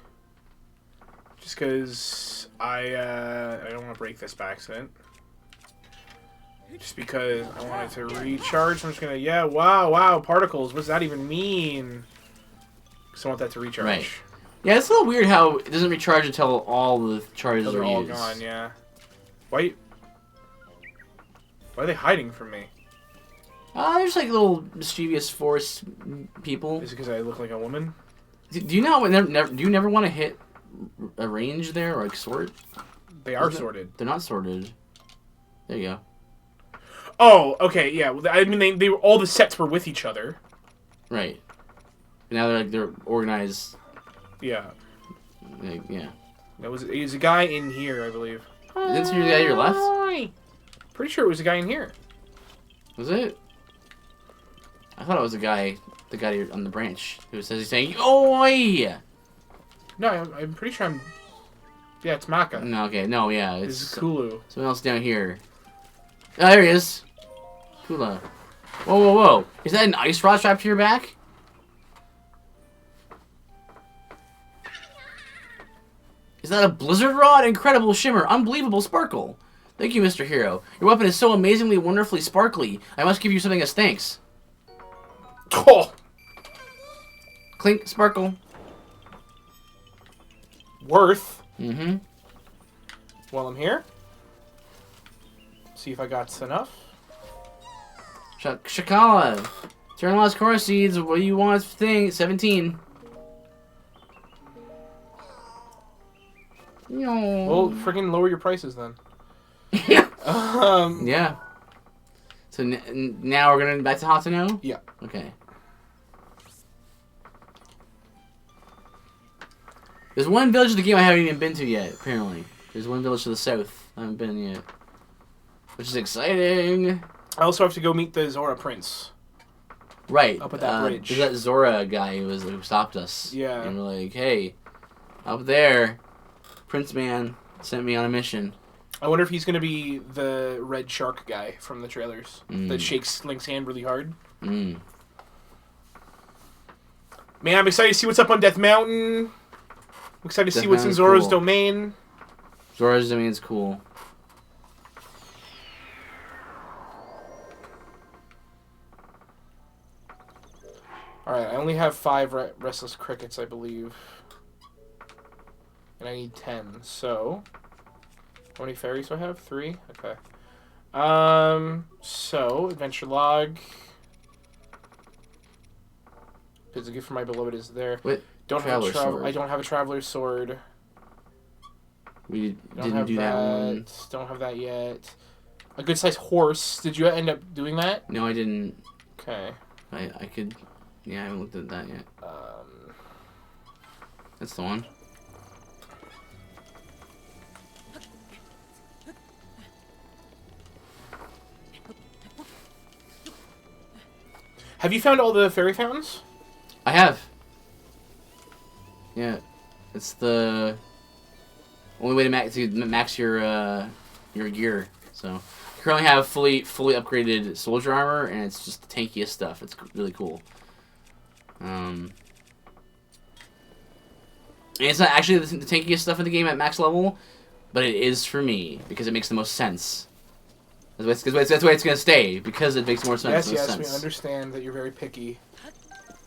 Just because I don't want to break this by accident. Just because I want it to recharge, I'm just gonna, wow, particles. What does that even mean? Because I want that to recharge. Right. Yeah, it's a little weird how it doesn't recharge until all the charges are all used. gone, yeah. Why are they hiding from me? There's like little mischievous force people. Is it because I look like a woman? Do you know? Do you never want to hit a range there or like sort? They are sorted. They're not sorted. There you go. Oh, okay, yeah. Well, I mean, they were, all the sets were with each other. Right. But now they're organized. Yeah. Like, yeah. There was a guy in here, I believe. Is it the guy to your left? Pretty sure it was a guy in here. Was it? I thought it was the guy on the branch who says he's saying "Oi!" No, I'm pretty sure I'm. Yeah, it's Maka. No, okay, no, yeah, This is Kulu. Someone else down here. Oh, there he is. Kula. Whoa. Is that an ice rod strapped to your back? Is that a blizzard rod? Incredible shimmer. Unbelievable sparkle. Thank you, Mr. Hero. Your weapon is so amazingly, wonderfully sparkly. I must give you something as thanks. Oh! Clink, sparkle. Worth. Mm-hmm. While I'm here. See if I got enough. Shakala. Turn lost core seeds. What do you want? Thing 17. No. Well, freaking lower your prices then. Yeah. So now we're gonna back to HATENO? Yeah. Okay. There's one village of the game I haven't even been to yet, apparently. There's one village to the south I haven't been yet. which is exciting. I also have to go meet the Zora Prince. Right. Up at that bridge. There's that Zora guy who stopped us. Yeah. And we're like, hey, up there, Prince Man sent me on a mission. I wonder if he's going to be the red shark guy from the trailers that shakes Link's hand really hard. Man, I'm excited to see what's up on Death Mountain. I'm excited to see what's in Zora's domain. Zora's domain's cool. Alright, I only have 5 restless crickets, I believe. And I need 10, so... How many fairies do I have? 3? Okay. So, adventure log. There's a gift for my beloved is there. Wait, don't have a sword. I don't have a traveler's sword. We didn't do that one. Don't have that yet. A good sized horse. Did you end up doing that? No, I didn't. Okay. I could... Yeah, I haven't looked at that yet. That's the one. Have you found all the fairy fountains? I have. Yeah, it's the only way to max your gear. So I currently have fully upgraded soldier armor, and it's just the tankiest stuff. It's really cool. And it's not actually the tankiest stuff in the game at max level, but it is for me because it makes the most sense. That's why it's gonna stay, because it makes more sense. Yes, we understand that you're very picky.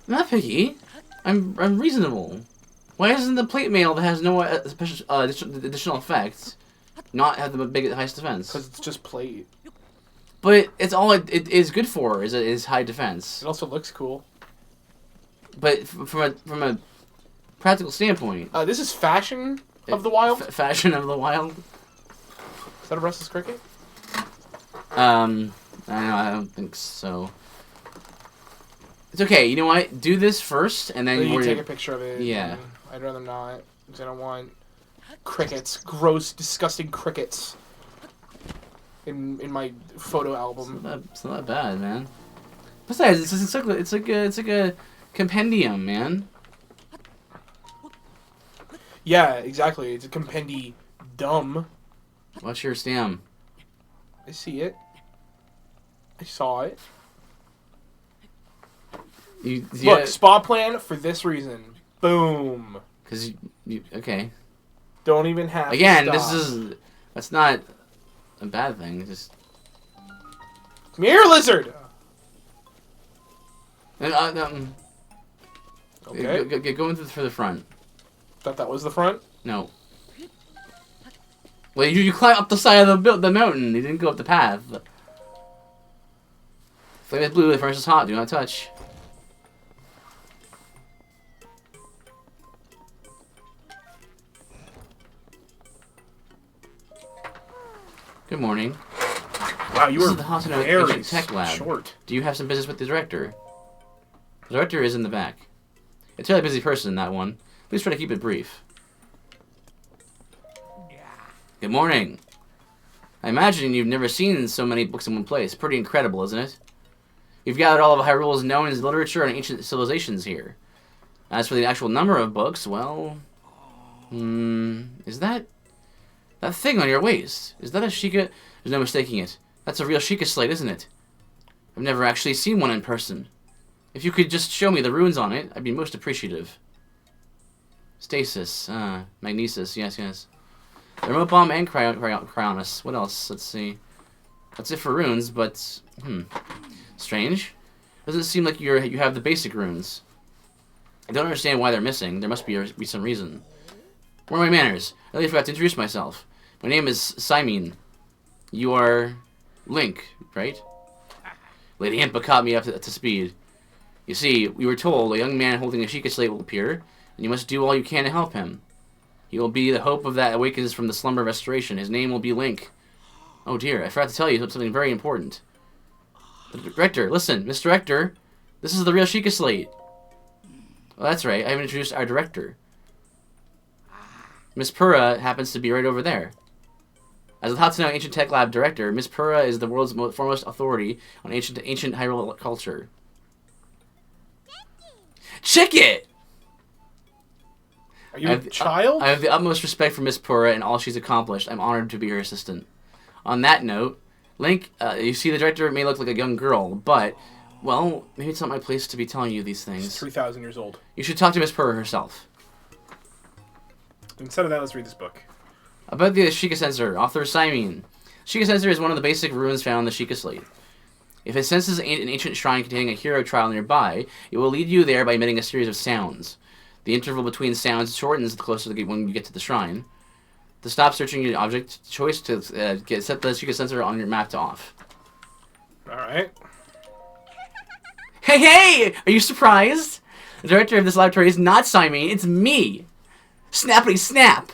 I'm not picky. I'm reasonable. Why isn't the plate mail that has no special additional effects not have the highest defense? Because it's just plate. But it's all it is good for is high defense. It also looks cool. But from a practical standpoint, this is Fashion of the Wild. Fashion of the Wild. Is that a restless cricket? I don't think so. It's okay. You know what? Do this first, and then you take a picture of it. Yeah. I'd rather not, because I don't want crickets, gross, disgusting crickets, in my photo album. It's not that bad, man. Besides, it's like a compendium, man. Yeah, exactly. It's a compendium. Dumb. What's your stam? I see it. I saw it. Look, spa plan for this reason. Boom. Because you okay. Don't even have again, to stop. That's not a bad thing. It's just... Come here, lizard! Okay. Go in for the front. Thought that was the front? No. Well, you climb up the side of the mountain. You didn't go up the path. Flame is blue, the furnace is hot. Do not touch. Good morning. Wow, you were the HATENO very Tech Lab. Short. Do you have some business with the director? The director is in the back. It's a really busy person, that one. Please try to keep it brief. Good morning. I imagine you've never seen so many books in one place. Pretty incredible, isn't it? We've gathered all of Hyrule's known as literature and ancient civilizations here. As for the actual number of books, well... is that thing on your waist? Is that a Sheikah? There's no mistaking it. That's a real Sheikah slate, isn't it? I've never actually seen one in person. If you could just show me the runes on it, I'd be most appreciative. Stasis. Magnesis. Yes. The remote bomb and Cryonis. What else? Let's see. That's it for runes, but... Strange. Doesn't seem like you have the basic runes. I don't understand why they're missing. There must be some reason. Where are my manners? I really forgot to introduce myself. My name is Simon. You are... Link, right? Lady Impa caught me up to speed. You see, we were told a young man holding a Sheikah slate will appear, and you must do all you can to help him. He will be the hope of that awakens from the slumber of restoration. His name will be Link. Oh dear, I forgot to tell you something very important. The director, listen, Miss Director, this is the real Sheikah slate. Oh, that's right, I haven't introduced our director. Miss Purra happens to be right over there. As the HATENO Ancient Tech Lab director, Miss Pura is the world's foremost authority on ancient Hyrule culture. Check it! Are you a child? I have the utmost respect for Miss Pura and all she's accomplished. I'm honored to be her assistant. On that note, Link, you see the director may look like a young girl, but, well, maybe it's not my place to be telling you these things. She's 3,000 years old. You should talk to Miss Pura herself. Instead of that, let's read this book. About the Sheikah Sensor, author Simon. Sheikah Sensor is one of the basic ruins found in the Sheikah Slate. If it senses an ancient shrine containing a hero trial nearby, it will lead you there by emitting a series of sounds. The interval between sounds shortens the closer when you get to the shrine. To stop searching your object, choice to set the Sheikah Sensor on your map to off. Alright. Hey! Are you surprised? The director of this laboratory is not Simon, it's me! Snappity snap!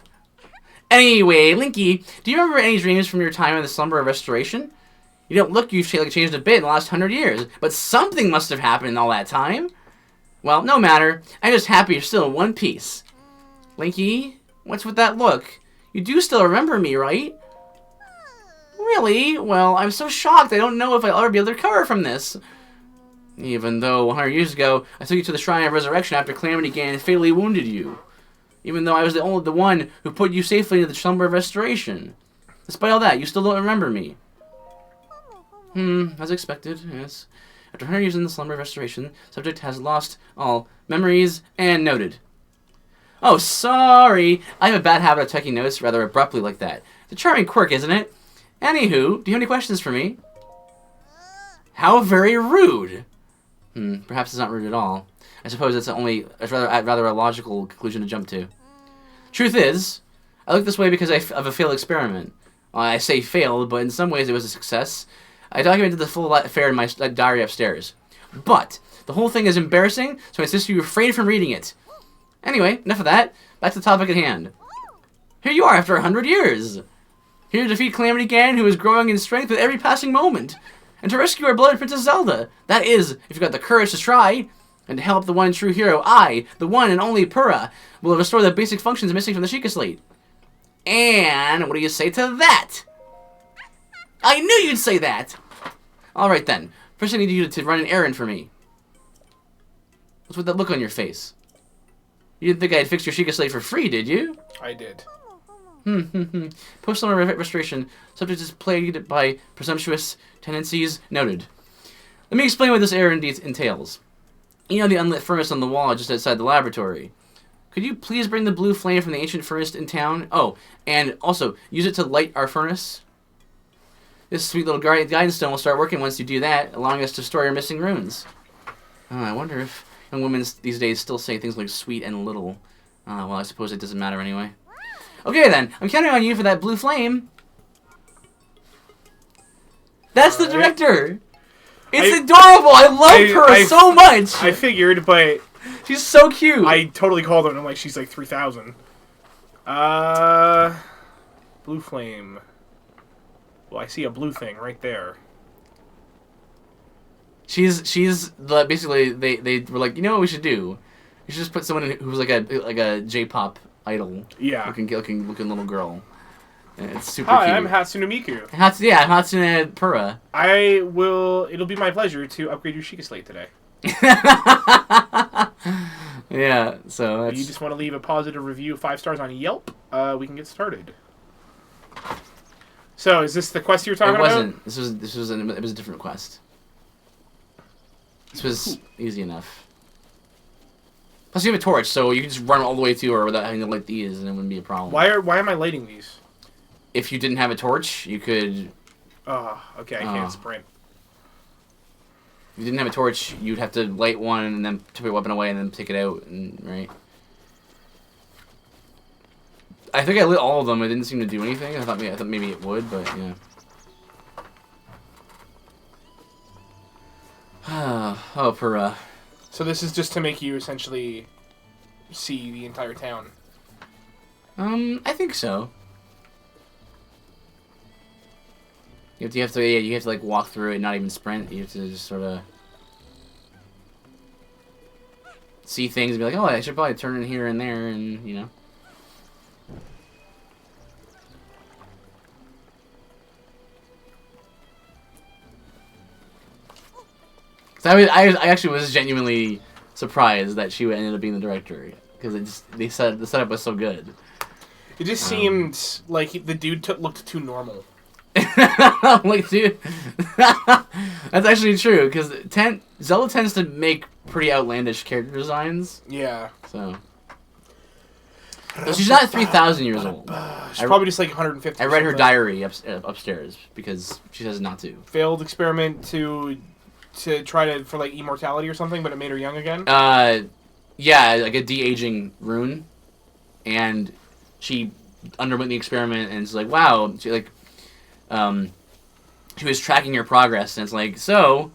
Anyway, Linky, do you remember any dreams from your time in the Slumber of Restoration? You don't look you've changed a bit in the last 100 years, but something must have happened in all that time. Well, no matter. I'm just happy you're still in one piece. Linky, what's with that look? You do still remember me, right? Really? Well, I'm so shocked I don't know if I'll ever be able to recover from this. Even though 100 years ago, I took you to the Shrine of Resurrection after Calamity Ganon fatally wounded you. Even though I was the one who put you safely into the Slumber of Restoration. Despite all that, you still don't remember me. As expected, yes. After 100 years in the Slumber of Restoration, subject has lost all memories and noted. Oh, sorry. I have a bad habit of taking notes rather abruptly like that. It's a charming quirk, isn't it? Anywho, do you have any questions for me? How very rude. Perhaps it's not rude at all. I suppose it's rather a logical conclusion to jump to. Truth is, I look this way because of a failed experiment. I say failed, but in some ways it was a success. I documented the full affair in my diary upstairs. But the whole thing is embarrassing, so I insist you refrain from reading it. Anyway, enough of that. Back to the topic at hand. Here you are after 100 years. Here to defeat Calamity Ganon, who is growing in strength with every passing moment. And to rescue our beloved Princess Zelda. That is, if you've got the courage to try. And to help the one true hero, I, the one and only Pura, will restore the basic functions missing from the Sheikah Slate. And what do you say to that? I knew you'd say that! Alright then. First I need you to run an errand for me. What's with that look on your face? You didn't think I'd fix your Sheikah Slate for free, did you? I did. Post-summer restoration. Subject is plagued by presumptuous tendencies. Noted. Let me explain what this errand entails. You know the unlit furnace on the wall just outside the laboratory. Could you please bring the blue flame from the ancient furnace in town? Oh, and also, use it to light our furnace. This sweet little guidance stone will start working once you do that, allowing us to store your missing runes. I wonder if young women these days still say things like sweet and little. Well, I suppose it doesn't matter anyway. Okay then, I'm counting on you for that blue flame. That's the director! It's adorable! I love her so much! I figured, but... She's so cute! I totally called her and I'm like, she's like 3,000. Blue flame. Well, I see a blue thing right there. She's basically they were like, you know what we should do? You should just put someone in who's like a J-pop idol. Yeah. Looking little girl. And it's super cute. Hi, I'm Hatsune Miku. I'm Hatsune Pura. It'll be my pleasure to upgrade your Sheikah Slate today. Yeah, so that's... You just want to leave a positive review, 5 stars on Yelp? We can get started. So, is this the quest you were talking about? It wasn't. It was a different quest. This was easy enough. Plus, you have a torch, so you can just run all the way to her without having to light these, and it wouldn't be a problem. Why am I lighting these? If you didn't have a torch, you could... Oh, okay, I can't sprint. If you didn't have a torch, you'd have to light one and then put your weapon away and then take it out, right? I think I lit all of them. It didn't seem to do anything. I thought maybe it would, but yeah. Oh, Pura. So this is just to make you essentially see the entire town. I think so. You have to like walk through it, not even sprint. You have to just sort of see things and be like, oh, I should probably turn in here and there, and you know. So I actually was genuinely surprised that she ended up being the director because the setup was so good. It just seemed like the dude looked too normal. Like, dude, that's actually true because Zelda tends to make pretty outlandish character designs. Yeah. So she's not 3,000 years old. She's probably just like 150. I read her diary upstairs because she says not to. Failed experiment to try for like immortality or something, but it made her young again. Yeah, like a de-aging rune, and she underwent the experiment, and it's like, wow, she like, she was tracking her progress, and it's like, so,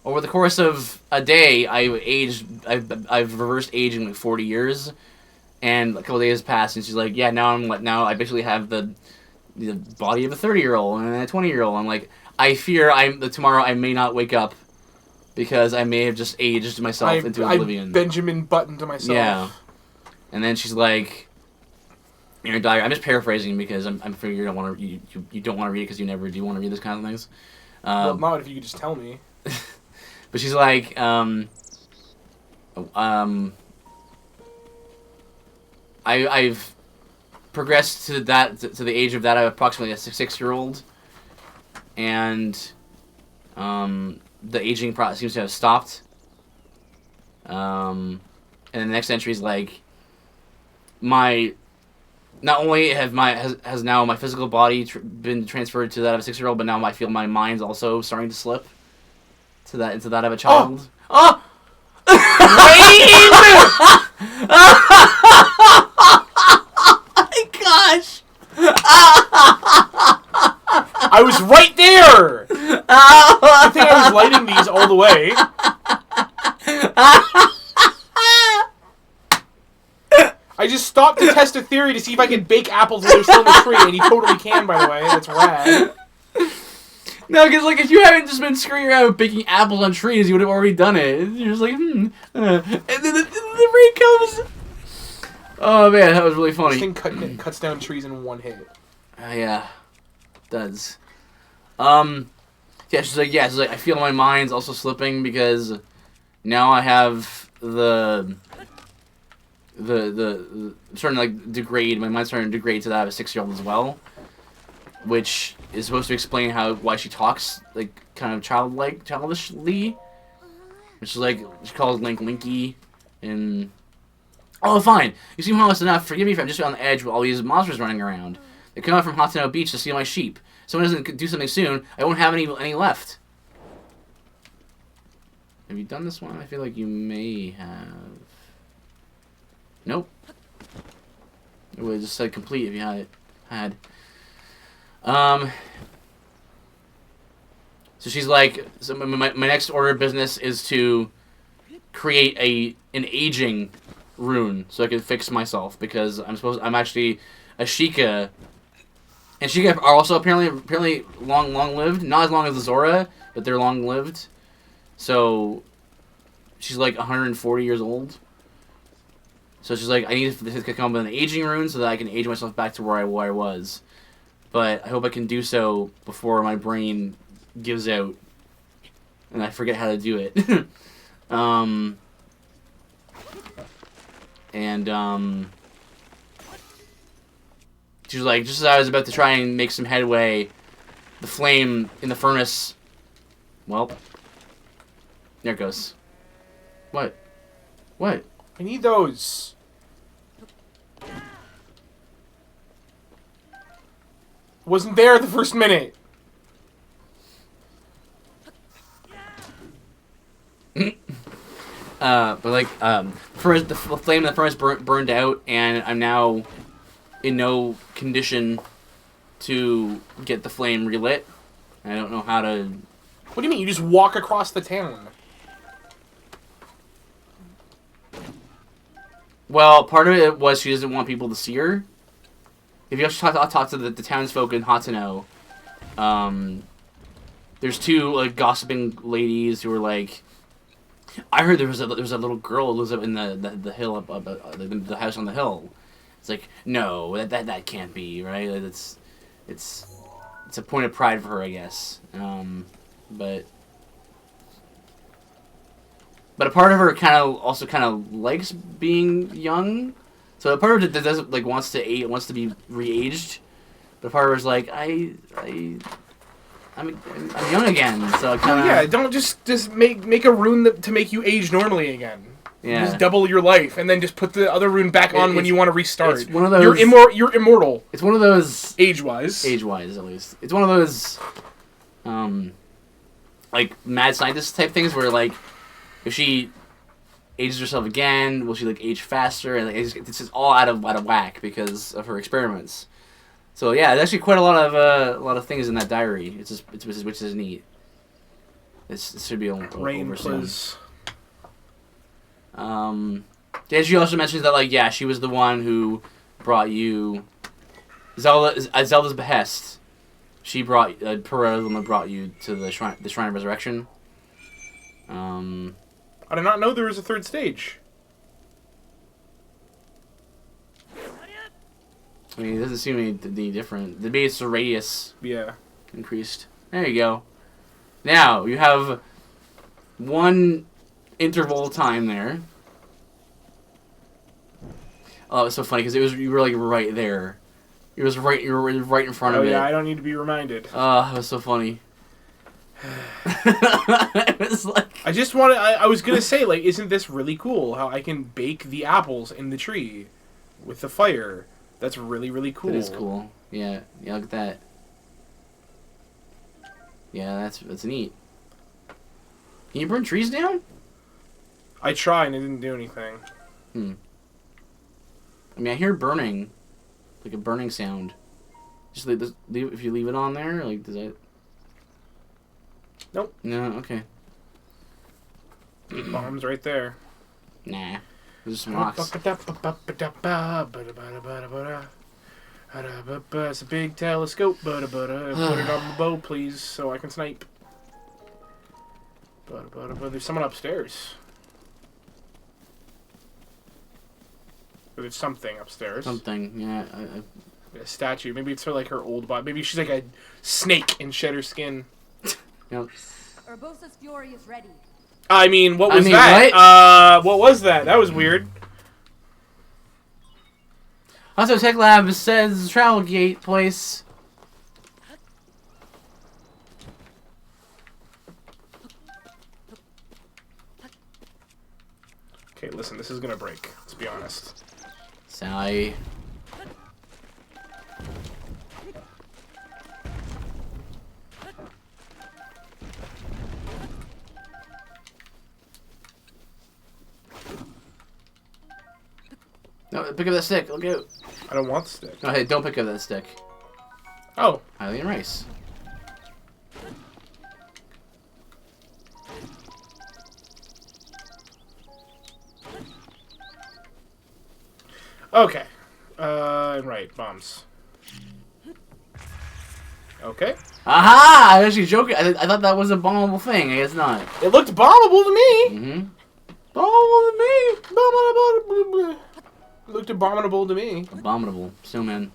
over the course of a day, I've reversed aging like 40 years, and a couple days passed, and she's like, yeah, now I basically have the body of a 30-year-old and a 20-year-old. I'm like, I fear tomorrow I may not wake up because I may have just aged myself into oblivion. I Benjamin Button to myself. Yeah. And then she's like, "You're a diary." I'm just paraphrasing because I'm figuring you don't want to read it because you never do want to read this kind of things. Well, not if you could just tell me. But she's like, I've progressed to the age of that of approximately a 6-year-old, and the aging process seems to have stopped. And the next entry is like, not only has now my physical body been transferred to that of a 6-year-old, but now I feel my mind's also starting to slip into that of a child. Oh! My gosh! I was right there! I think I was lighting these all the way. I just stopped to test a theory to see if I could bake apples while they're still in the tree, and you totally can, by the way. That's rad. No, because like if you hadn't just been screwing around with baking apples on trees, you would have already done it. You're just like, and then the rain comes. Oh man, that was really funny. This thing cuts down trees in one hit. Yeah, it does. Yeah, she's like, I feel my mind's also slipping because now I have the starting to like degrade. My mind's starting to degrade to that of a 6-year-old as well, which is supposed to explain why she talks like kind of childishly. Which is like she calls Link Linky, and oh fine, you seem harmless enough. Forgive me if I'm just on the edge with all these monsters running around. They come out from HATENO Beach to steal my sheep. If someone doesn't do something soon, I won't have any left. Have you done this one? I feel like you may have. Nope. It would have just said complete if you had. So she's like, so my next order of business is to create an aging rune so I can fix myself because I'm actually a Sheikah, and Sheikah are also apparently long lived. Not as long as the Zora, but they're long lived. So she's like 140 years old. So she's like, I need to come up with an aging rune so that I can age myself back to where I was. But I hope I can do so before my brain gives out and I forget how to do it. She's like, just as I was about to try and make some headway, the flame in the furnace, well, there it goes. What? What? I need those. Wasn't there the first minute. But like, first the flame in the furnace burned out, and I'm now in no condition to get the flame relit. I don't know how to. What do you mean? You just walk across the town? Well, part of it was she doesn't want people to see her. If you actually talk to the townsfolk in HATENO, there's two like gossiping ladies who are like, I heard there was a little girl who lives up in the hill up the house on the hill. It's like, no, that can't be, right? It's a point of pride for her, I guess. But But a part of her also kind of likes being young. So a part of her that doesn't like wants to be re-aged. But a part of her is like I'm young again. So kind of yeah. Don't just make a rune to make you age normally again. Yeah. Just double your life, and then just put the other rune back on when you want to restart. It's one of those. You're immortal. It's one of those age-wise. Age-wise, at least. It's one of those, like mad scientist type things where like, if she ages herself again, will she like age faster? And like, it's just all out of whack because of her experiments. So yeah, there's actually quite a lot of things in that diary. Which is neat. It should be over soon. Yeah, she also mentions that, like, yeah, she was the one who brought you Zelda at Zelda's behest. She brought Pura brought you to the Shrine of Resurrection. I did not know there was a third stage. I mean, it doesn't seem any different. The base radius increased. There you go. Now you have one interval of time there. Oh, it was so funny because you were like right there. You were right in front of it. Oh yeah, I don't need to be reminded. Oh, it was so funny. It was like I was gonna say, like, isn't this really cool? How I can bake the apples in the tree with the fire. That's really, really cool. It is cool. Yeah, look at that. Yeah, that's neat. Can you burn trees down? I tried and it didn't do anything. I mean, I hear burning, like a burning sound. Just leave if you leave it on there, like does it? Nope. No. Okay. Bombs right there. Nah. There's some rocks. It's a big telescope. Put it on the bow, please, so I can snipe. There's someone upstairs. There's something upstairs. Something, yeah. A statue. Maybe it's like her old body. Maybe she's like a snake and shed her skin. Yep. Urbosa's fury is ready. I mean, what was that? What was that? That was weird. Also, Tech Lab says travel gate place. Okay, listen, this is gonna break. Let's be honest. Sally. No, pick up that stick. Look out. I don't want the stick. No, hey, don't pick up that stick. Oh. Hylian rice. Okay. Right, bombs. Okay. Aha! I was actually joking. I thought that was a bombable thing. I guess not. It looked bombable to me. Mm-hmm. Bombable to me. Bombable. It looked abominable to me. Abominable. Snowman.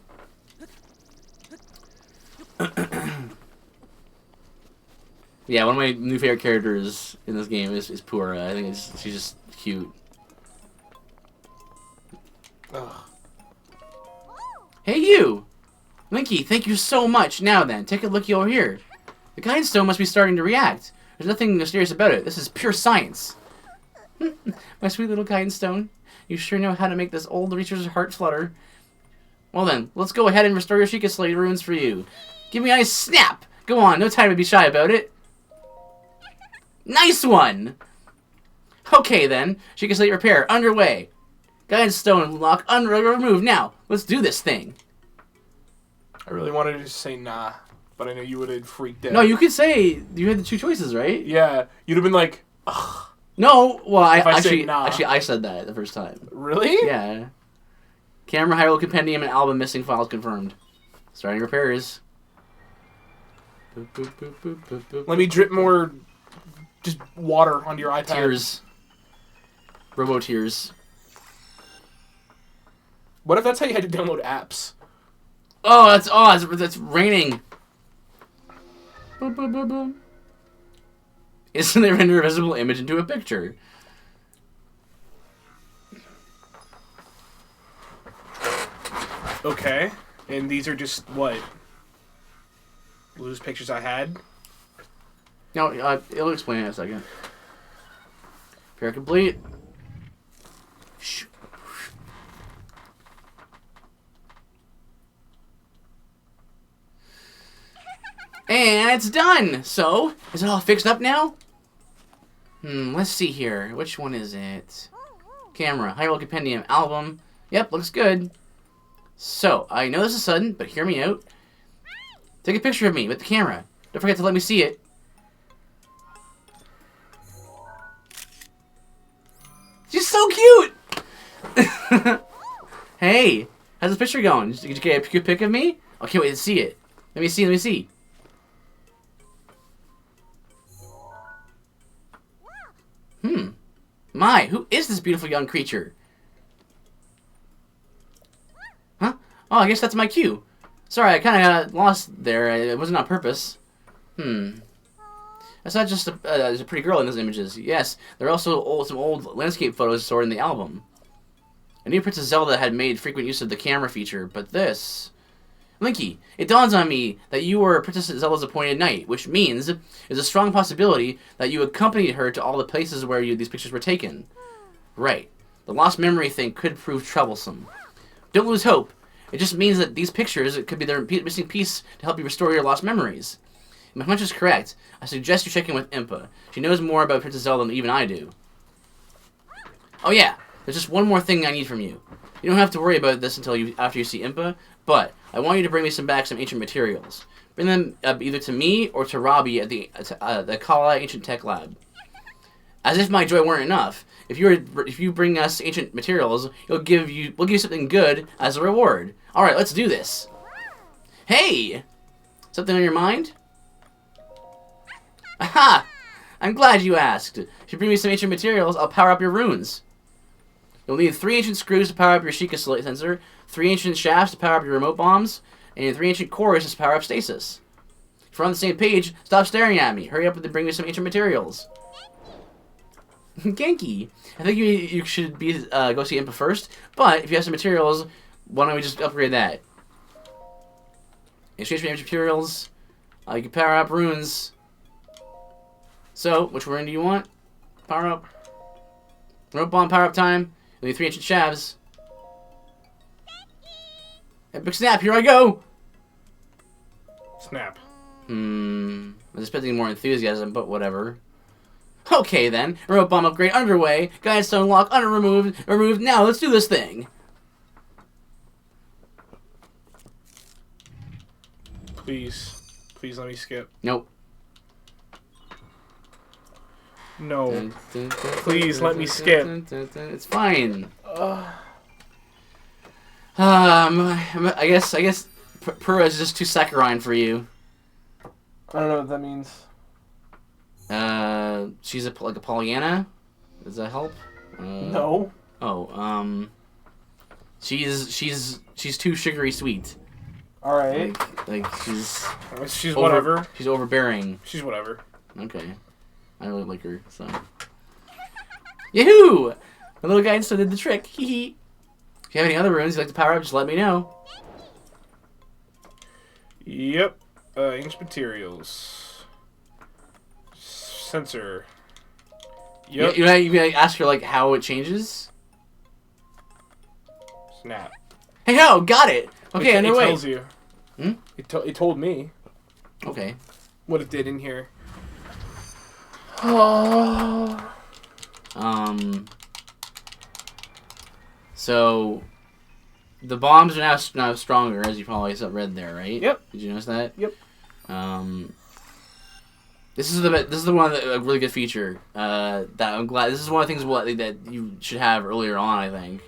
Yeah, one of my new favorite characters in this game is Pura. I think she's just cute. Ugh. Hey, you! Linky, thank you so much. Now then, take a look over here. The guidance stone must be starting to react. There's nothing mysterious about it. This is pure science. My sweet little guidance stone. You sure know how to make this old reacher's heart flutter. Well then, let's go ahead and restore your Sheikah Slate runes for you. Give me a nice snap! Go on, no time to be shy about it. Nice one! Okay then, Sheikah Slate repair underway. Guidance stone lock removed. Now, let's do this thing. I really wanted to just say nah, but I know you would have freaked out. No, you could say you had the two choices, right? Yeah, you'd have been like, ugh. No, well, actually, I said that the first time. Really? Yeah. Camera Hyrule Compendium and album missing files confirmed. Starting repairs. Boop, boop, boop, boop, boop, boop, Let me drip more, just water onto your iPad. Tears. Robo tears. What if that's how you had to download apps? Oh, that's raining. Boop, boop, boop, boop. Instantly render a visible image into a picture. Okay. And these are just what? Lose pictures I had? No, it'll explain in a second. Repair complete. Shh. And it's done! So, is it all fixed up now? Let's see here. Which one is it? Camera, Hyrule Compendium, album. Yep, looks good. So, I know this is sudden, but hear me out. Take a picture of me with the camera. Don't forget to let me see it. She's so cute! Hey, how's this picture going? Did you get a good pic of me? I can't wait to see it. Let me see. My, who is this beautiful young creature? Huh? Oh, I guess that's my cue. Sorry, I kind of got lost there. It wasn't on purpose. That's not just there's a pretty girl in those images. Yes, there are also some old landscape photos stored in the album. I knew Princess Zelda had made frequent use of the camera feature, but this... Linky, it dawns on me that you were Princess Zelda's appointed knight, which means there's a strong possibility that you accompanied her to all the places where these pictures were taken. Right. The lost memory thing could prove troublesome. Don't lose hope. It just means that these pictures could be their missing piece to help you restore your lost memories. If my hunch is correct, I suggest you check in with Impa. She knows more about Princess Zelda than even I do. Oh yeah, there's just one more thing I need from you. You don't have to worry about this until after you see Impa, but I want you to bring me some ancient materials. Bring them either to me or to Robbie at the Kala Ancient Tech Lab. As if my joy weren't enough, if you bring us ancient materials, we'll give you something good as a reward. All right, let's do this. Hey, something on your mind? Aha! I'm glad you asked. If you bring me some ancient materials, I'll power up your runes. You'll need 3 ancient screws to power up your Sheikah sensor, 3 ancient shafts to power up your remote bombs, and 3 ancient cores to power up stasis. If we're on the same page, stop staring at me. Hurry up and bring me some ancient materials. Genki, I think you should go see Impa first, but if you have some materials, why don't we just upgrade that? Exchange for ancient materials, you can power up runes. So, which rune do you want? Power up. Remote bomb power up time. You'll need 3 ancient shabs. Epic snap, here I go! Snap. I was expecting more enthusiasm, but whatever. Okay then, remote bomb upgrade underway. Guide stone lock removed. Now let's do this thing. Please let me skip. Nope. No. Please let me skip. It's fine. I guess Pura is just too saccharine for you. I don't know what that means. She's like a Pollyanna. Does that help? No. Oh, she's too sugary sweet. All right. Like she's whatever. She's overbearing. She's whatever. Okay. I really like her, so. Yahoo! My little guy still did the trick. Hee hee. If you have any other runes you'd like to power up, just let me know. Yep. Ancient materials. Sensor. Yep. You ask her like how it changes. Snap. Hey ho! Got it. Okay, anyway. It tells you. It told me. Okay. What it did in here. So the bombs are now stronger, as you probably read there, right? Yep. Did you notice that? Yep. This is the one that a really good feature. That I'm glad. This is one of the things that you should have earlier on, I think.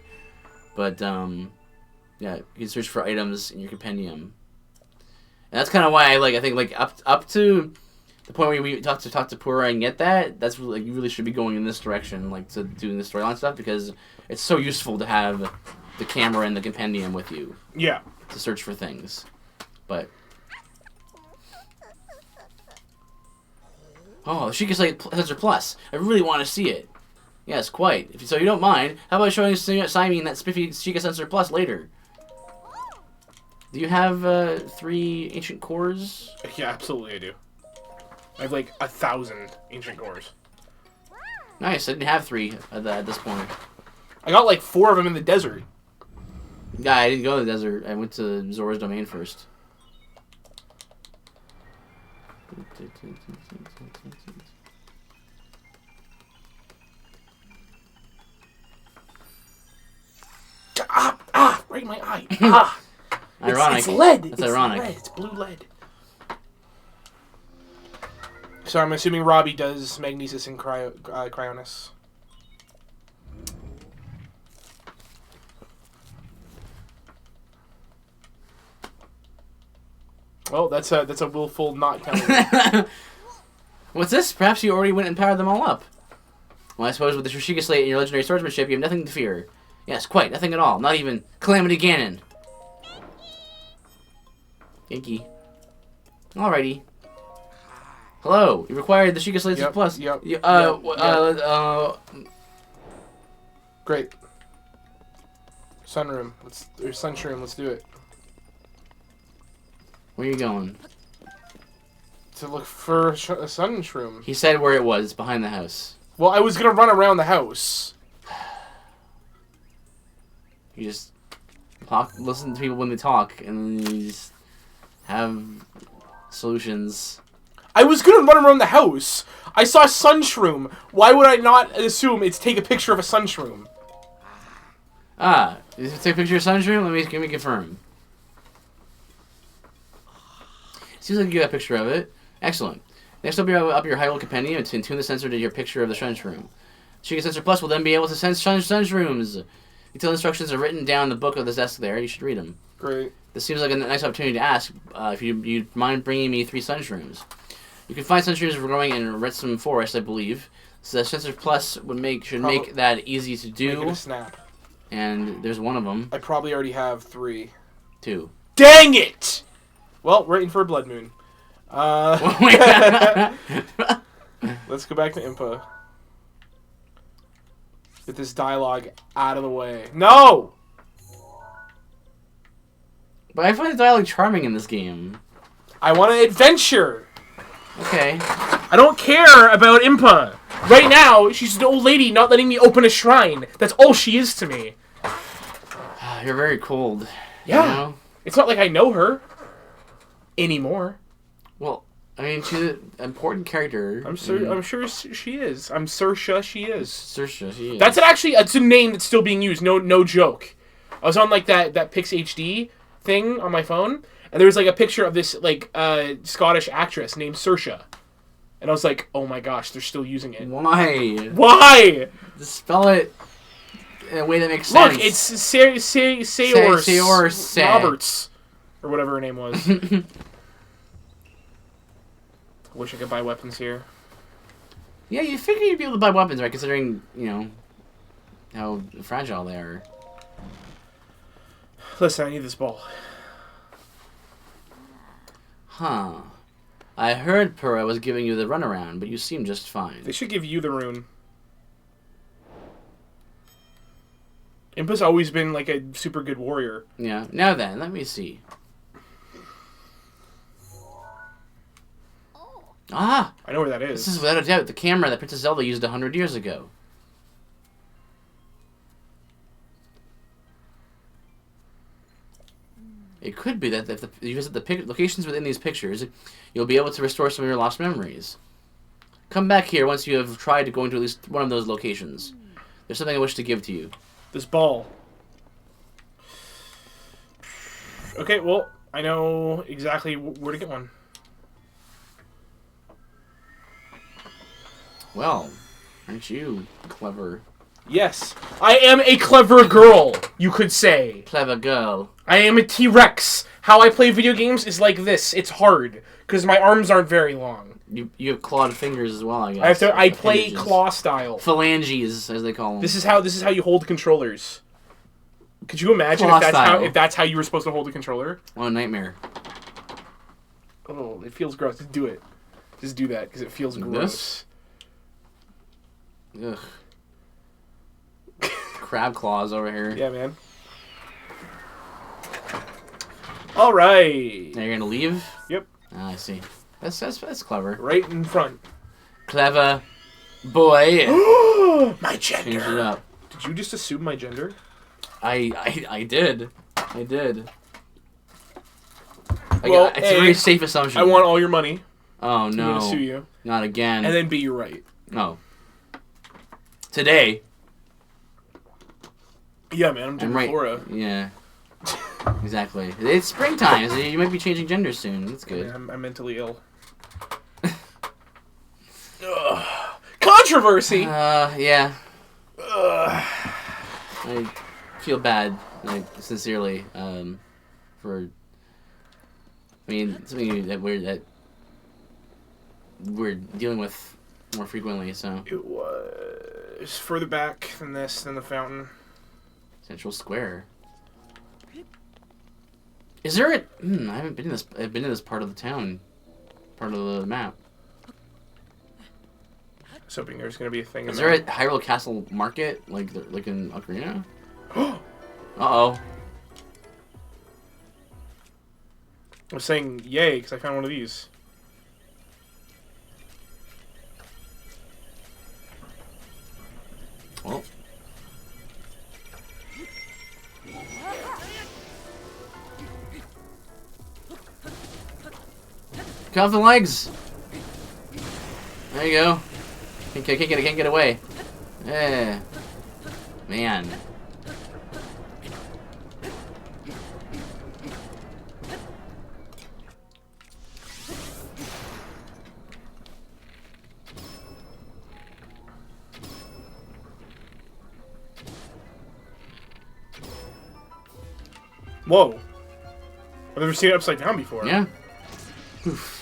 But yeah, you can search for items in your compendium. And that's kind of why I think up to the point where we talk to Pura and get that. That's really, you really should be going in this direction, like to doing the storyline stuff, because it's so useful to have the camera and the compendium with you. Yeah. To search for things, but. Oh, Sheikah Sensor Plus. I really want to see it. Yes, quite. So you don't mind, how about showing Simon that spiffy Sheikah Sensor Plus later? Do you have 3 ancient cores? Yeah, absolutely I do. I have like 1,000 ancient cores. Nice. I didn't have 3 at this point. I got like 4 of them in the desert. Yeah, I didn't go to the desert. I went to Zora's Domain first. Right in my eye. Ironic. It's lead. That's ironic. Lead. It's blue lead. So I'm assuming Robbie does Magnesis and Cryonis. Well, that's a willful not telling. What's this? Perhaps you already went and powered them all up. Well, I suppose with the Shrishika Slate and your legendary swordsmanship, you have nothing to fear. Yes, quite nothing at all. Not even Calamity Ganon. Genki. Alrighty. Hello. You required the Sheikah Slates Plus. Yep. Great. Sunroom. Sunshroom. Let's do it. Where are you going? To look for a sunshroom. He said where it was. It's behind the house. Well, I was gonna run around the house. You just listen to people when they talk, and then you just have solutions. I was gonna run around the house. I saw a sunshroom. Why would I not assume it's take a picture of a sunshroom? Did you take a picture of sunshroom? Let me confirm. Seems like you got a picture of it. Excellent. Next, up your Hyrule Compendium to tune the sensor to your picture of the sunshroom. Sheikah Sensor Plus will then be able to sense sunshrooms. Detailed instructions are written down in the book of the desk there. You should read them. Great. This seems like a nice opportunity to ask if you'd mind bringing me 3 sunshrooms. You can find sunshrooms growing in Retsum Forest, I believe. So the Sensor Plus should make that easy to do. Make it a snap. And there's one of them. I probably already have 3. 2. Dang it! Well, waiting for a blood moon. Let's go back to Impa. Get this dialogue out of the way. No! But I find the dialogue charming in this game. I want an adventure! Okay. I don't care about Impa. Right now, she's an old lady not letting me open a shrine. That's all she is to me. You're very cold. Yeah. You know? It's not like I know her. Anymore. Well, I mean, she's an important character. I'm sure she is. I'm Saoirse she is. Saoirse, she is. That's it's a name that's still being used. No joke. I was on like that Pix HD thing on my phone, and there was like a picture of this like Scottish actress named Saoirse, and I was like, oh my gosh, they're still using it. Why? Just spell it in a way that makes sense. Look, it's Saoirse Roberts, or whatever her name was. Wish I could buy weapons here. Yeah, you figure you'd be able to buy weapons, right? Considering, you know, how fragile they are. Listen, I need this ball. Huh. I heard Purah was giving you the runaround, but you seem just fine. They should give you the rune. Impa's always been like a super good warrior. Yeah. Now then, let me see. Ah! I know where that is. This is without a doubt the camera that Princess Zelda used 100 years ago. It could be that if you visit the locations within these pictures, you'll be able to restore some of your lost memories. Come back here once you have tried to go into at least one of those locations. There's something I wish to give to you. This ball. Okay, well, I know exactly where to get one. Well, aren't you clever? Yes, I am a clever girl, you could say. Clever girl. I am a T-Rex. How I play video games is like this. It's hard, because my arms aren't very long. You have clawed fingers as well, I guess. I play claw style. Phalanges, as they call them. This is how you hold controllers. Could you imagine if that's how you were supposed to hold a controller? What a nightmare. Oh, it feels gross. Just do it. Just do that, because it feels gross. Ugh. Crab claws over here. Yeah, man. All right. Now you're gonna leave? Yep. Ah, I see. That's clever. Right in front. Clever boy. My gender. Change it up. Did you just assume my gender? I did. I did. Well, it's a very safe assumption. I want all your money. Oh I'm no. gonna sue you. Not again. And then B, you're right. No. Today. Yeah, man, I'm gender right. Flora. Yeah. Exactly. It's springtime. So you might be changing gender soon. That's good. Yeah, I'm mentally ill. Ugh. Controversy. Yeah. Ugh. I feel bad, like sincerely, for. I mean, something that we're dealing with more frequently. So. It was further back than this, than the fountain. Central Square. Is there a? I haven't been in this. I've been in this part of the town, part of the map. I was hoping there's gonna be a thing. Is there a Hyrule Castle market like in Ocarina? Uh-oh. I was saying yay because I found one of these. Well. Cut off the legs. There you go. Can't get away. Yeah. Man. Whoa. I've never seen it upside down before. Yeah. Oof.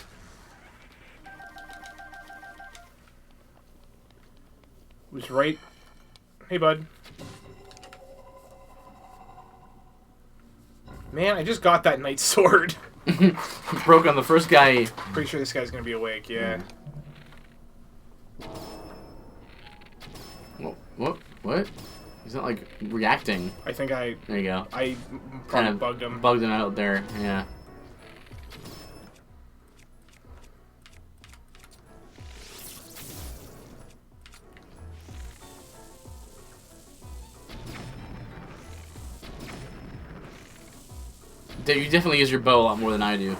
Was right. Hey, bud. Man, I just got that knight's sword. Broke on the first guy. Pretty sure this guy's gonna be awake, yeah. What? He's not like reacting. I think I... There you go. I Kind probably of bugged him. Bugged him out there, yeah. Dude, you definitely use your bow a lot more than I do.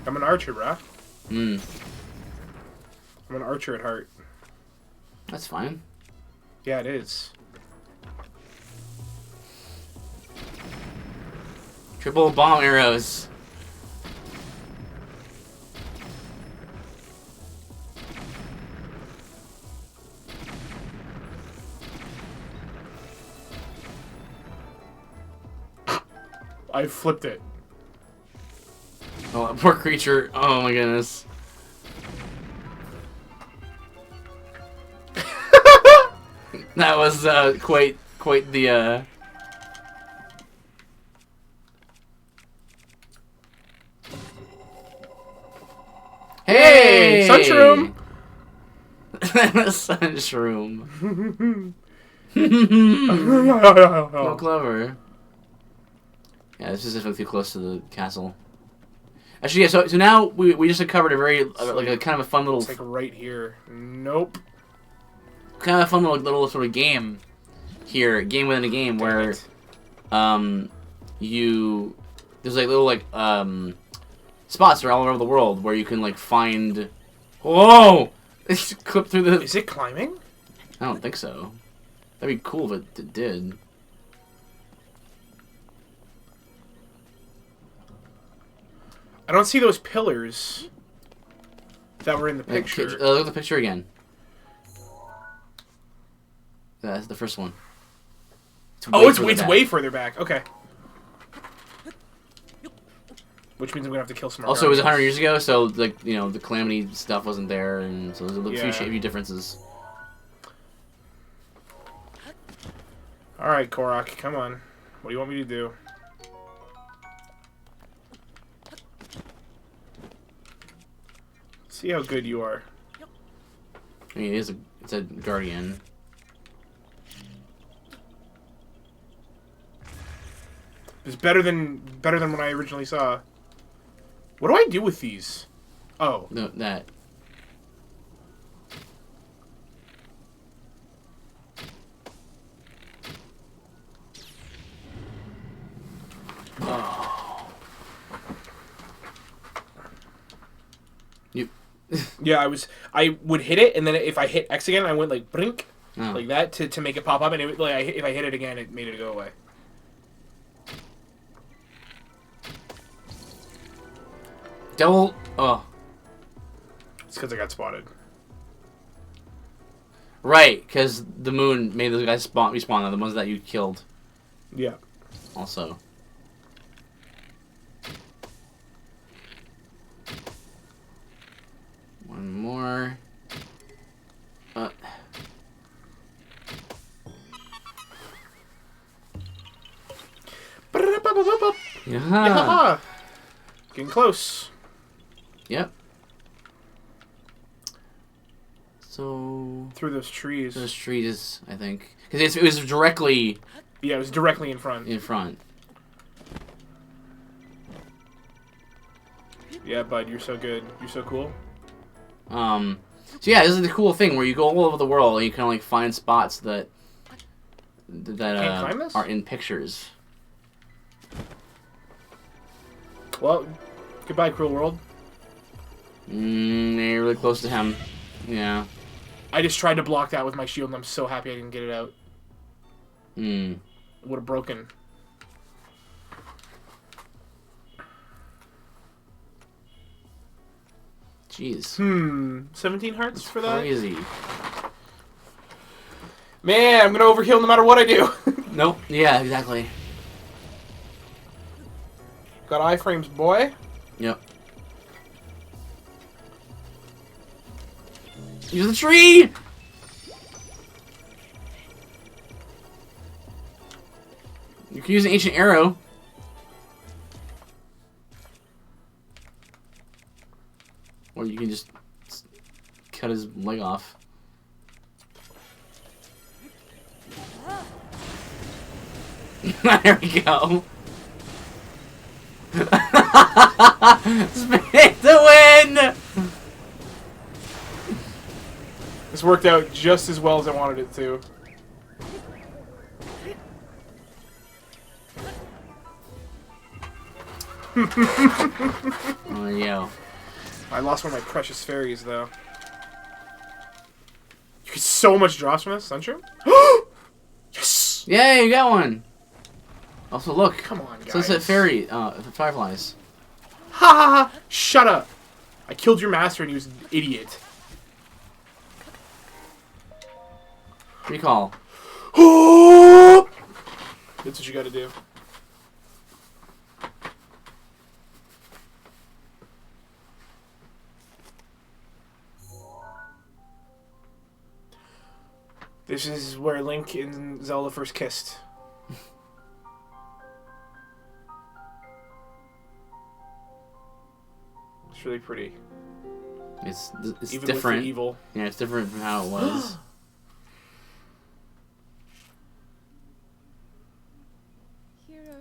I'm an archer, bruh. Hmm. I'm an archer at heart. That's fine. Yeah, it is. Triple bomb arrows. I flipped it. Oh, that poor creature. Oh my goodness. That was quite the Hey! Sunshroom! Sunshroom. Oh, clever. Yeah, this is definitely too close to the castle. Actually, yeah, so now we just uncovered a very, like a kind of a fun little... It's like right here. Nope. Kind of a fun little sort of game here, game within a game, where there's like little spots that are all over the world where you can like find. Whoa! Clip through the. Is it climbing? I don't think so. That'd be cool if it did. I don't see those pillars that were in the picture. Look at the picture again. That's the first one. It's way further back. Okay. Which means I'm gonna have to kill some more. Also, it was 100 years ago, so like the Calamity stuff wasn't there, and so there's a few differences. All right, Korok, come on. What do you want me to do? See how good you are. I mean, it's a guardian. It's better than what I originally saw. What do I do with these? Oh. No, that. Oh. You. Yeah, I would hit it, and then if I hit X again, I went like brink, Oh. like that to make it pop up, and it, like if I hit it again, it made it go away. Double. Oh. It's because I got spotted. Right, because the moon made those guys respawn. The ones that you killed. Yeah. Also. One more. Yeah. Getting close. Yep. So Through those trees. those trees, I think, because it was directly Yeah, it was directly in front. in front. Yeah, bud, you're so good. You're so cool. So yeah, this is the cool thing where you go all over the world and you kind of like find spots that Can't climb this? are in pictures. Well, goodbye, cruel world. You're really close to him. Yeah. I just tried to block that with my shield, and I'm so happy I didn't get it out. Hmm. It would have broken. Jeez. 17 hearts for that? Crazy. Man, I'm gonna overkill no matter what I do. Nope. Yeah, exactly. Got iframes, boy. Yep. Use the tree! You can use an ancient arrow. Or you can just cut his leg off. There we go. Spin to win! This worked out just as well as I wanted it to. Oh, yeah. I lost one of my precious fairies, though. You get so much drops from this, Sunshine? Yes! Yay, you got one! Also, look. Come on, guys. Sunset Fairy, fireflies. Ha ha ha! Shut up! I killed your master and he was an idiot. Recall. That's what you gotta do. This is where Link and Zelda first kissed. It's really pretty. It's Even different. with the evil. Yeah, it's different from how it was.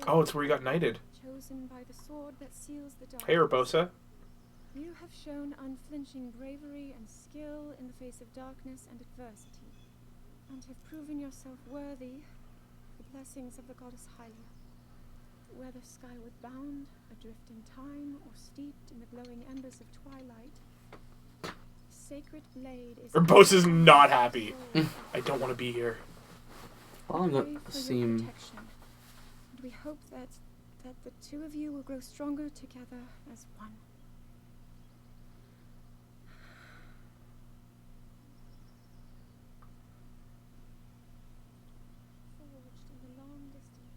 Oh, it's where he got knighted. Chosen by the sword that seals the dark. Hey, Urbosa. You have shown unflinching bravery and skill in the face of darkness and adversity, and have proven yourself worthy of the blessings of the goddess Hylia. Whether skyward bound, adrift in time, or steeped in the glowing embers of twilight, the sacred blade is... Urbosa's not happy. I don't want to be here. Well, I'm Pray not for your seem. protection, and we hope that the two of you will grow stronger together as one. Forged in the long distant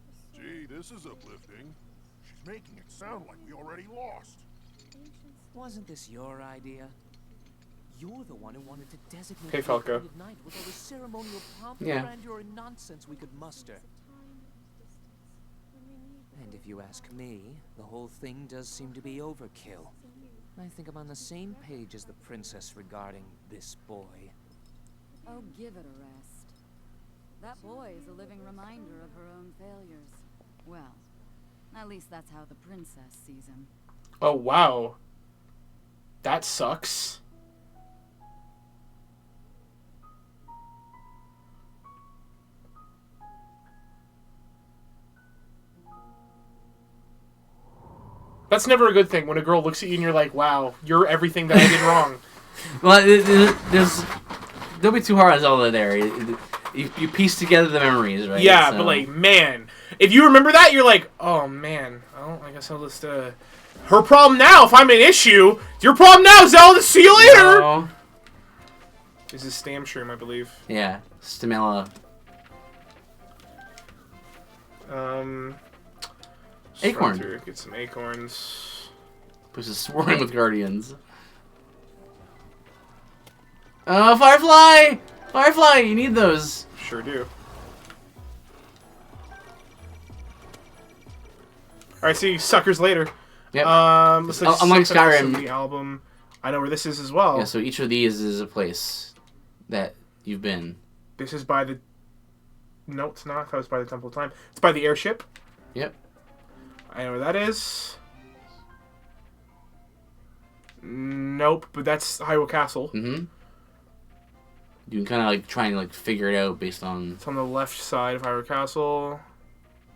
past, the Gee, this is uplifting. She's making it sound like we already lost. ancient Wasn't this your idea? You're the one who wanted to designate Hey, the Falco. appointed night with all the ceremonial pomp Yeah. and grandeur and nonsense we could muster. of time and distance, when we need the And if you ask me, the whole thing does seem to be overkill. in you. I think I'm on the same page as the princess regarding this boy. Oh, give it a rest. That boy is a living reminder of her own failures. Well, at least that's how the princess sees him. Oh, wow. That sucks. That's never a good thing when a girl looks at you and you're like, wow, you're everything that I did wrong. Well, don't be too hard on Zelda there. You piece together the memories, right? Yeah, so. but like, man, if you remember that, you're like, oh man, I guess I'll just, her problem now, if I'm an issue, it's your problem now, Zelda, see you later! No. This is Stam Shroom, I believe. Yeah, Stamella. Acorn. Get some acorns. Push is swarming with guardians. Firefly! Firefly, you need those. Sure do. Alright, see you suckers later. Yep. Looks like Unlike something else in Skyrim. the album. I know where this is as well. Yeah, so each of these is a place that you've been. This is by the... No, it's not. I thought it was by the Temple of Time. It's by the airship. Yep. I know where that is. Nope, but that's Hyrule Castle. Mm-hmm. You can kind of like try and like figure it out based on. It's on the left side of Hyrule Castle.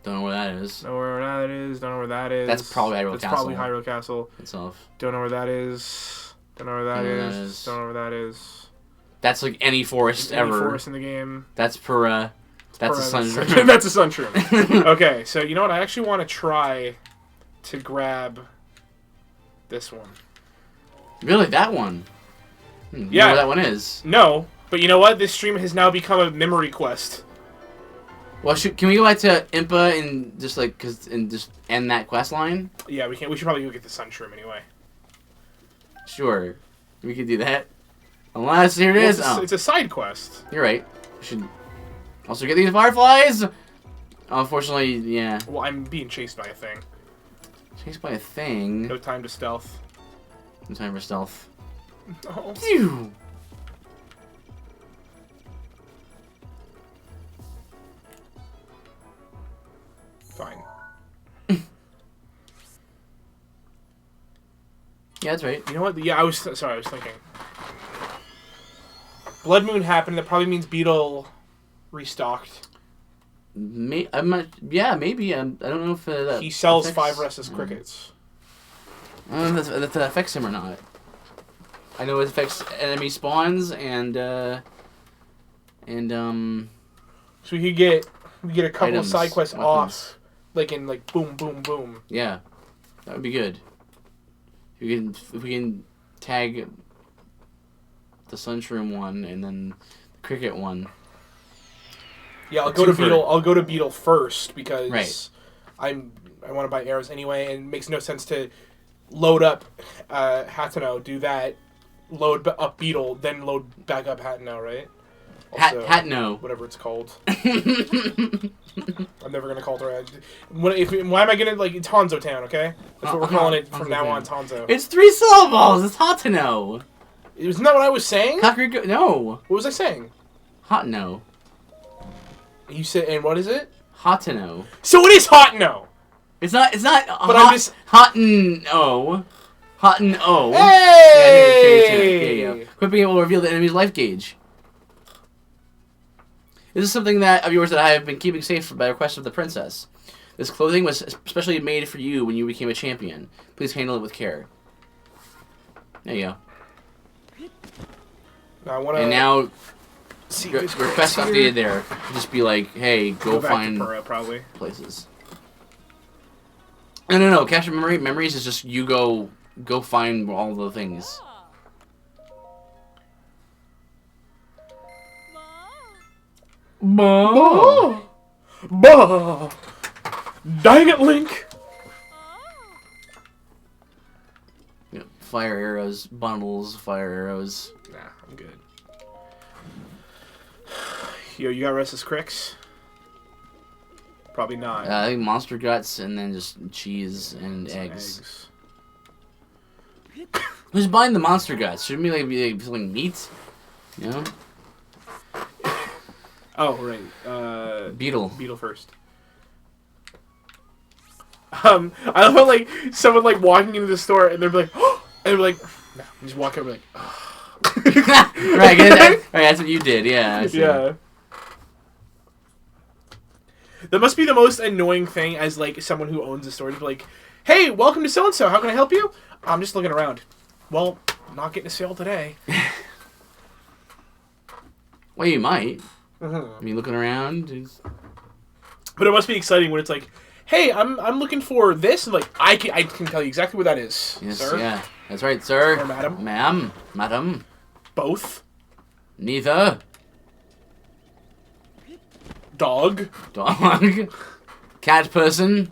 Don't know where that is. Know where that is. Don't know where that is. That's probably Hyrule Castle. That's probably Hyrule Castle. Itself. Don't know where that is. Don't know where that is. Don't know where that is. That's like any forest Any ever. forest in the game. That's per. That's a sun. That's a sun shroom. Okay, so you know what? I actually want to try to grab this one. Really, that one? Yeah. You know where that one is? No, but you know what? This stream has now become a memory quest. Well, can we go back to Impa and just like just end that quest line? Yeah, we can. We should probably go get the sun shroom anyway. Sure, we could do that. Unless here it is. It's a side quest. You're right. We should also get these fireflies. Unfortunately, yeah. Well, I'm being chased by a thing. Chased by a thing. No time to stealth. No time for stealth. Oh. Phew. Fine. Yeah, that's right. You know what? Yeah, I was thinking. Blood Moon happened. That probably means Beetle restocked. Yeah, maybe. I don't know if that He sells affects, 5 restless crickets. I don't know if that affects him or not. I know it affects enemy spawns and So we could get a couple items, of side quests weapons. off, like in boom, boom, boom. Yeah, that would be good. If we can tag the Sunshroom one and then the Cricket one. Yeah, I'll go to Beetle first because right. I want to buy arrows anyway, and it makes no sense to load up HATENO, do that, load up Beetle, then load back up HATENO, right? Also, HATENO. Whatever it's called. I'm never gonna call it right. Why am I gonna it's Hanzo Town? Okay, that's what we're calling it from now on. Hanzo. It's 3 syllables. It's HATENO. Isn't that what I was saying? Kakariko. No. What was I saying? HATENO. You said, and what is it? HATENO. So it is HATENO. It's not. But I'm just HATENO. HATENO. Hey! Yeah, Quit being able to reveal the enemy's life gauge. This is something of yours that I have been keeping safe by request of the princess. This clothing was especially made for you when you became a champion. Please handle it with care. There you go. And now, request updated there. Just be like, hey, go back find to Pura, probably. places. No. Capture memories is just you go find all the things. Bah! Bah! Dang it, Link! Yeah, fire arrows, bundles, fire arrows. Nah, I'm good. Yo, you got restless cricks? Probably not. I think monster guts and then just cheese and eggs. Who's buying the monster guts? Shouldn't we be selling meat? You know? Oh, right. Beetle. Beetle first. I love like someone like walking into the store and they're like, oh, and they're like, no, and just walk over like, oh. Right, that's what you did. Yeah. I see. Yeah. That must be the most annoying thing as like someone who owns a store to be like, hey, welcome to so and so. How can I help you? I'm just looking around. Well, not getting a sale today. Well, you might. I mean, looking around. But it must be exciting when it's like, hey, I'm looking for this, and like I can tell you exactly what that is. Yes, sir. yeah, that's right, sir. Or madam. Madam. Both. Neither. Dog. Cat person.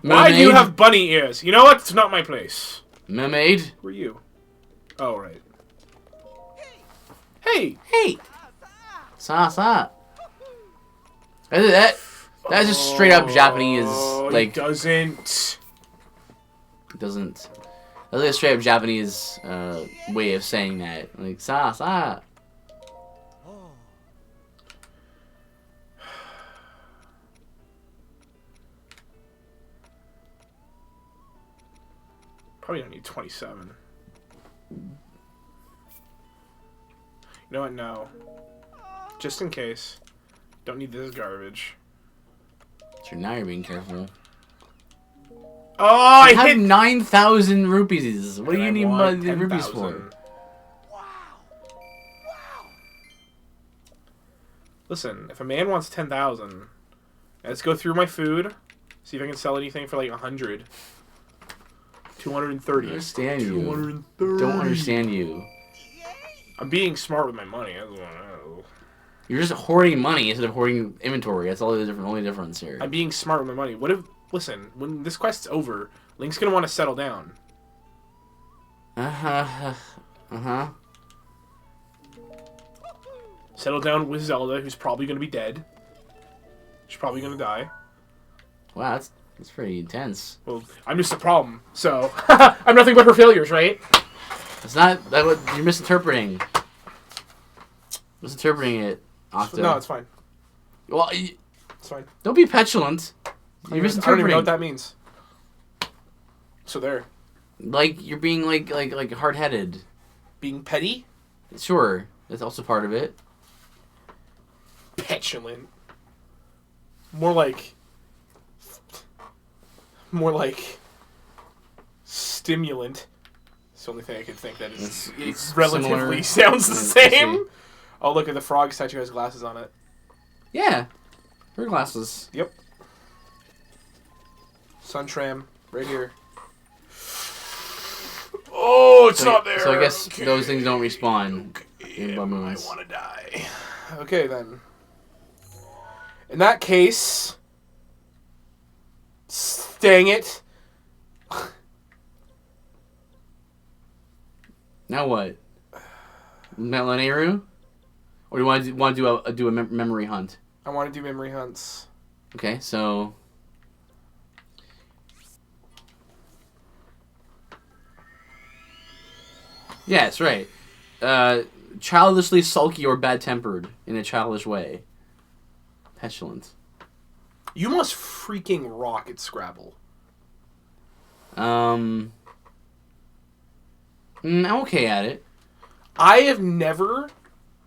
Why do you have bunny ears? You know what? It's not my place. Mermaid. Who are you? Oh, right. Hey. Sa. That's just straight up Japanese. Like it doesn't. It doesn't. That's like a straight up Japanese way of saying that. Like sa. Probably don't need 27. You know what? No. Just in case. Don't need this garbage. So now you're being careful. Oh, I have hit 9,000 rupees. What do you need want the rupees 10,000. for? Listen, if a man wants 10,000, let's go through my food. See if I can sell anything for like 100. 230. I understand you. 230. Don't understand you. I'm being smart with my money. That's what I know. You're just hoarding money instead of hoarding inventory. That's all the only difference here. I'm being smart with my money. What if? Listen, when this quest's over, Link's gonna want to settle down. Settle down with Zelda, who's probably gonna be dead. She's probably gonna die. Wow, that's pretty intense. Well, I'm just a problem, so I'm nothing but her failures, right? It's not that what you're misinterpreting. Misinterpreting it, Octo. No, it's fine. Well, It's fine. don't be petulant. You're I don't misinterpreting. even know what that means. So there. Like you're being like hard-headed. Being petty? Sure, that's also part of it. Petulant. More like stimulant. It's the only thing I can think that is It's relatively similar. sounds the I see. same. Oh, look at the frog statue has glasses on it. Yeah, her glasses. Yep. Suntram right here. Oh, it's not there. So I guess those things don't respawn in blood I moons. want to die. Okay, then. In that case... Dang it. Now what? Melaneru? Or do you want to do a memory hunt? I want to do memory hunts. Okay, so yeah, that's right. Childishly sulky or bad-tempered in a childish way. Petulant. You must freaking rock at Scrabble. I'm okay at it. I have never,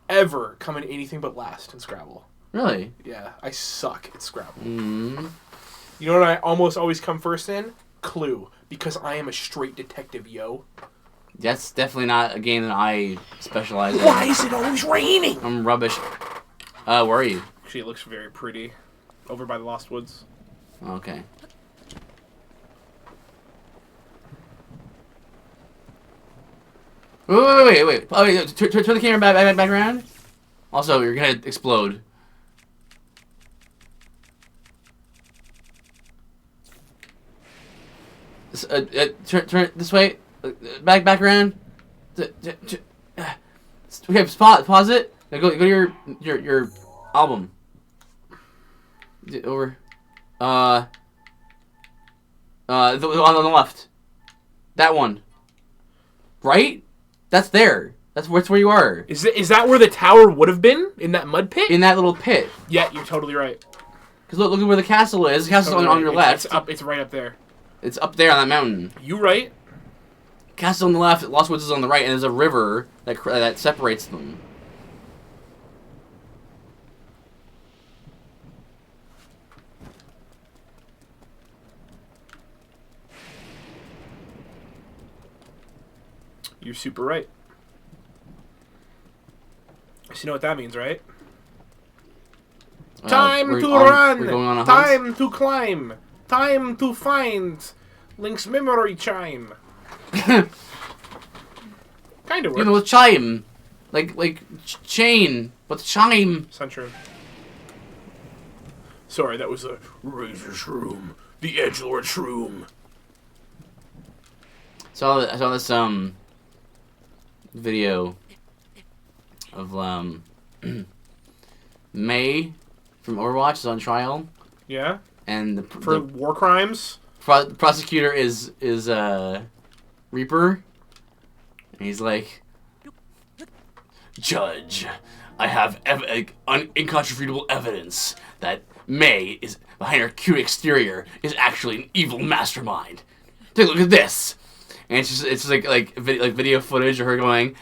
ever come in anything but last in Scrabble. Really? Yeah, I suck at Scrabble. Mm. You know what I almost always come first in? Clue. Because I am a straight detective, yo. That's definitely not a game that I specialize in. Why is it always raining? I'm rubbish. Where are you? Actually, it looks very pretty. Over by the Lost Woods. Okay. Wait. Oh, wait. Turn the camera back around. Also, you're gonna explode. Turn this way. Back around. Okay, pause it. Now go to your album. Over. On the left. That one. Right? That's there. That's where you are. Is that where the tower would have been? In that mud pit? In that little pit. Yeah, you're totally right. Because look at where the castle is. The castle's on your left. It's up. It's right up there. It's up there on that mountain. You right? Castle on the left, Lost Woods is on the right, and there's a river that separates them. You're super right. So you know what that means, right? Time to run! We're going on a Time hunt? to climb! Time to find Link's memory chime. Kind of works. You know, chime. Like chain, but chime. Sunshroom. Sorry, that was a Razor Shroom. The Edgelord Shroom. I saw this video of May from Overwatch is on trial. Yeah? And For war crimes? The prosecutor is Reaper. And he's like, Judge, I have incontrovertible evidence that May is behind her cute exterior is actually an evil mastermind. Take a look at this. And it's just like video footage of her going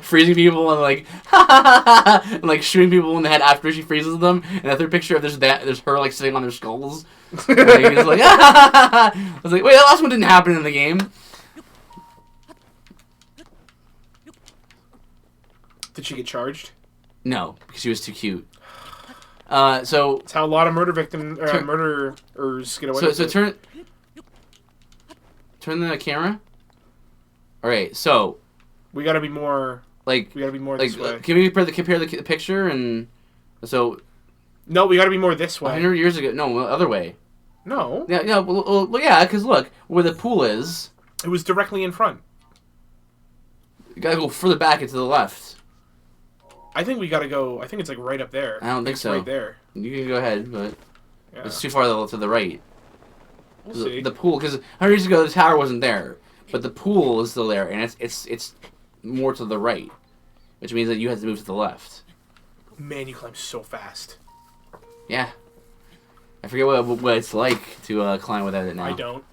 freezing people and and like shooting people in the head after she freezes them. And the third picture of there's her like sitting on their skulls. It's like I was like, wait, that last one didn't happen in the game. Did she get charged? No, because she was too cute. So that's how a lot of murderers get away. So turn the camera. All right, so we gotta be more this way. Can we compare the picture and so? No, we gotta be more this way. 100 years ago, no, other way. No. Yeah, well, yeah, because look where the pool is. It was directly in front. You gotta go further back and to the left. I think we gotta go. I think it's like right up there. I don't think so. Right there. You can go ahead, but yeah. It's too far to the right. We'll see. The pool, because 100 years ago the tower wasn't there, but the pool is still there, and it's more to the right, which means that you have to move to the left. Man, you climb so fast. Yeah. I forget what it's like to climb without it now. I don't.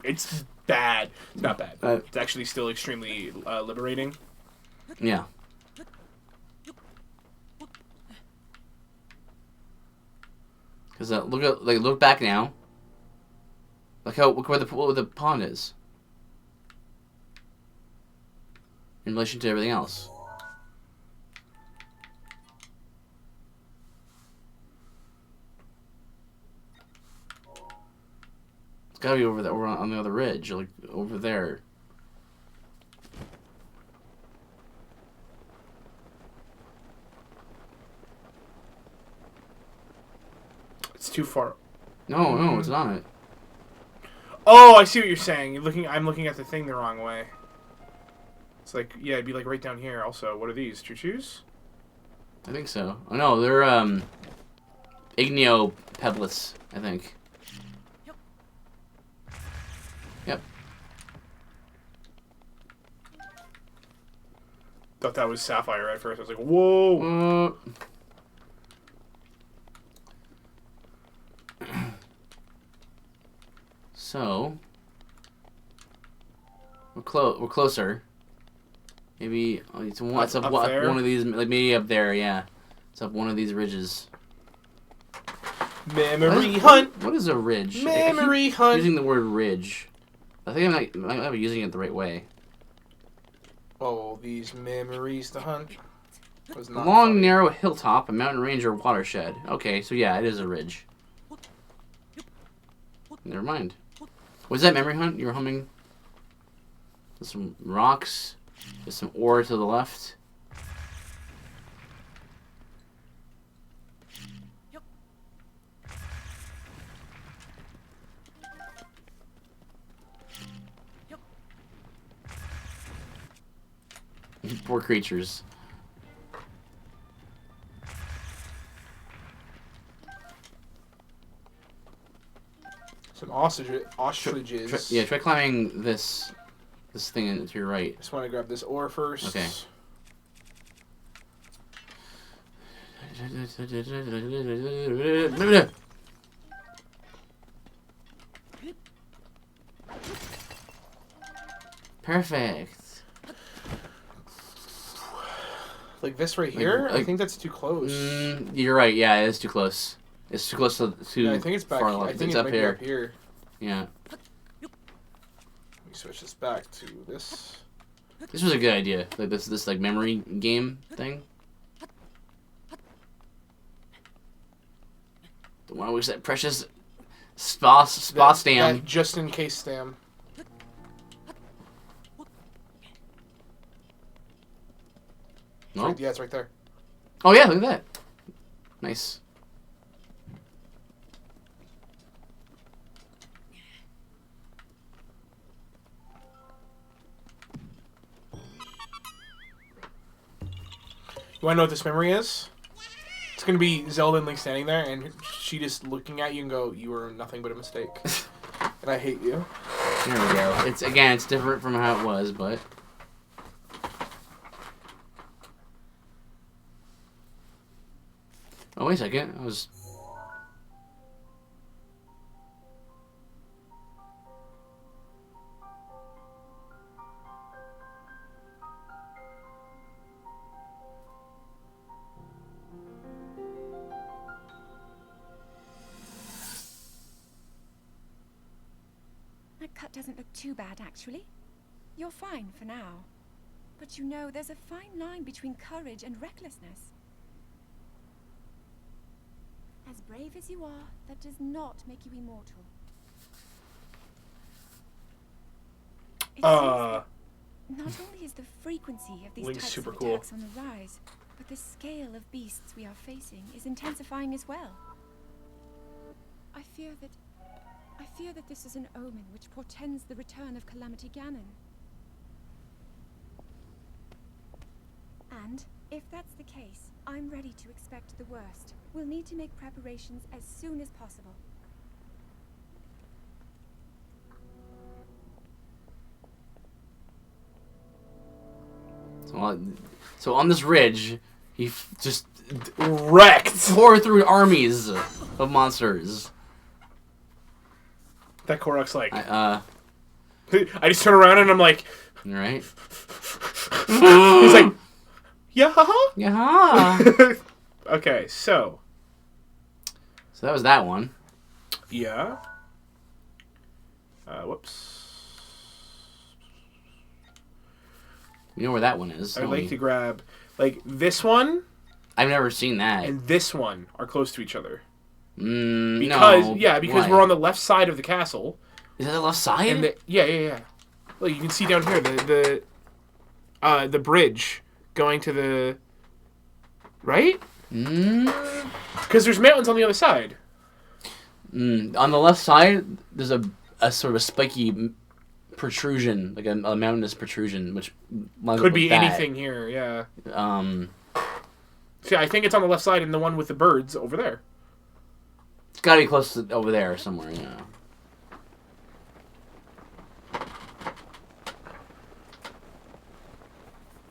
It's bad. It's not bad. It's actually still extremely liberating. Yeah. Because look back now. Look where the pond is in relation to everything else. It's gotta be over there, over on the other ridge, like over there. It's too far. No, it's not. Oh, I see what you're saying. I'm looking at the thing the wrong way. It's like, yeah, it'd be like right down here. Also, what are these? Choo-choos? I think so. Oh no, they're igneo pebblets, I think. Yep. Thought that was sapphire at first. I was like, whoa. So we're closer. Maybe it's up one of these, like maybe up there. Yeah, it's up one of these ridges. Memory hunt. What is a ridge? Memory hunt. Using the word ridge. I think I might not be using it the right way. Oh, these memories to hunt. Was not Long, funny. narrow hilltop, a mountain range, or watershed. Okay, so yeah, it is a ridge. Never mind. Was that memory hunt? You were humming? There's some rocks. There's some ore to the left. Poor creatures. Some ostriches. Try climbing this thing to your right. Just want to grab this ore first. Okay. Perfect. Like this right here? I like- think that's too close. You're right. Yeah, it is too close. It's too close to Yeah, I think it's back. far I left. think It's it up might be here. up here. Yeah. Let me switch this back to this. This was a good idea. Like this like memory game thing. Don't want to lose that precious spa stam. That just in case stam. No? Yeah, it's right there. Oh yeah, look at that. Nice. You want to know what this memory is? It's going to be Zelda and Link standing there, and she just looking at you and go, "You are nothing but a mistake." And I hate you. There we go. It's different from how it was, but oh wait a second, I was. That cut doesn't look too bad, actually. You're fine for now. But you know, there's a fine line between courage and recklessness. As brave as you are, that does not make you immortal. It seems that not only is the frequency of these Link's types super of cool. attacks on the rise, but the scale of beasts we are facing is intensifying as well. I fear that this is an omen which portends the return of Calamity Ganon. And if that's the case, I'm ready to expect the worst. We'll need to make preparations as soon as possible. So on this ridge, he just Wrecked! tore through armies of monsters. That Korok's like... I just turn around and I'm like... right? He's like... Yeah, Yeah. Okay, so... So that was that one. Yeah. Whoops. You know where that one is. I'd don't like we? to grab... Like, this one I've never seen that. and this one are close to each other. No. Because Why? we're on the left side of the castle. Is that the left side? And yeah. Well, you can see down here the bridge going to the right. Because there's mountains on the other side. On the left side, there's a sort of a spiky protrusion, like a mountainous protrusion, which lines up Could be with that. anything here. Yeah. See, I think it's on the left side, and the one with the birds over there. It's got to be close to over there somewhere. Yeah.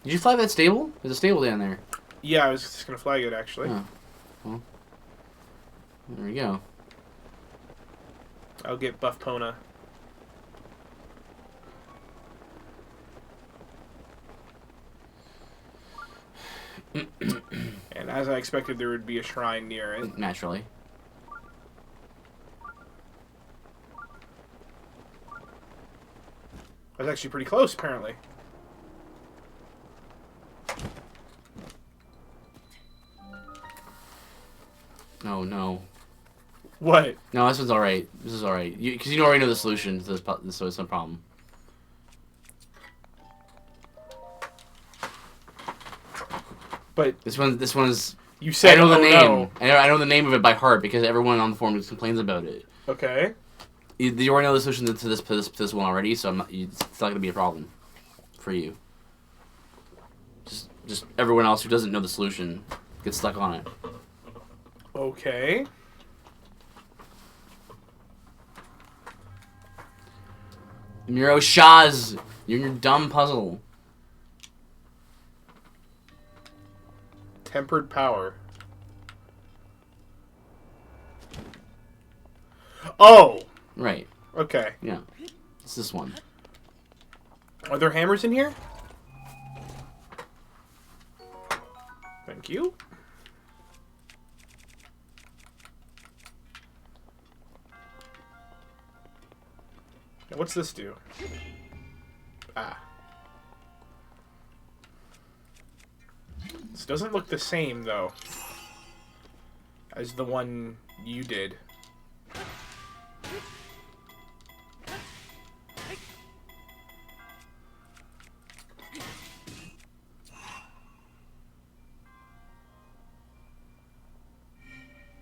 Did you flag that stable? There's a stable down there. Yeah, I was just gonna flag it actually. Oh. Well, there we go. I'll get Buff Pona. And as I expected, there would be a shrine near it. Naturally. I was actually pretty close, apparently. Oh no. What? No, this one's alright. This is alright. Because you already know the solution, so it's no problem. But This one is. you said I know the oh, name. no. I know the name of it by heart because everyone on the forum complains about it. Okay. You already know the solution to this one already, so it's not gonna be a problem for you. Just everyone else who doesn't know the solution gets stuck on it. Okay. Miro Shaz, you're in your dumb puzzle. Tempered power. Oh! Right. Okay. Yeah. It's this one. Are there hammers in here? Thank you. Now what's this do? Ah. This doesn't look the same, though, as the one you did.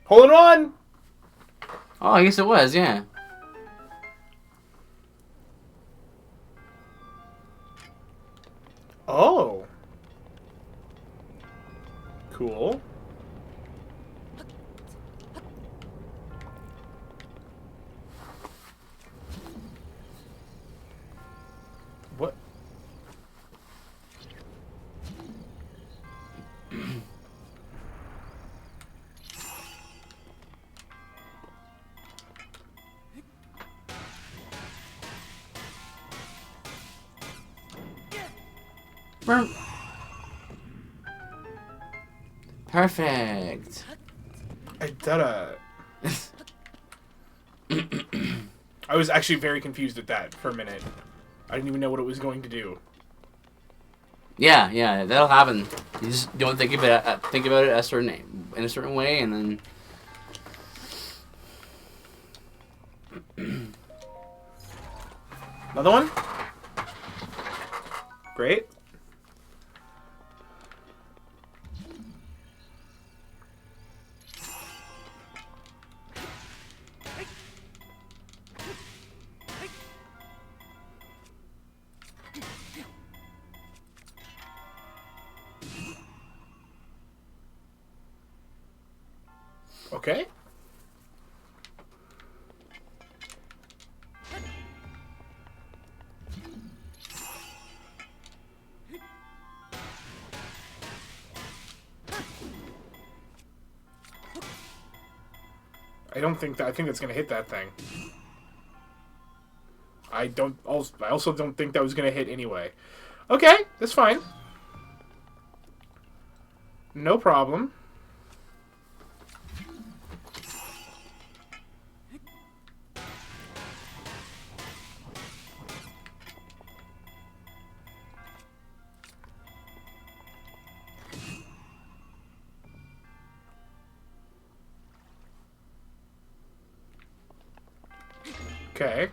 Hole in one! Oh, I guess it was, yeah. Oh. Cool. What? Perfect. I was actually very confused at that for a minute. I didn't even know what it was going to do. Yeah, yeah, that'll happen. You just don't think about it in a certain way, and then. Another one? Great. Okay. I think that's gonna hit that thing. I also don't think that was gonna hit anyway. Okay, that's fine. No problem. Okay.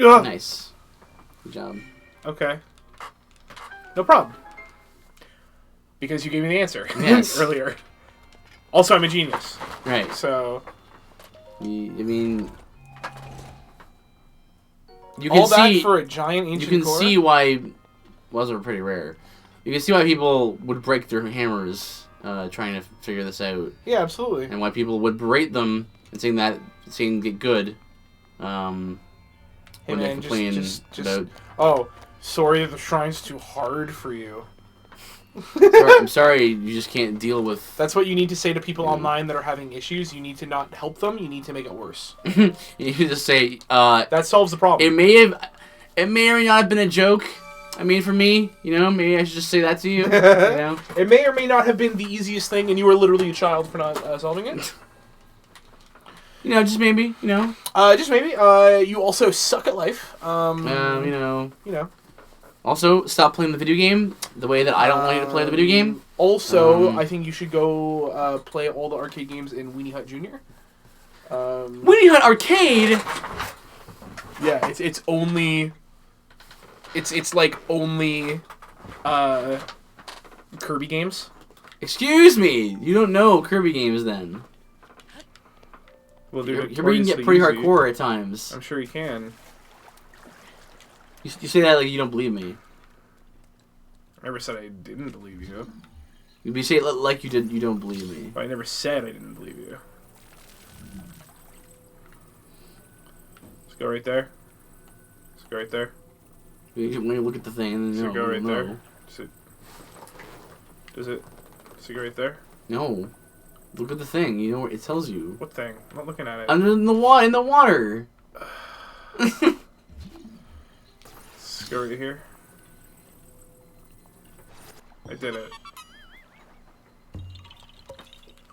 Ugh. Nice. Good job. Okay. No problem. Because you gave me the answer Yes. earlier. Also, I'm a genius. Right. So. I mean, you All can see that for a giant ancient you can core? see why wells are pretty rare. You can see why people would break their hammers trying to figure this out, Yeah, absolutely. and why people would berate them and saying get good. When Hey they man, complain about. Oh, sorry, the shrine's too hard for you. I'm sorry, you just can't deal with. That's what you need to say to people online that are having issues. You need to not help them. You need to make it worse. You just say. That solves the problem. It may or may not have been a joke. I mean, for me, maybe I should just say that to you. It may or may not have been the easiest thing, and you were literally a child for not solving it. Just maybe. Just maybe. You also suck at life. Also, stop playing the video game the way that I don't want you to play the video game. Also, I think you should go play all the arcade games in Weenie Hut Jr. Weenie Hut Arcade. Yeah, it's only. It's like only Kirby games. Excuse me, you don't know Kirby games then. Well, Kirby can get pretty hardcore at times. I'm sure you can. You say that like you don't believe me. I never said I didn't believe you. You say it like you did. You don't believe me. I never said I didn't believe you. Let's go right there. Let's go right there. When you look at the thing, and then Go right no. there. Does it go right there? No. Look at the thing. You know what it tells you. What thing? I'm not looking at it. Under in the water. Let's go right here. I did it.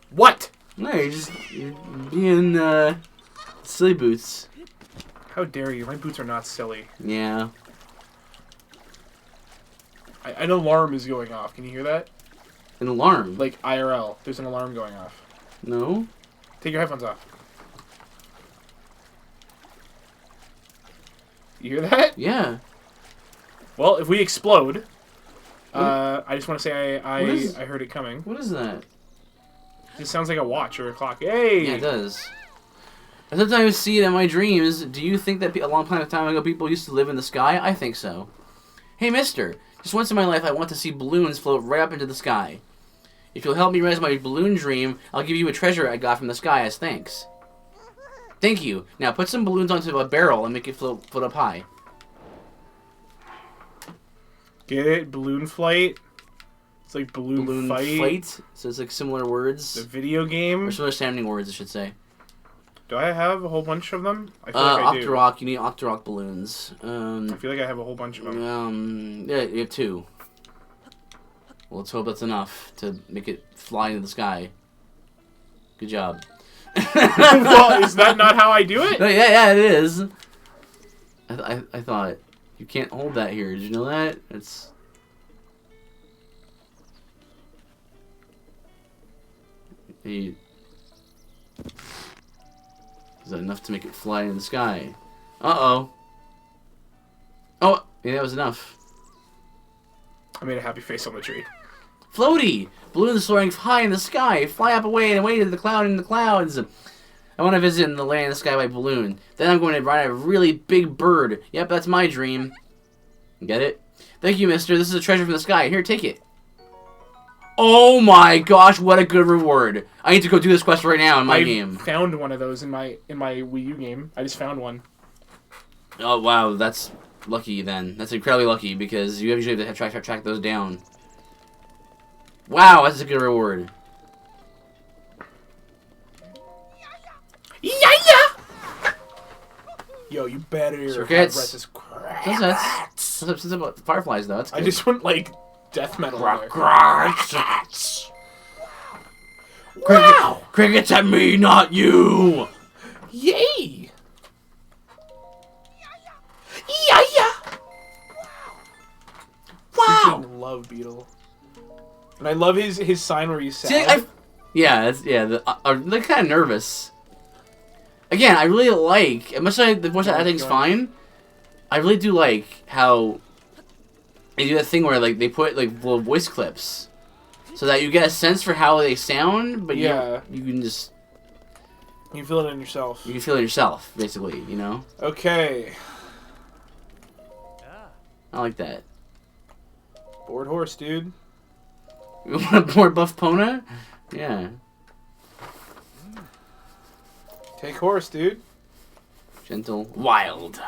What? No, you're being silly boots. How dare you? My boots are not silly. Yeah. An alarm is going off. Can you hear that? An alarm. Like IRL. There's an alarm going off. No. Take your headphones off. You hear that? Yeah. Well, if we explode, I just want to say I heard it coming. What is that? It just sounds like a watch or a clock. Hey! Yeah, it does. I sometimes see it in my dreams. Do you think that a long time ago people used to live in the sky? I think so. Hey, mister. Just once in my life I want to see balloons float right up into the sky. If you'll help me realize my balloon dream, I'll give you a treasure I got from the sky as thanks. Thank you. Now put some balloons onto a barrel and make it float up high. Get it? Balloon flight? It's like balloon fight. So it's like similar words. The video game? Or similar sounding words, I should say. Do I have a whole bunch of them? I feel like I do. Octorok. You need Octorok balloons. I feel like I have a whole bunch of them. Yeah, you have 2. Well, let's hope that's enough to make it fly into the sky. Good job. Well, is that not how I do it? No, yeah, it is. I thought you can't hold that here. Did you know that? It's. Is that enough to make it fly in the sky? Uh-oh. Oh, yeah, that was enough. I made a happy face on the tree. Floaty! Balloons soaring high in the sky. Fly up away and away to the cloud in the clouds. I want to visit in the land in the sky by balloon. Then I'm going to ride a really big bird. Yep, that's my dream. Get it? Thank you, mister. This is a treasure from the sky. Here, take it. Oh my gosh, what a good reward. I need to go do this quest right now in my game. I found one of those in my Wii U game. I just found one. Oh, wow, that's lucky then. That's incredibly lucky because you usually have to track those down. Wow, that's a good reward. Yeah! Yo, you better Crickets. this That's about fireflies though. That's good. I just went like death metal. Crickets. Wow! Crickets at me, not you! Yay! Yeah! Wow! I love Beetle. And I love his sign where he's sad. They're kind of nervous. Again, I really like, as much as the voice acting's fine, I really do like how they do that thing where like they put like little voice clips so that you get a sense for how they sound, but you can just you can feel it in yourself. You can feel it yourself, basically, you know? Okay. I like that. Bored horse, dude. You want a board buff Pona? Yeah. Take horse, dude. Gentle. Wild.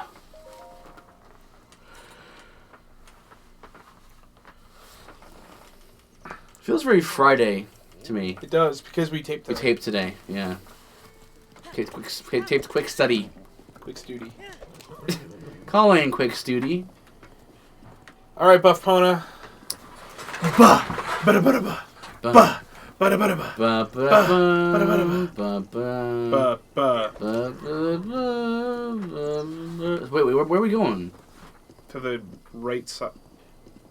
Feels very Friday to me. It does, because we taped today. We taped today, yeah. Taped quick study. Quick study. Calling quick study. Alright, Buff Pona. Ba ba ba ba ba ba ba ba ba ba. Wait, where are we going? To the right side.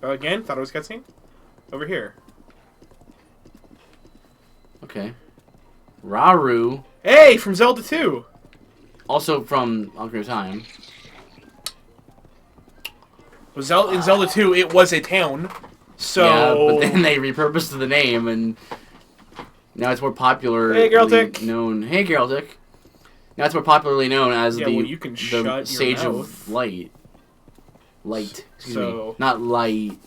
Again? Thought it was cutscene? Over here. Okay. Raru. Hey, from Zelda 2! Also from Ocarina of Time. Well, in Zelda 2, it was a town. So... Yeah, but then they repurposed the name, and now it's more popular. Hey, Geraltic. Known. Hey, Geraltic. Now it's more popularly known as well, you can the Sage your of Light. Light. Excuse me. So... Not light.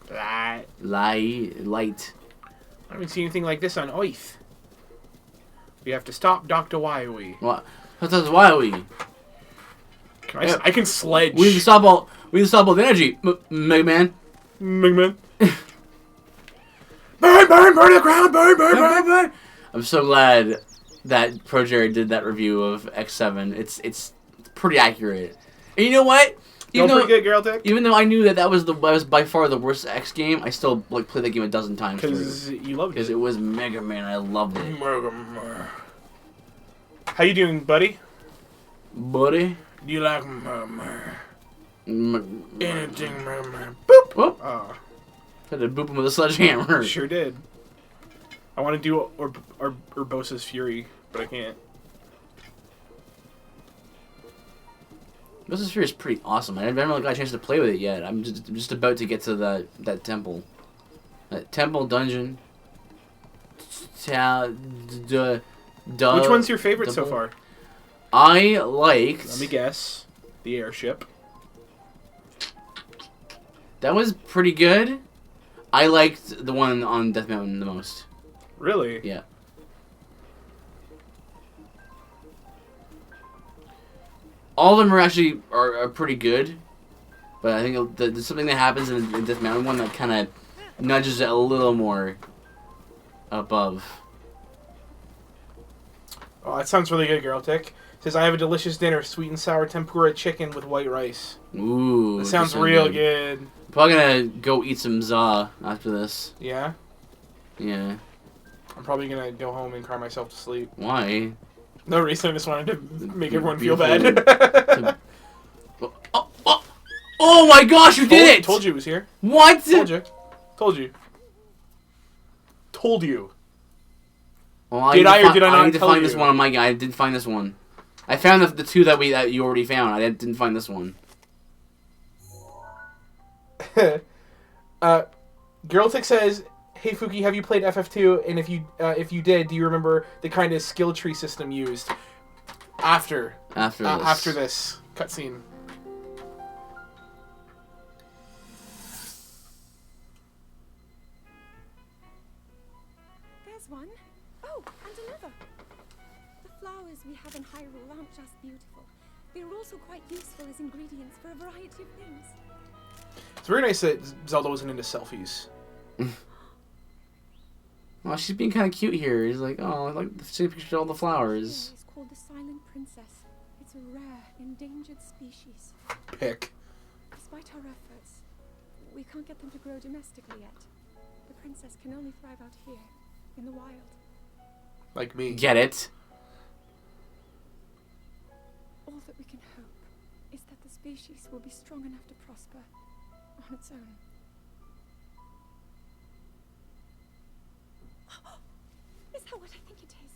That. Light. I haven't seen anything like this on Earth. We have to stop Dr. Wily. What? That's why we. I can sledge. We need to stop all the energy, Mega Man. Burn, burn the ground, burn. I'm so glad that Pro Jerry did that review of X7. It's pretty accurate. And you know what? Even though I knew that was by far the worst X game, I still like played that game a dozen times. Because you loved it. Because it was Mega Man. I loved it. How you doing, buddy? Buddy? Do you like murmur? Anything murmur? Boop! Whoop. Oh. Had to boop him with a sledgehammer. Sure did. I want to do Urbosa's Fury, but I can't. Urbosa's Fury is pretty awesome. I haven't really got a chance to play with it yet. I'm just about to get to that temple. That temple dungeon. Which one's your favorite so far? I liked... Let me guess. The airship. That was pretty good. I liked the one on Death Mountain the most. Really? Yeah. All of them are actually are pretty good. But I think there's something that happens in the Death Mountain one that kind of nudges it a little more above. Oh, that sounds really good, Girl Tick. Says, I have a delicious dinner, sweet and sour tempura chicken with white rice. Ooh. That sounds real good. Probably gonna go eat some za after this. Yeah? Yeah. I'm probably gonna go home and cry myself to sleep. Why? No reason, I just wanted to make everyone feel bad. Oh my gosh, you did it! Told you it was here. What? Told you. Told you. Well, did I or did I not I need to tell find you? this one on my guy. I didn't find this one. I found the two that you already found. I didn't find this one. Girltick says, "Hey Fuki, have you played FF2? And if you did, do you remember the kind of skill tree system used after this cutscene?" There's one. Oh, and another. The flowers we have in Hyrule aren't just beautiful. They're also quite useful as ingredients for a variety of things. It's very nice that Zelda wasn't into selfies. Well, she's being kind of cute here. He's like, oh, I like to see a picture of all the flowers. It's called the Silent Princess. It's a rare, endangered species. Pick. Despite our efforts, we can't get them to grow domestically yet. The princess can only thrive out here, in the wild. Like me. Get it? All that we can hope is that the species will be strong enough to prosper on its own. Is that what I think it is?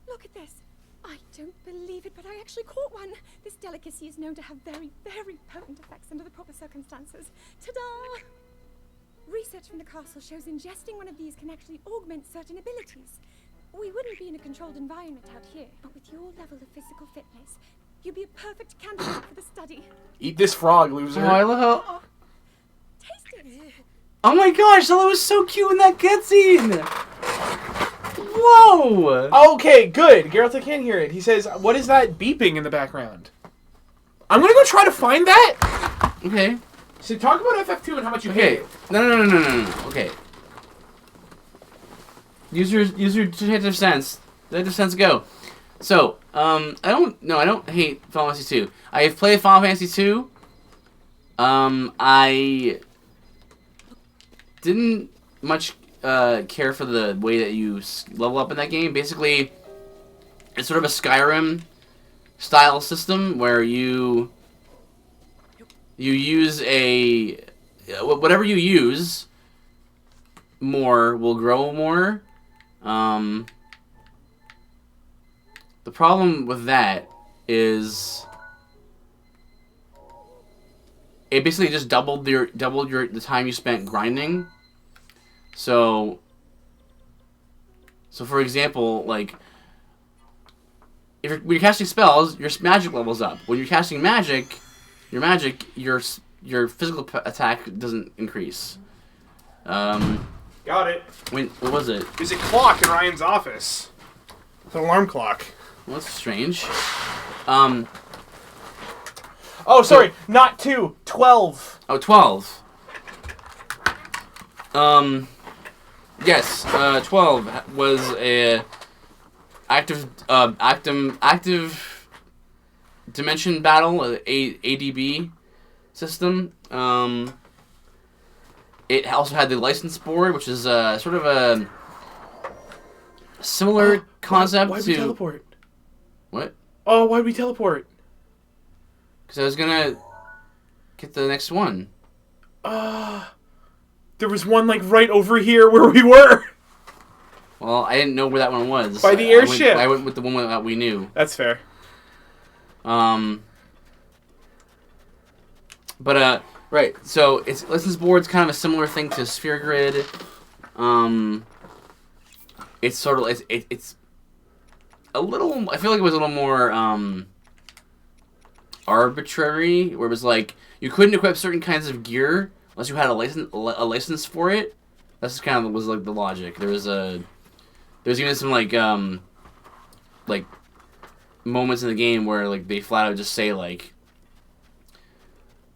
Look at this. I don't believe it, but I actually caught one. This delicacy is known to have very, very potent effects under the proper circumstances. Ta-da! Research from the castle shows ingesting one of these can actually augment certain abilities. We wouldn't be in a controlled environment out here, but with your level of physical fitness, you'd be a perfect candidate for the study. Eat this frog, loser. Oh, I love how... Taste it. Oh my gosh, Zelda was so cute in that cutscene! Whoa! Okay, good. Geralt can't hear it. He says, what is that beeping in the background? I'm gonna go try to find that. Okay. So talk about FF2 and how much you hate it. No. Okay. Use your detective sense. Detective sense, go. So, I don't hate Final Fantasy 2. I have played Final Fantasy 2. I didn't much care for the way that you level up in that game. Basically, it's sort of a Skyrim style system where you use whatever you use more will grow more. The problem with that is it basically just doubled the time you spent grinding. So for example, like when you're casting spells, your magic levels up. When you're casting magic, your physical attack doesn't increase. Got it. Wait, what was it? There's a clock in Ryan's office. It's an alarm clock. Well, that's strange. Oh, sorry. Not 2. 12. Oh, 12. Yes, 12 was a active dimension battle, ADB system. It also had the license board, which is sort of a similar concept why'd to... we teleport? What? Oh, why'd we teleport? Because I was gonna get the next one. There was one, like, right over here where we were. Well, I didn't know where that one was. By the airship. I went with the one that we knew. That's fair. Right. So it's license board's kind of a similar thing to Sphere Grid. It's sort of it's a little. I feel like it was a little more arbitrary, where it was like you couldn't equip certain kinds of gear unless you had a license for it. That's just kind of was like the logic. There's even some like moments in the game where like they flat out just say like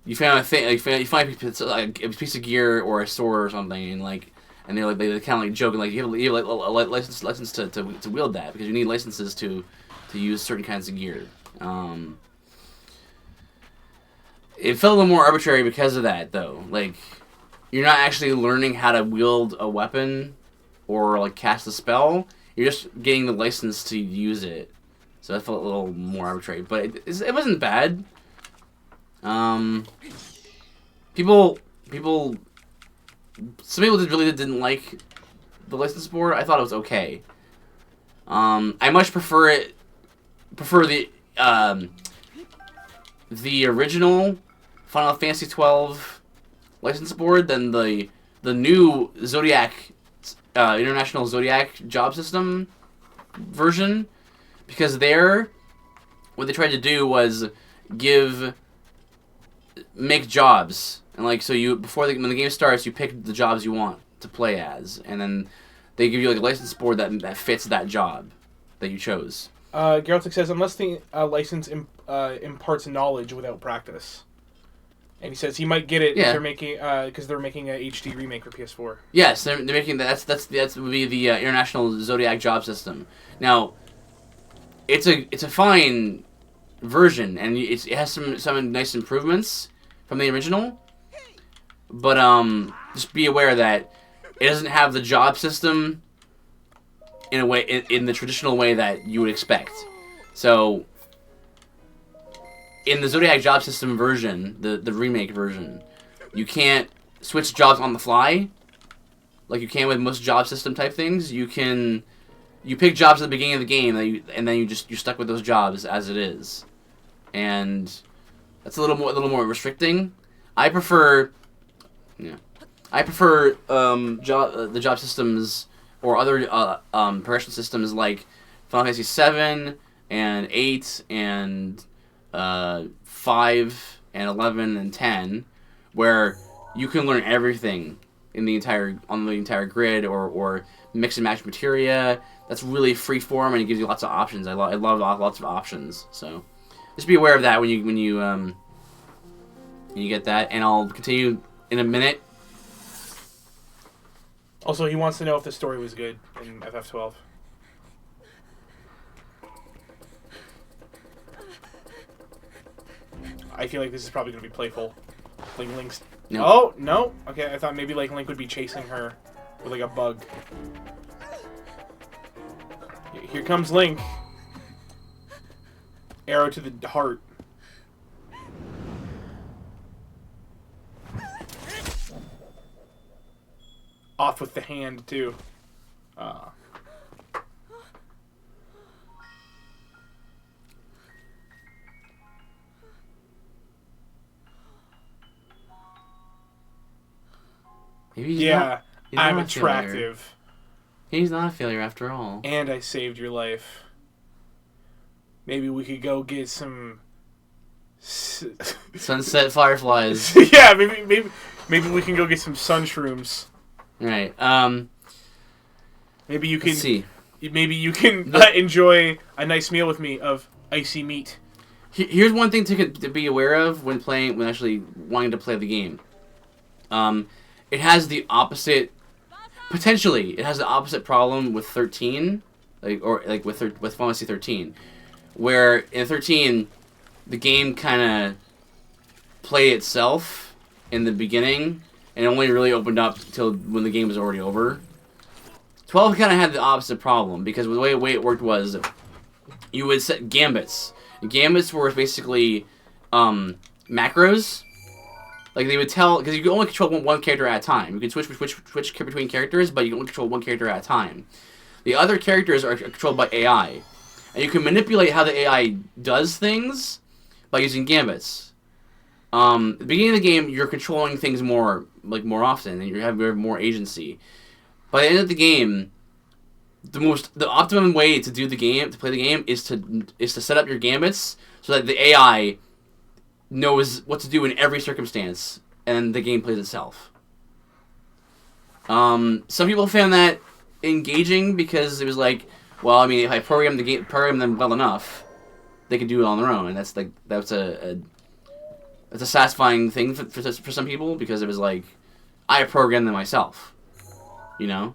you found a thing, like you find a piece of gear or a sword or something, and like they kind of like joking like you have like a license to wield that because you need licenses to use certain kinds of gear. It felt a little more arbitrary because of that, though. Like, you're not actually learning how to wield a weapon or, like, cast a spell. You're just getting the license to use it. So that felt a little more arbitrary. But it wasn't bad. Some people really didn't like the license board. I thought it was okay. I much prefer the original Final Fantasy XII license board than the new Zodiac International Zodiac job system version, because what they tried to do was make jobs, and like so you when the game starts you pick the jobs you want to play as, and then they give you like a license board that fits that job that you chose. Geraltic says, unless the license imparts knowledge without practice. And he says he might get it if they're making because they're making a HD remake for PS4. Yes, they're making that. That's would be the International Zodiac job system. Now, it's a fine version, and it has some nice improvements from the original. But just be aware that it doesn't have the job system in a way in the traditional way that you would expect. So in the Zodiac job system version, the remake version, you can't switch jobs on the fly like you can with most job system type things. You pick jobs at the beginning of the game and then you're stuck with those jobs as it is. And that's a little more restricting. I prefer the job systems or other progression systems like Final Fantasy 7 and 8 and 5 and 11 and 10, where you can learn everything on the entire grid or mix and match materia. That's really free form and it gives you lots of options. I love lots of options. So just be aware of that when you get that, and I'll continue in a minute. Also, he wants to know if the story was good in FF12. I feel like this is probably going to be playful. Like Link's... No. Oh, no. Okay, I thought maybe like Link would be chasing her with like a bug. Here comes Link. Arrow to the heart. Off with the hand, too. Maybe I'm attractive. He's not a failure after all. And I saved your life. Maybe we could go get some... Sunset fireflies. Yeah, maybe we can go get some sun shrooms. Right. Maybe you can. Let's see. Maybe you can enjoy a nice meal with me of icy meat. Here's one thing to be aware of when actually wanting to play the game. It has the opposite. Potentially, it has the opposite problem with 13, with Final Fantasy 13, where in 13, the game kind of played itself in the beginning, and it only really opened up till when the game was already over. 12 kind of had the opposite problem, because the way it worked was, you would set gambits. Gambits were basically macros. Like, they would tell, because you could only control one character at a time. You can switch between characters, but you can only control one character at a time. The other characters are controlled by AI. And you can manipulate how the AI does things by using gambits. At the beginning of the game, you're controlling things more often, and you have more agency. By the end of the game, the optimum way to play the game, is to set up your gambits so that the AI knows what to do in every circumstance, and the game plays itself. Some people found that engaging because it was like, well, I mean, if I program them well enough, they can do it on their own, and that's a satisfying thing for some people, because it was like, I programmed them myself, you know.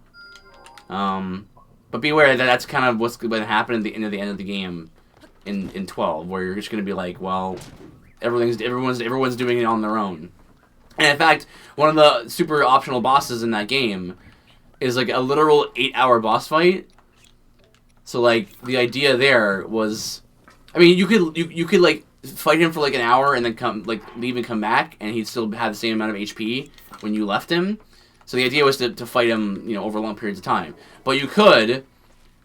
But be aware that that's kind of what's going to happen at the end of the game in 12, where you're just going to be like, well, everyone's doing it on their own. And in fact, one of the super optional bosses in that game is like a literal 8-hour boss fight. So like the idea there was, I mean, you could like fight him for like an hour and then leave and come back, and he'd still have the same amount of HP when you left him. So the idea was to fight him, over long periods of time. But you could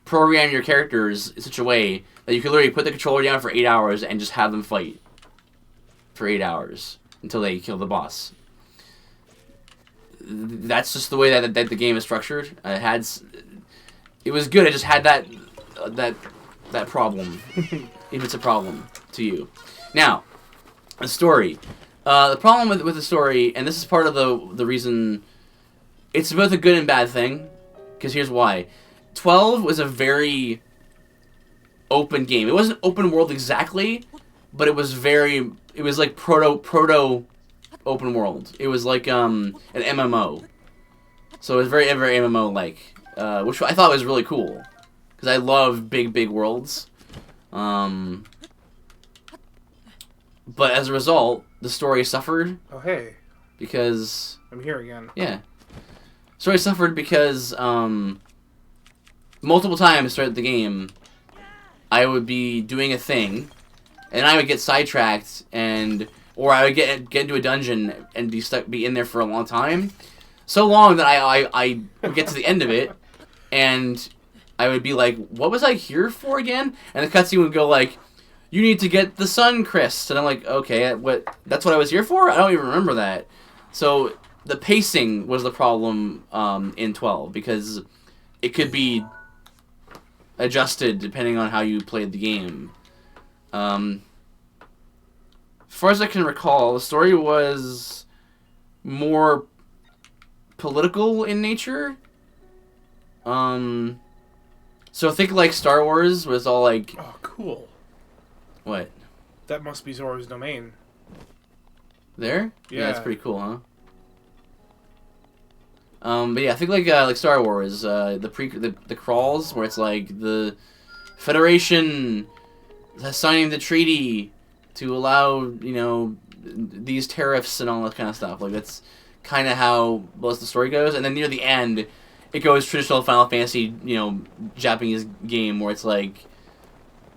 program your characters in such a way that you could literally put the controller down for 8 hours and just have them fight for 8 hours until they kill the boss. That's just the way that the game is structured. It was good. It just had that problem, if it's a problem to you. Now, the story. The problem with the story, and this is part of the reason, it's both a good and bad thing, because here's why. 12 was a very open game. It wasn't open world exactly, but it was like proto open world. It was like an MMO. So it was very MMO like, which I thought was really cool, because I love big worlds. But as a result, the story suffered. Oh hey. Because I'm here again. Yeah. Story suffered because multiple times throughout the game, I would be doing a thing, and I would get sidetracked, or I would get into a dungeon and be in there for a long time, so long that I would get to the end of it, and I would be like, what was I here for again? And the cutscene would go like, you need to get the sun crest, and I'm like, okay, that's what I was here for? I don't even remember that. So the pacing was the problem in 12, because it could be adjusted depending on how you played the game. As far as I can recall, the story was more political in nature. So think like Star Wars was all like... Oh, cool. What? That must be Zora's domain. There? Yeah. That's pretty cool, huh? But yeah, I think like Star Wars, the crawls, where it's like the Federation signing the treaty to allow, these tariffs and all that kind of stuff. Like, that's kind of how most of the story goes. And then near the end, it goes traditional Final Fantasy, Japanese game, where it's like,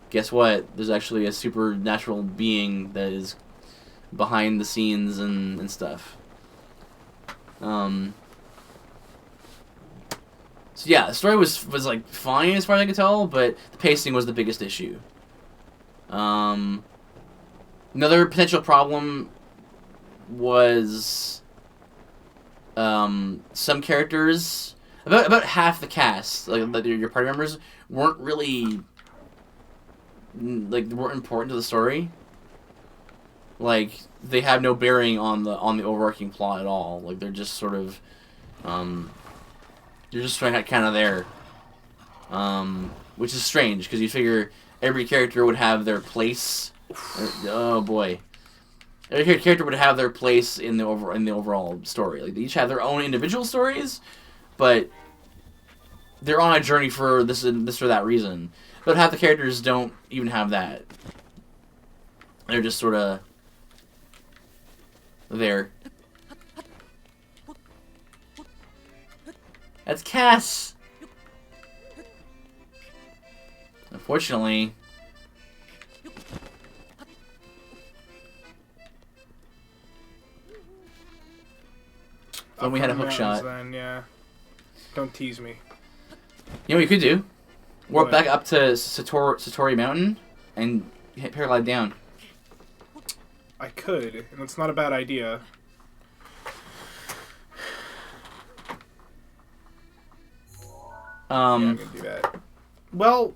guess what? There's actually a supernatural being that is behind the scenes and stuff. So yeah, the story was like fine as far as I could tell, but the pacing was the biggest issue. Another potential problem was some characters, about half the cast, like your party members, weren't really weren't important to the story. Like, they have no bearing on the overarching plot at all. Like, they're just sort of They're just kind of there. Which is strange, because you figure every character would have their place. Oh boy. Every character would have their place in the overall story. Like, they each have their own individual stories, but they're on a journey for this or that reason. But half the characters don't even have that. They're just sort of there. That's Cass! Unfortunately... When we had a hook shot. Then, yeah. Don't tease me. You know what you could do? Warp What? back up to Satori Mountain and hit paraglide down. I could, and it's not a bad idea. Yeah, I'm gonna do that. Well,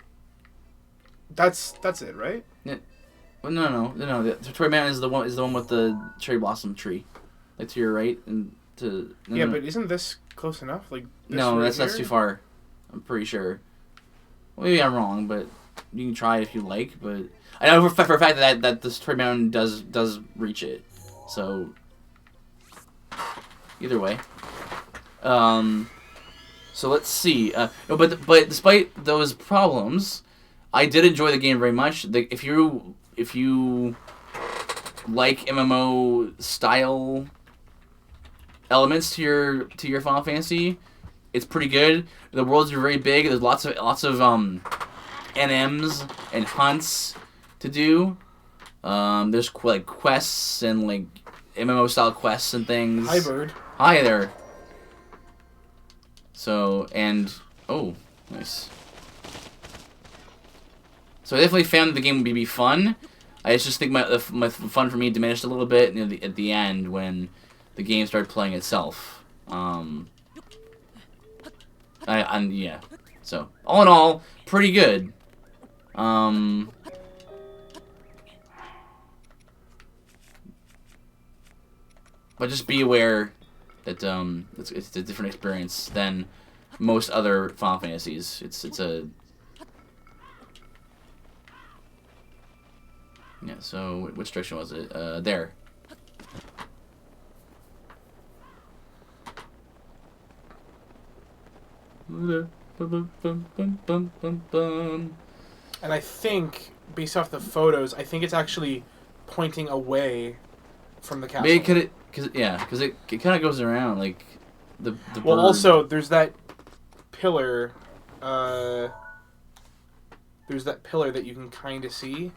that's it, right? Yeah. Well, no. The Satori Mountain is the one with the cherry blossom tree, like to your right and to. No. But isn't this close enough? Like. This No, right that's here? too far. I'm pretty sure. Well, maybe I'm wrong, but you can try it if you like. But I know for a fact that the Satori Mountain does reach it. So either way. So let's see. No, but despite those problems, I did enjoy the game very much. If you like MMO style elements to your Final Fantasy, it's pretty good. The worlds are very big. There's lots of NMs and hunts to do. There's like quests and like MMO style quests and things. Hi, bird. Hi there. So, and oh, nice. So I definitely found the game would be fun. I just think my fun for me diminished a little bit at the end when the game started playing itself. Yeah. So all in all, pretty good. But just be aware that it's a different experience than most other Final Fantasies. It's a yeah. So which direction was it? There. And I think, based off the photos, I think it's actually pointing away from the castle. Maybe because it kind of goes around like the Well, bird. also there's that pillar. There's that pillar that you can kind of see.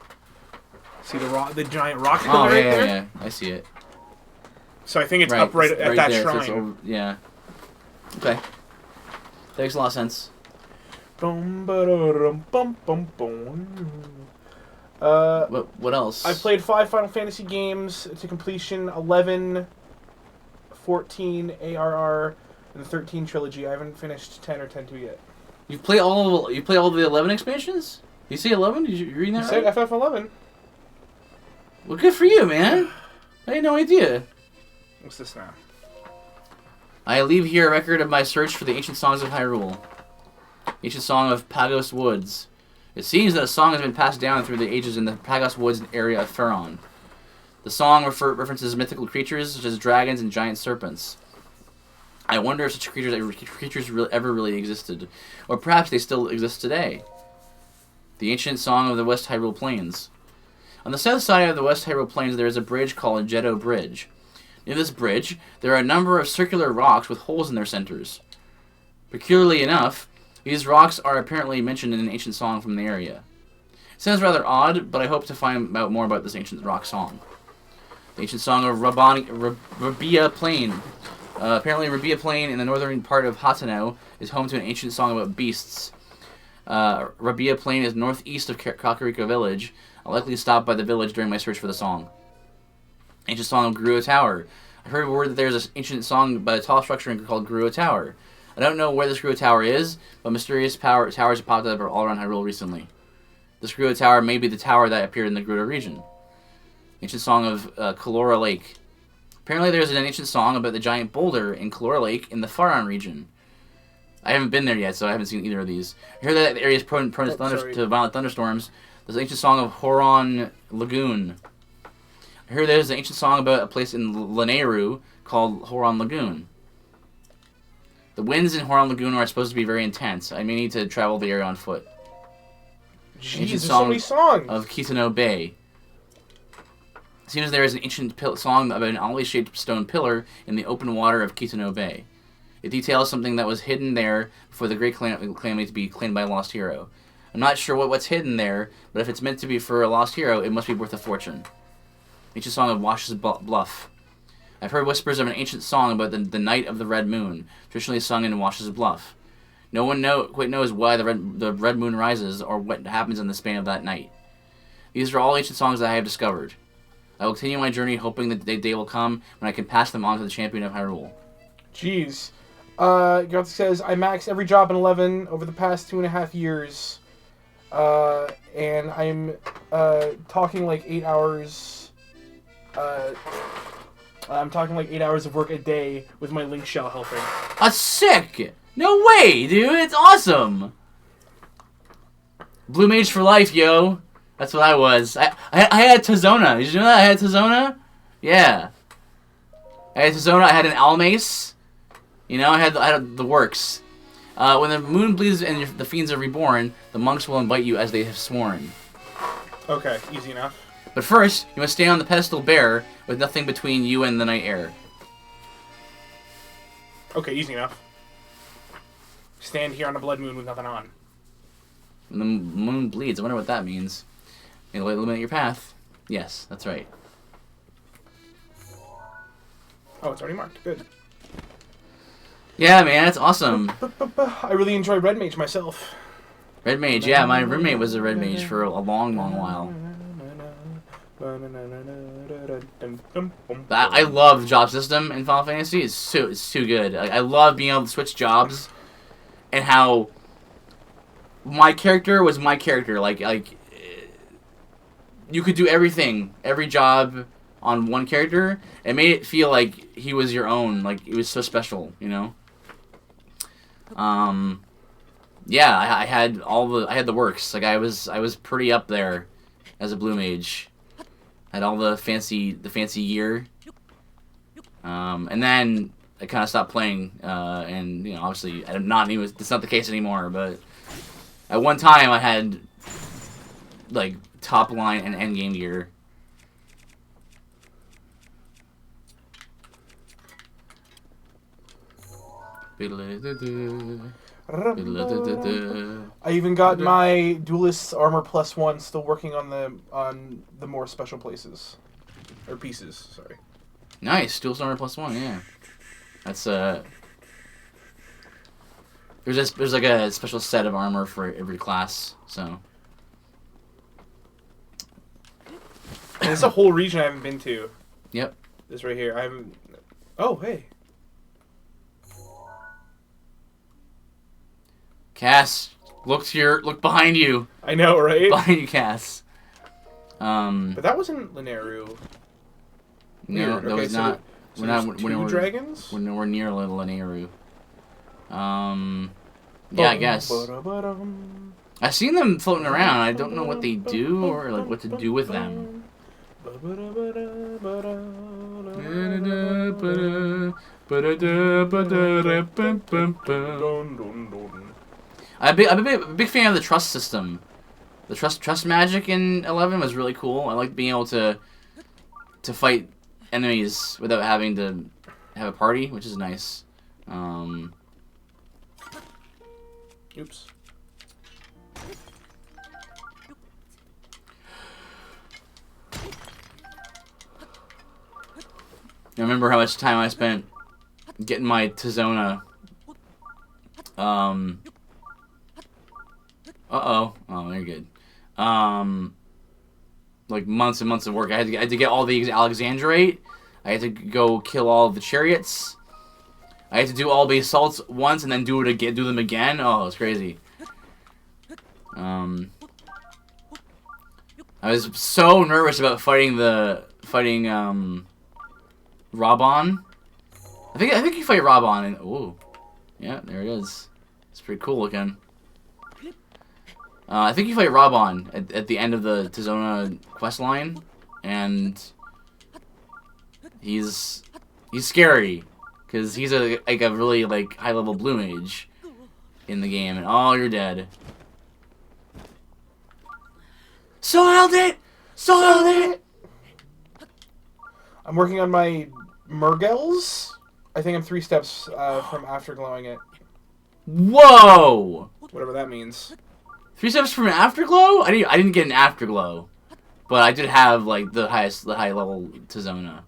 See the giant rock pillar right there. Yeah, I see it. So I think it's up right at that there, so shrine. it's over, yeah. Okay. That makes a lot of sense. Bum, ba-da-dum, bum, bum, bum. What else? I played 5 Final Fantasy games to completion, 11, 14 ARR, and the 13 trilogy. I haven't finished 10 or 10-2 yet. You play all the 11 expansions? You say 11? You reading that You right? said FF11. Well, good for you, man. I had no idea. What's this now? I leave here a record of my search for the ancient songs of Hyrule. Ancient song of Pagos Woods. It seems that a song has been passed down through the ages in the Pagos Woods area of Faron. The song references mythical creatures such as dragons and giant serpents. I wonder if such creatures ever really existed, or perhaps they still exist today. The ancient song of the West Hyrule Plains. On the south side of the West Hyrule Plains there is a bridge called Jeddo Bridge. Near this bridge, there are a number of circular rocks with holes in their centers. Peculiarly enough, these rocks are apparently mentioned in an ancient song from the area. It sounds rather odd, but I hope to find out more about this ancient rock song. The ancient song of Rabia Plain. Apparently, Rabia Plain in the northern part of HATENO is home to an ancient song about beasts. Rabia Plain is northeast of Kakariko Village. I'll likely stop by the village during my search for the song. Ancient song of Grua Tower. I heard word that there's an ancient song by a tall structure called Grua Tower. I don't know where this Grua Tower is, but mysterious towers have popped up all around Hyrule recently. This Grua Tower may be the tower that appeared in the Gerudo region. Ancient song of Kalora Lake. Apparently there's an ancient song about the giant boulder in Kalora Lake in the Faron region. I haven't been there yet, so I haven't seen either of these. I hear that the area is prone to violent thunderstorms. There's an ancient song of Horon Lagoon. I hear there's an ancient song about a place in Lanayru called Horon Lagoon. The winds in Horon Lagoon are supposed to be very intense. I may need to travel the area on foot. Jeez, there's so many songs! Of QETA Bay. It seems there is an ancient song about an oddly-shaped stone pillar in the open water of QETA Bay. It details something that was hidden there before the Great Calamity to be claimed by a lost hero. I'm not sure what's hidden there, but if it's meant to be for a lost hero, it must be worth a fortune. Ancient song of Wash's Bluff. I've heard whispers of an ancient song about the Night of the Red Moon, traditionally sung in Wash's Bluff. No one quite knows why the red moon rises or what happens in the span of that night. These are all ancient songs that I have discovered. I will continue my journey hoping that the day will come when I can pass them on to the champion of Hyrule. Jeez. Garth says, I maxed every job in 11 over the past 2.5 years. And I'm talking like 8 hours. I'm talking like 8 hours of work a day with my link shell helping. That's sick! No way, dude! It's awesome! Blue Mage for life, yo! That's what I was. I had Tizona. Did you know that I had Tizona? Yeah. I had Tizona, I had an Almace. You know, I had the works. When the moon bleeds and the fiends are reborn, the monks will invite you as they have sworn. Okay, easy enough. But first, you must stay on the pedestal bare, with nothing between you and the night air. Okay, easy enough. Stand here on a blood moon with nothing on. When the moon bleeds, I wonder what that means. It'll illuminate your path. Yes, that's right. Oh, it's already marked. Good. Yeah, man, that's awesome. I really enjoy Red Mage myself. Red Mage, yeah, my roommate was a Red Mage for a long, long while. I love the job system in Final Fantasy. It's too good. I love being able to switch jobs, and how my character was my character. Like you could do everything, every job on one character. It made it feel like he was your own. Like it was so special, you know. Yeah, I had the works. Like I was pretty up there as a blue mage. Had all the fancy gear. And then I kind of stopped playing, and you know, obviously it's not the case anymore. But at one time I had like top line and end game gear. I even got my Duelist Armor +1, still working on the more special places. Or pieces, sorry. Nice, Duelist Armor +1, yeah. That's there's like a special set of armor for every class, so. And it's a whole region I haven't been to. Yep. This right here. I haven't. Oh, hey. Cass, look behind you. I know, right? Behind you, Cass. But that wasn't Lanayru. No, that was not. So two dragons? We're nowhere near Lanayru. Yeah, I guess. I've seen them floating around. I don't know what they do or like what to do with them. I'm a big fan of the trust system. The trust magic in 11 was really cool. I liked being able to fight enemies without having to have a party, which is nice. Oops. I remember how much time I spent getting my Tizona. Oh, they're good. Like months and months of work. I had to get all the Alexandrite. I had to go kill all the chariots. I had to do all the assaults once and then do them again. Oh, it's crazy. I was so nervous about fighting Robon. I think you fight Robon and ooh. Yeah, there it is. It's pretty cool looking. I think you fight Robon at the end of the Tizona quest line, and he's scary because he's a really like high level blue mage in the game, and oh, you're dead. Soiled it! Soiled it! I'm working on my Murgels. I think I'm 3 steps from afterglowing it. Whoa! Whatever that means. 3 steps from an afterglow? I didn't get an afterglow, but I did have like the high level Tizona.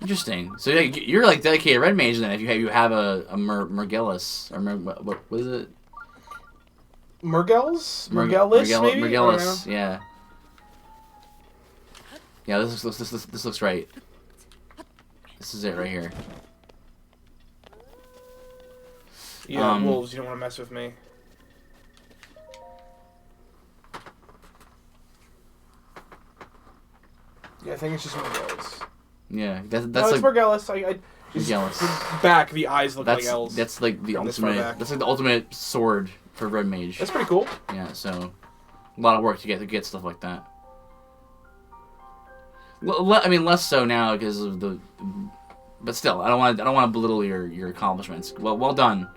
Interesting. So yeah, you're like dedicated red mage then if you have a Murgelis or what is it? Murgels? Murgelis, maybe? Murgelis, yeah. Yeah, this looks right. This is it right here. Yeah, wolves, you don't want to mess with me. Yeah, I think it's just Murgelis. Yeah, that's no, like it's Murgelis. Murgelis. Back, the eyes look like L's. That's like the ultimate. That's like the ultimate sword for red mage. That's pretty cool. Yeah, so a lot of work to get stuff like that. I mean, less so now because of the. But still, I don't want to belittle your accomplishments. Well done.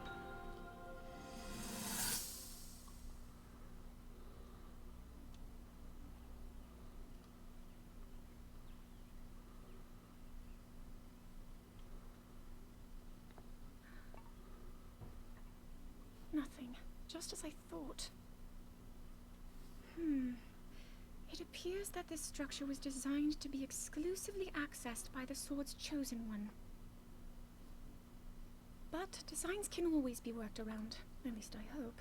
Nothing. Just as I thought. It appears that this structure was designed to be exclusively accessed by the sword's chosen one. But designs can always be worked around. At least I hope.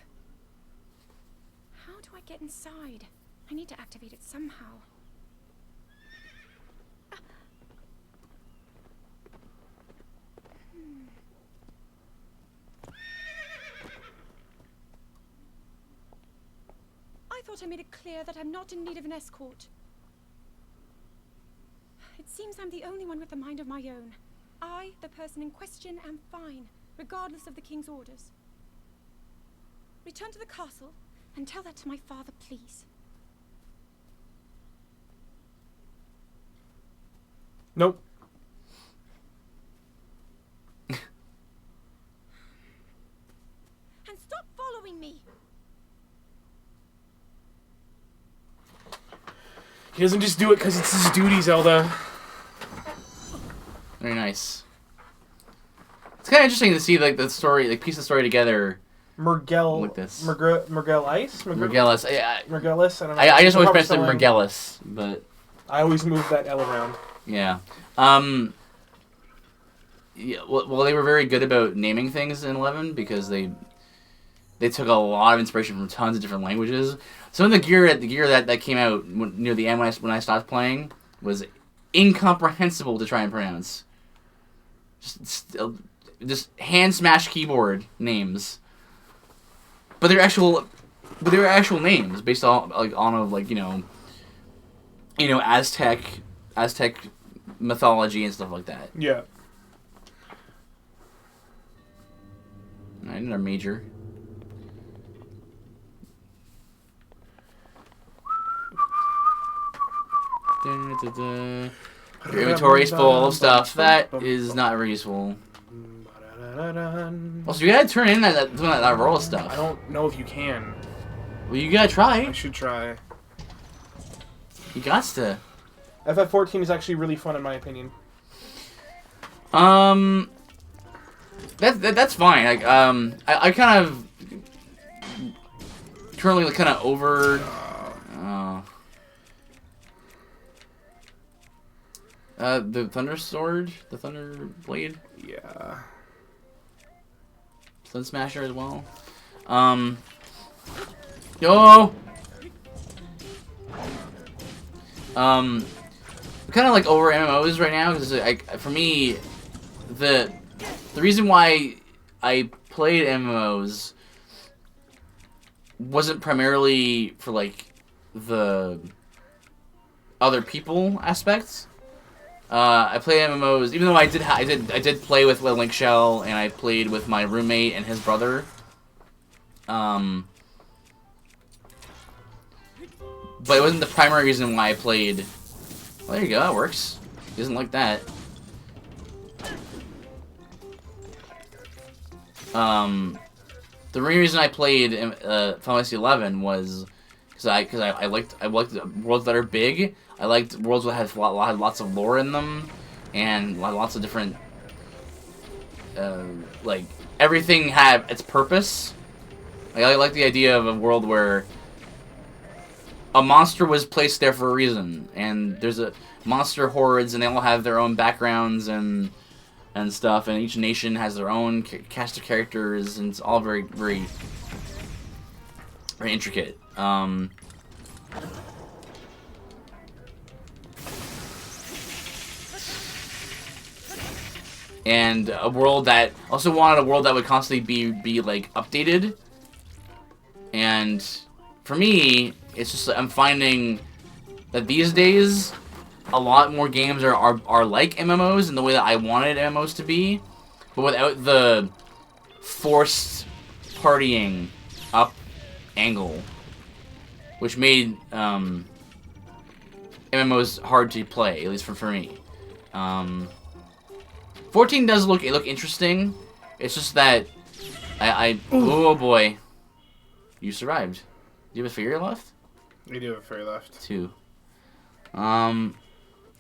How do I get inside? I need to activate it somehow. I thought I made it clear that I'm not in need of an escort. It seems I'm the only one with a mind of my own. I, the person in question, am fine, regardless of the king's orders. Return to the castle and tell that to my father, please. Nope. And stop following me! He doesn't just do it because it's his duty, Zelda. Very nice. It's kind of interesting to see like the story, like piece the story together. Like this. Murgelis? Murgelis. Murgelis? I don't know. I just always mention Murgelis, but I always move that L around. Yeah. Yeah. Well, they were very good about naming things in 11 because they took a lot of inspiration from tons of different languages. Some of the gear that came out near the end when I stopped playing was incomprehensible to try and pronounce. Just hand smash keyboard names. But they were actual names based on Aztec mythology and stuff like that. Yeah. I need our major. Your inventory is full of stuff that is not very useful. Also, you gotta turn in that roll of stuff. I don't know if you can. Well, you gotta try. I should try. You gots to. FF14 is actually really fun in my opinion. That's fine. Like, I kind of currently kind of over. The Thunder Sword, the Thunder Blade. Yeah. Sun Smasher as well. Yo. I'm kind of like over MMOs right now because for me, the reason why I played MMOs wasn't primarily for like the other people aspects. I play MMOs, even though I did play with Link Shell, and I played with my roommate and his brother. But it wasn't the primary reason why I played. Well, there you go, that works. He doesn't like that. The main reason I played Final Fantasy 11 was because I liked worlds that are big. I liked worlds that had lots of lore in them, and lots of different like everything had its purpose. Like, I like the idea of a world where a monster was placed there for a reason, and there's a monster hordes, and they all have their own backgrounds and stuff, and each nation has their own cast of characters, and it's all very, very, very intricate. And a world that also wanted a world that would constantly be like updated. And for me, it's just I'm finding that these days a lot more games are like MMOs in the way that I wanted MMOs to be, but without the forced partying up angle, which made MMOs hard to play, at least for me. 14 does look interesting. It's just that oh boy, you survived. Do you have a fairy left? I do have a fairy left. 2. I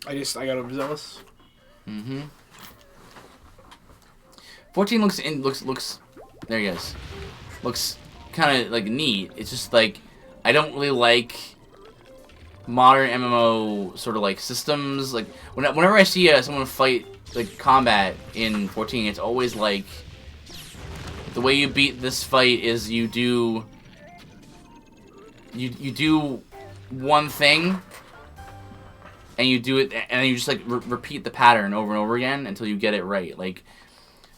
got overzealous. 14 looks there he goes. Looks kind of like neat. It's just like I don't really like modern MMO sort of like systems. Like whenever I see someone fight like combat in 14, it's always like the way you beat this fight is you do one thing, and you do it, and you just like repeat the pattern over and over again until you get it right. Like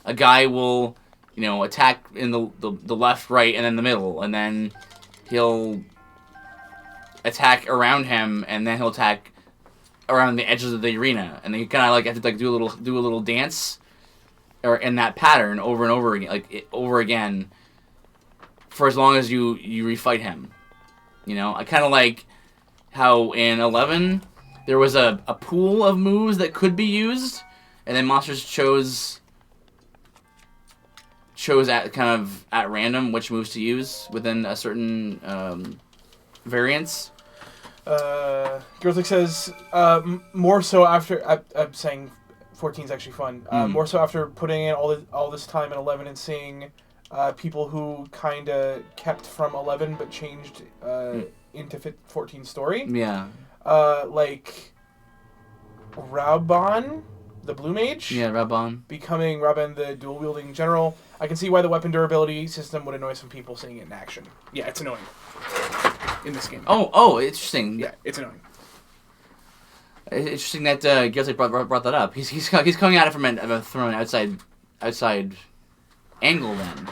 a guy will, attack in the left, right, and then the middle, and then he'll attack around him, and then he'll attack around the edges of the arena, and then you kind of like have to like do a little dance, or in that pattern over and over again, over again, for as long as you refight him. I kind of like how in 11 there was a pool of moves that could be used, and then monsters chose at random which moves to use within a certain variance. Girlsick says, more so after... I'm saying 14 is actually fun. More so after putting in all this time in 11 and seeing people who kind of kept from 11 but changed into 14 story. Yeah. Like Raban, the blue mage. Yeah, Raban. Becoming Raban, the dual-wielding general. I can see why the weapon durability system would annoy some people seeing it in action. Yeah, it's annoying. In this game. Oh, interesting. Yeah, it's annoying. Interesting that Gilsey brought that up. He's coming at it from an outside angle then.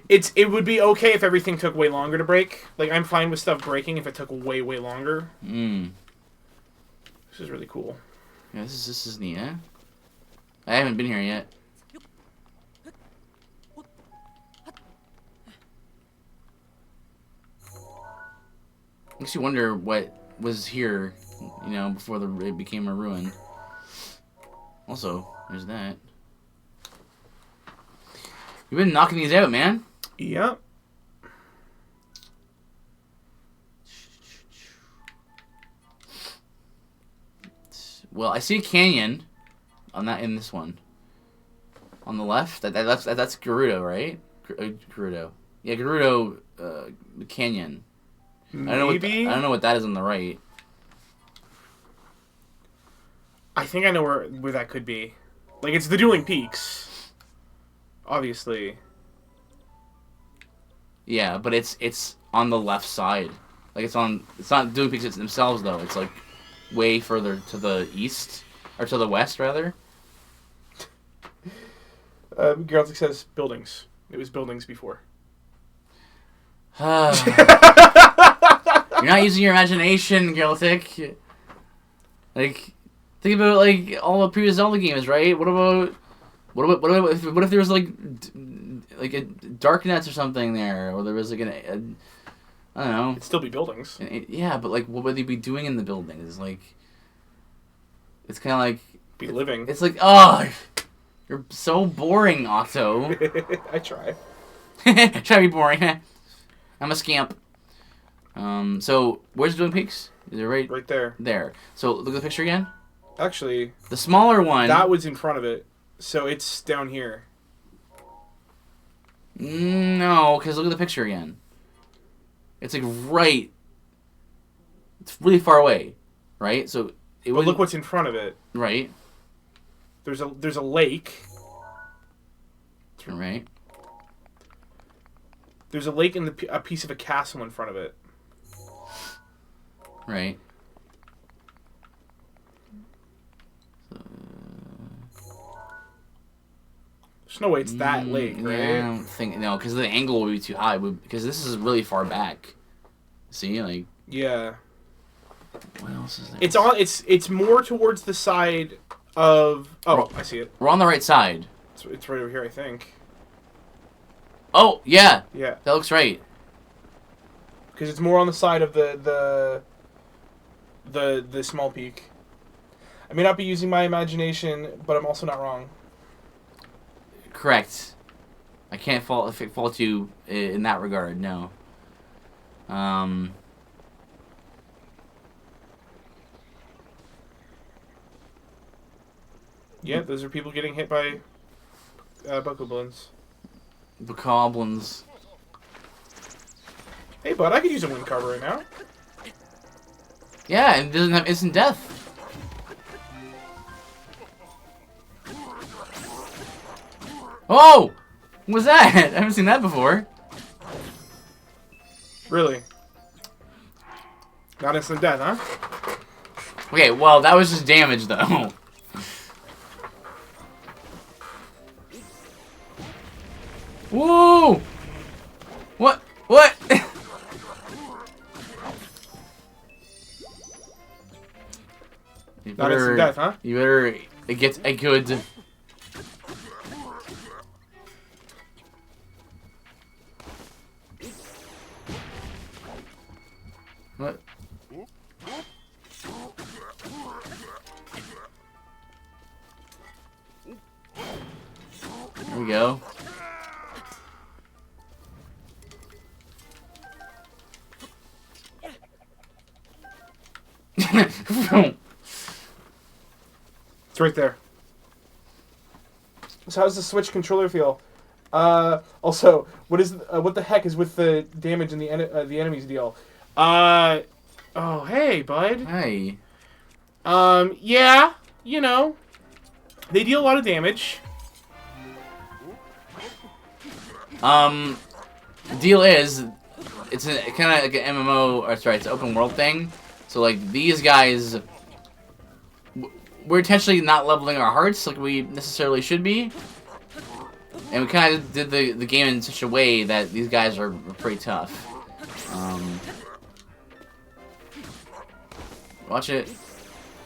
It would be okay if everything took way longer to break. Like, I'm fine with stuff breaking if it took way longer. This is really cool. Yeah, this is neat, eh? I haven't been here yet. Makes you wonder what was here, before it became a ruin. Also, there's that. You've been knocking these out, man. Yep. Well, I see a canyon in this one. On the left, that's Gerudo, right? Gerudo. Yeah, Gerudo Canyon. Maybe? I don't know what that is on the right. I think I know where that could be. Like, it's the Dueling Peaks. Obviously. Yeah, but it's on the left side. Like, it's not Dueling Peaks themselves, though. It's, like, way further to the east. Or to the west, rather. Geraltic says buildings. It was buildings before. You're not using your imagination, Geraltic. Like, Think about like all the previous Zelda games, right? What if there was like a dark nets or something there, or there was like I don't know. It'd still be buildings. Yeah, but like, what would they be doing in the buildings? Like, it's kind of like be living. It's like, oh, you're so boring, Octo. I try. Try to be boring. I'm a scamp. So where's Twin Peaks? Is it right there? There. So look at the picture again. Actually, the smaller one. That was in front of it, so it's down here. No, because look at the picture again. It's like right. It's really far away, right? So it. But look what's in front of it. Right. There's a lake. Right. There's a lake and a piece of a castle in front of it. Right. There's no way it's that lake, right? Yeah, I don't think no, because the angle will be too high. Because this is really far back. See, like. Yeah. What else is there? It's more towards the side of. Oh, I see it. We're on the right side. It's right over here, I think. Oh yeah. Yeah. That looks right. Because it's more on the side of the small peak. I may not be using my imagination, but I'm also not wrong. Correct. I can't fault you in that regard. No. Yeah, those are people getting hit by bokoblins. Bokoblins. Hey, bud, I could use a wind carver right now. Yeah, and it doesn't have instant death. Oh! What was that? I haven't seen that before. Really? Not instant death, huh? Okay, well, that was just damage, though. Whoa! What? What? Not instant death, huh? You better get a good... What? There we go. It's right there. So how's the Switch controller feel? Also, what the heck is with the damage and the enemies deal? Oh, hey, bud. Hey. Yeah, you know, they deal a lot of damage. The deal is, it's kind of like an MMO, or sorry, it's an open world thing. So like these guys, we're intentionally not leveling our hearts like we necessarily should be, and we kind of did the game in such a way that these guys are pretty tough. Watch it.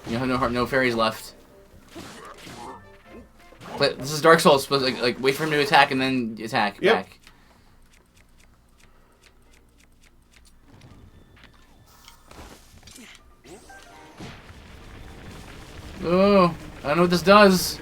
You have no fairies left. But this is Dark Souls. But like wait for him to attack and then attack back. Oh, I don't know what this does.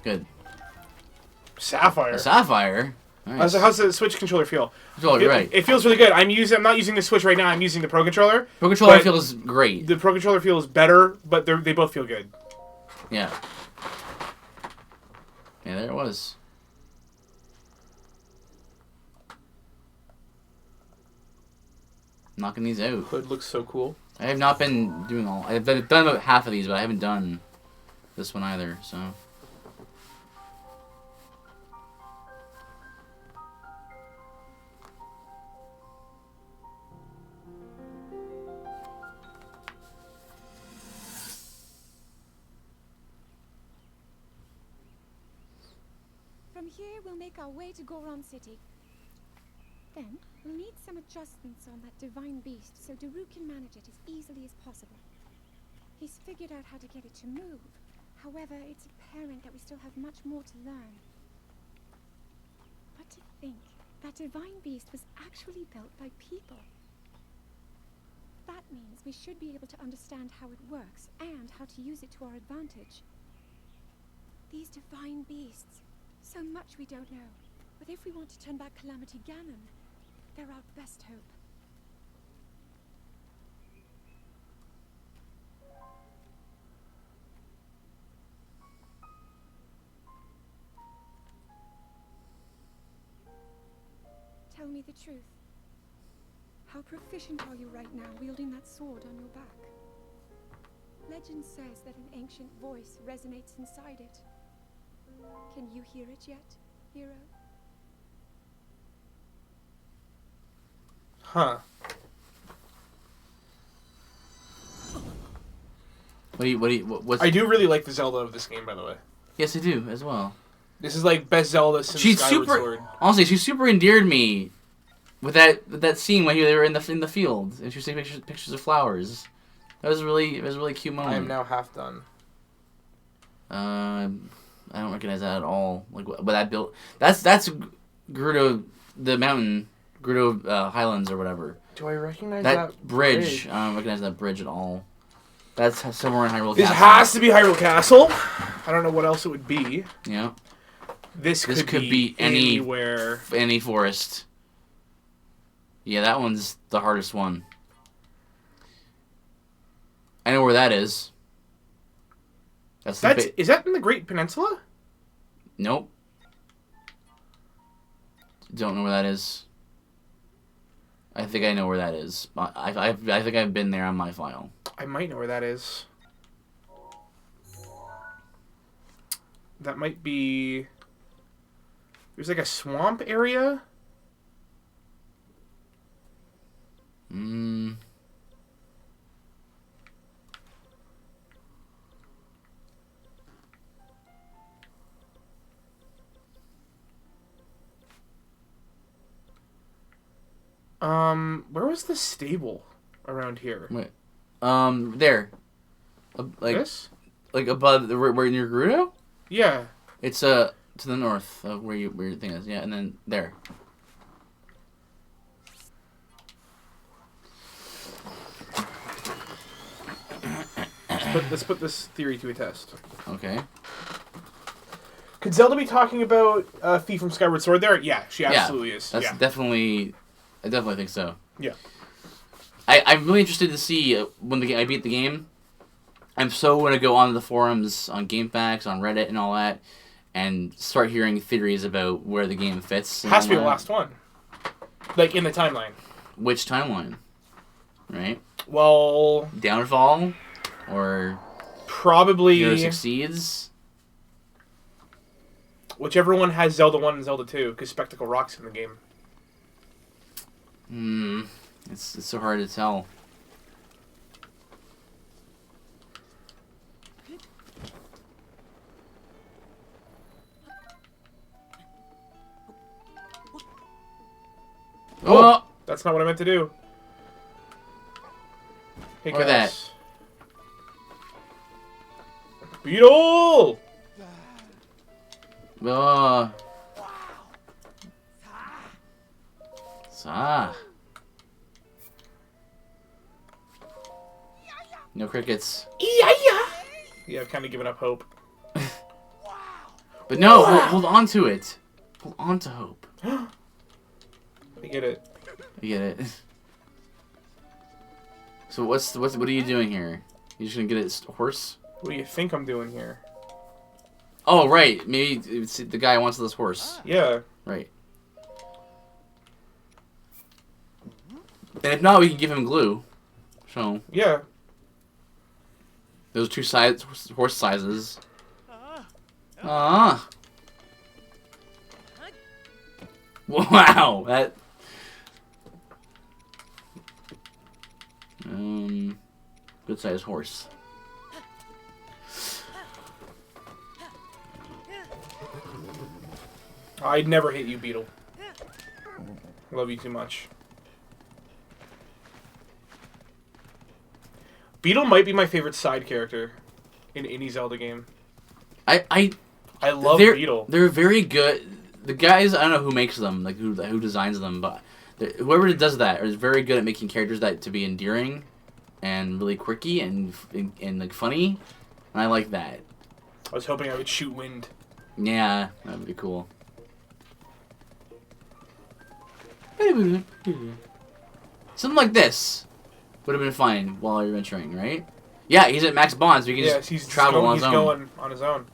Good. Sapphire. A sapphire. Nice. How's the Switch controller feel? Right. It feels really good. I'm not using the Switch right now. I'm using the Pro Controller. Pro Controller feels great. The Pro Controller feels better, but they both feel good. Yeah. Yeah, there it was. Knocking these out. Hood looks so cool. I have not been doing all. I've done about half of these, but I haven't done this one either. So. here, we'll make our way to Goron City. Then, we'll need some adjustments on that divine beast so Daru can manage it as easily as possible. He's figured out how to get it to move. However, it's apparent that we still have much more to learn. But to think that divine beast was actually built by people. That means we should be able to understand how it works and how to use it to our advantage. These divine beasts, so much we don't know. But if we want to turn back Calamity Ganon, they're our best hope. Tell me the truth. How proficient are you right now wielding that sword on your back? Legend says that an ancient voice resonates inside it. Can you hear it yet, hero? Huh. What's... I do really like the Zelda of this game, by the way. Yes, I do, as well. This is like best Zelda since She's Skyward super... Sword. Honestly, she super endeared me with that scene when they were in the field and she was taking pictures of flowers. It was a really cute moment. I am now half done. I don't recognize that at all. Like, but that built... That's Gerudo, the mountain... Gerudo Highlands or whatever. Do I recognize that bridge? I don't recognize that bridge at all. That's somewhere in Hyrule Castle. This has to be Hyrule Castle. I don't know what else it would be. Yeah. This could be anywhere. Any forest. Yeah, that one's the hardest one. I know where that is. Is that in the Great Peninsula? Nope. Don't know where that is. I think I know where that is. I think I've been there on my file. I might know where that is. That might be... There's like a swamp area? Where was the stable around here? Wait. There. Like this? Like above where near Gerudo? Yeah. It's to the north of where your thing is. Yeah, and then there. Let's put this theory to a test. Okay. Could Zelda be talking about Thief from Skyward Sword there? Yeah, she absolutely is. That's definitely... I definitely think so. Yeah. I'm really interested to see when I beat the game. I'm so going to go onto the forums, on GameFAQs, on Reddit, and all that, and start hearing theories about where the game fits. Has to be the last one. Like, in the timeline. Which timeline? Right? Well... Downfall? Or... Probably... Hero Succeeds? Whichever one has Zelda 1 and Zelda 2, because Spectacle Rock's in the game. It's so hard to tell. Oh! That's not what I meant to do. Hey, look at that. Beetle! No crickets. Yeah, I've kind of given up hope. But no, hold on to it. Hold on to hope. I get it. You get it. So what are you doing here? You just gonna get a horse? What do you think I'm doing here? Oh, right. Maybe it's the guy wants this horse. Yeah. Right. And if not, we can give him glue. So. Yeah. Those two horse sizes. Ah. Wow. That. Good sized horse. I'd never hit you, Beetle. Love you too much. Beetle might be my favorite side character in any Zelda game. I love Beetle. They're very good. The guys, I don't know who makes them, like who designs them, but whoever does that is very good at making characters that to be endearing and really quirky and like funny. And I like that. I was hoping I would shoot wind. Yeah, that would be cool. Something like this would have been fine while you're venturing, right? Yeah, he's at max bonds, so he can just travel on his own. He's going on his own.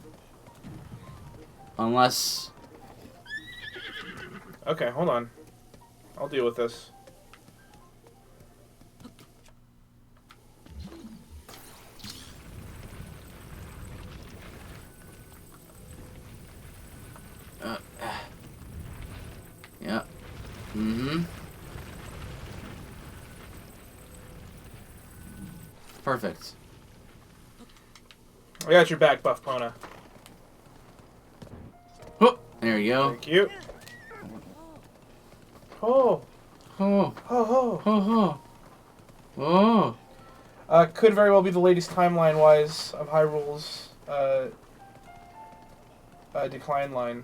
Unless... Okay, hold on. I'll deal with this. Yeah. Mm-hmm. Perfect. I got your back, Buff Pona. Oh, there you go. Thank you. Oh. Oh. Oh. Oh. Oh. Oh. Could very well be the latest timeline-wise of Hyrule's decline line.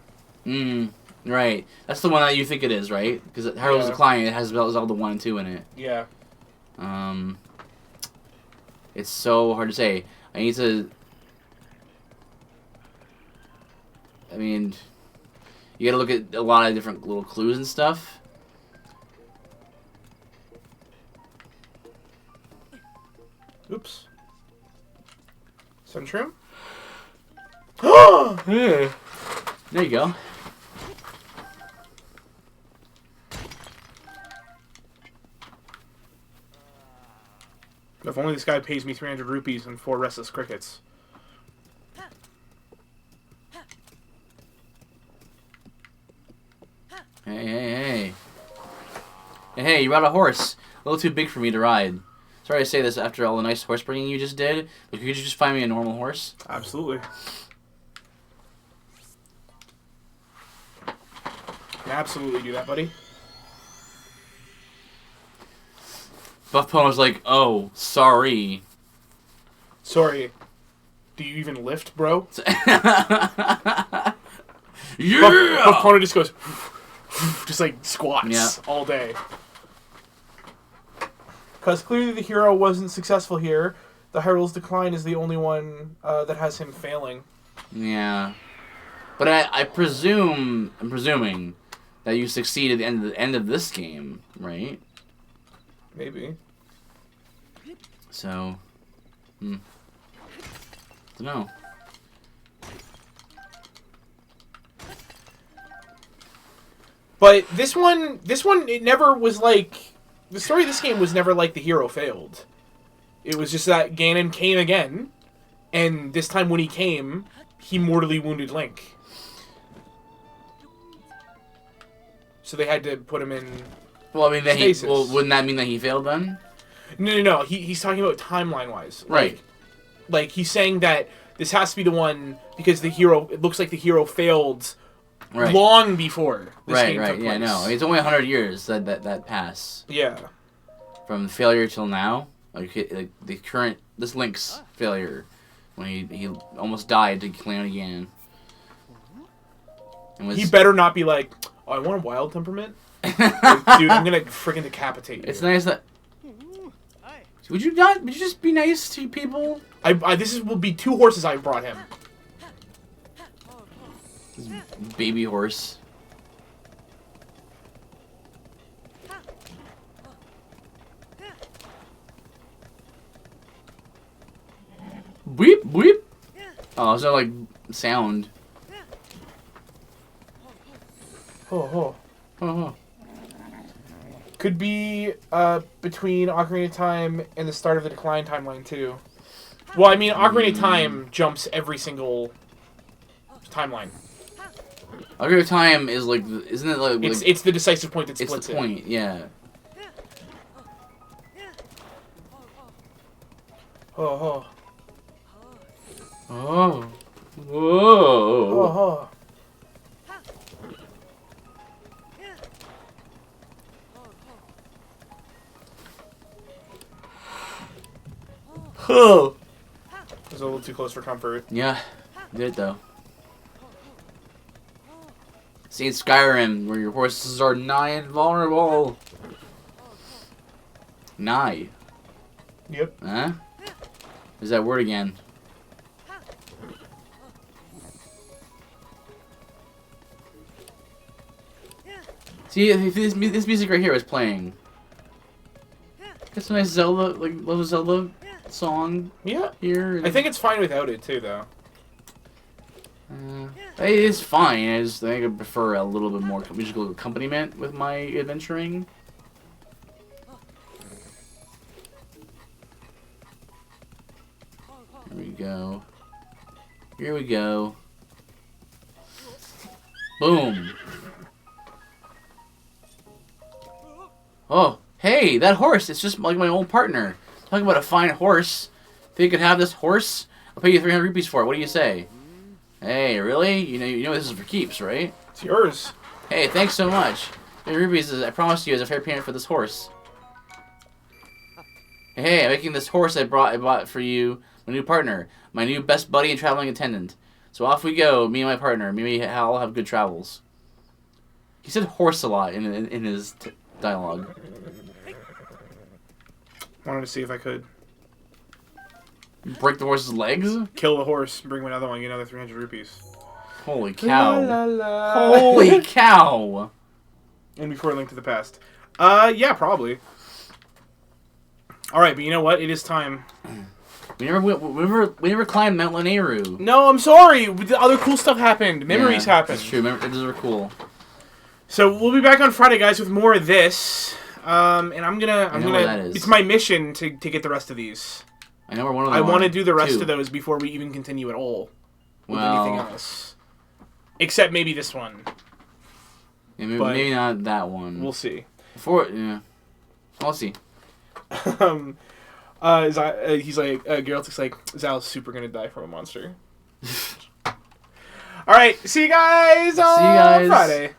Right. That's the one that you think it is, right? Because Hyrule's Decline, it has Zelda 1 and 2 in it. Yeah. It's so hard to say. I need to... I mean... You gotta look at a lot of different little clues and stuff. Oops. Sunshroom? Oh! Yeah. There you go. If only this guy pays me 300 rupees and 4 restless crickets. Hey. Hey, you ride a horse. A little too big for me to ride. Sorry to say this after all the nice horse bringing you just did, but could you just find me a normal horse? Absolutely. Can absolutely do that, buddy. Buff Pono's like, oh, sorry. Sorry. Do you even lift, bro? Yeah! Buff Pono just goes... just like squats all day. Because clearly the hero wasn't successful here. The Hyrule's Decline is the only one that has him failing. Yeah. But I'm presuming that you succeed at the end of this game, right? Maybe. So, don't know. But this one, it never was like... The story of this game was never like the hero failed. It was just that Ganon came again, and this time when he came, he mortally wounded Link. So they had to put him in Well, I mean, stasis. wouldn't that mean that he failed then? No. He's talking about timeline-wise. Right. Like, he's saying that this has to be the one because it looks like the hero failed long before this game took place. Yeah, no. I mean, it's only 100 years that pass. Yeah. From failure till now. Like this Link's failure. When he almost died to clan again. He better not be like, oh, I want a wild temperament? Like, dude, I'm gonna friggin' decapitate you. It's nice that... Would you just be nice to people? Will be 2 horses I brought him. This baby horse. Weep, weep. Oh, is that like sound? Oh. Oh. Could be between Ocarina of Time and the start of the Decline timeline too. Well, I mean, Ocarina of Time jumps every single timeline. Ocarina of Time is like, isn't it like? It's the decisive point that splits it. It's the point, yeah. Oh. Oh. Whoa. Oh. Oh. It was a little too close for comfort. Yeah, did it though. See in Skyrim, where your horses are nigh invulnerable. Nigh. Yep. Huh? There's that word again. See, if this music right here was playing. It's a nice Zelda, like little Zelda song. Yeah. Here. I think it's fine without it too, though. It is fine. I think I prefer a little bit more musical accompaniment with my adventuring. Here we go. Here we go. Boom. Oh, hey, that horse. It's just like my old partner. Talking about a fine horse. Think you could have this horse? I'll pay you 300 rupees for it. What do you say? Hey, really? You know this is for keeps, right? It's yours. Hey, thanks so much. 300 rupees, I promise you, is a fair payment for this horse. Hey, I'm making this horse I bought for you, my new partner, my new best buddy and traveling attendant. So off we go, me and my partner. Maybe I'll have good travels. He said horse a lot in his dialogue. Wanted to see if I could Break the horse's legs? kill the horse, bring me another one, get another 300 rupees. Holy cow. La, la, la. Holy cow. And before Link to the Past. Yeah, probably. Alright, but you know what? It is time. We never climbed Mount Lanayru. No, I'm sorry! The other cool stuff happened. Memories happened. That's true. Those are cool. So we'll be back on Friday, guys, with more of this. And I'm gonna what that is. it's my mission to get the rest of these. I know where one of them I want to are, do the rest too. of those before we even continue at all with Well, anything else. Except maybe this one. Yeah, maybe, but- maybe not that one. We'll see. Yeah. We'll see. He's like, Geralt's like, Zal's super gonna die from a monster. Alright, see you guys on Friday.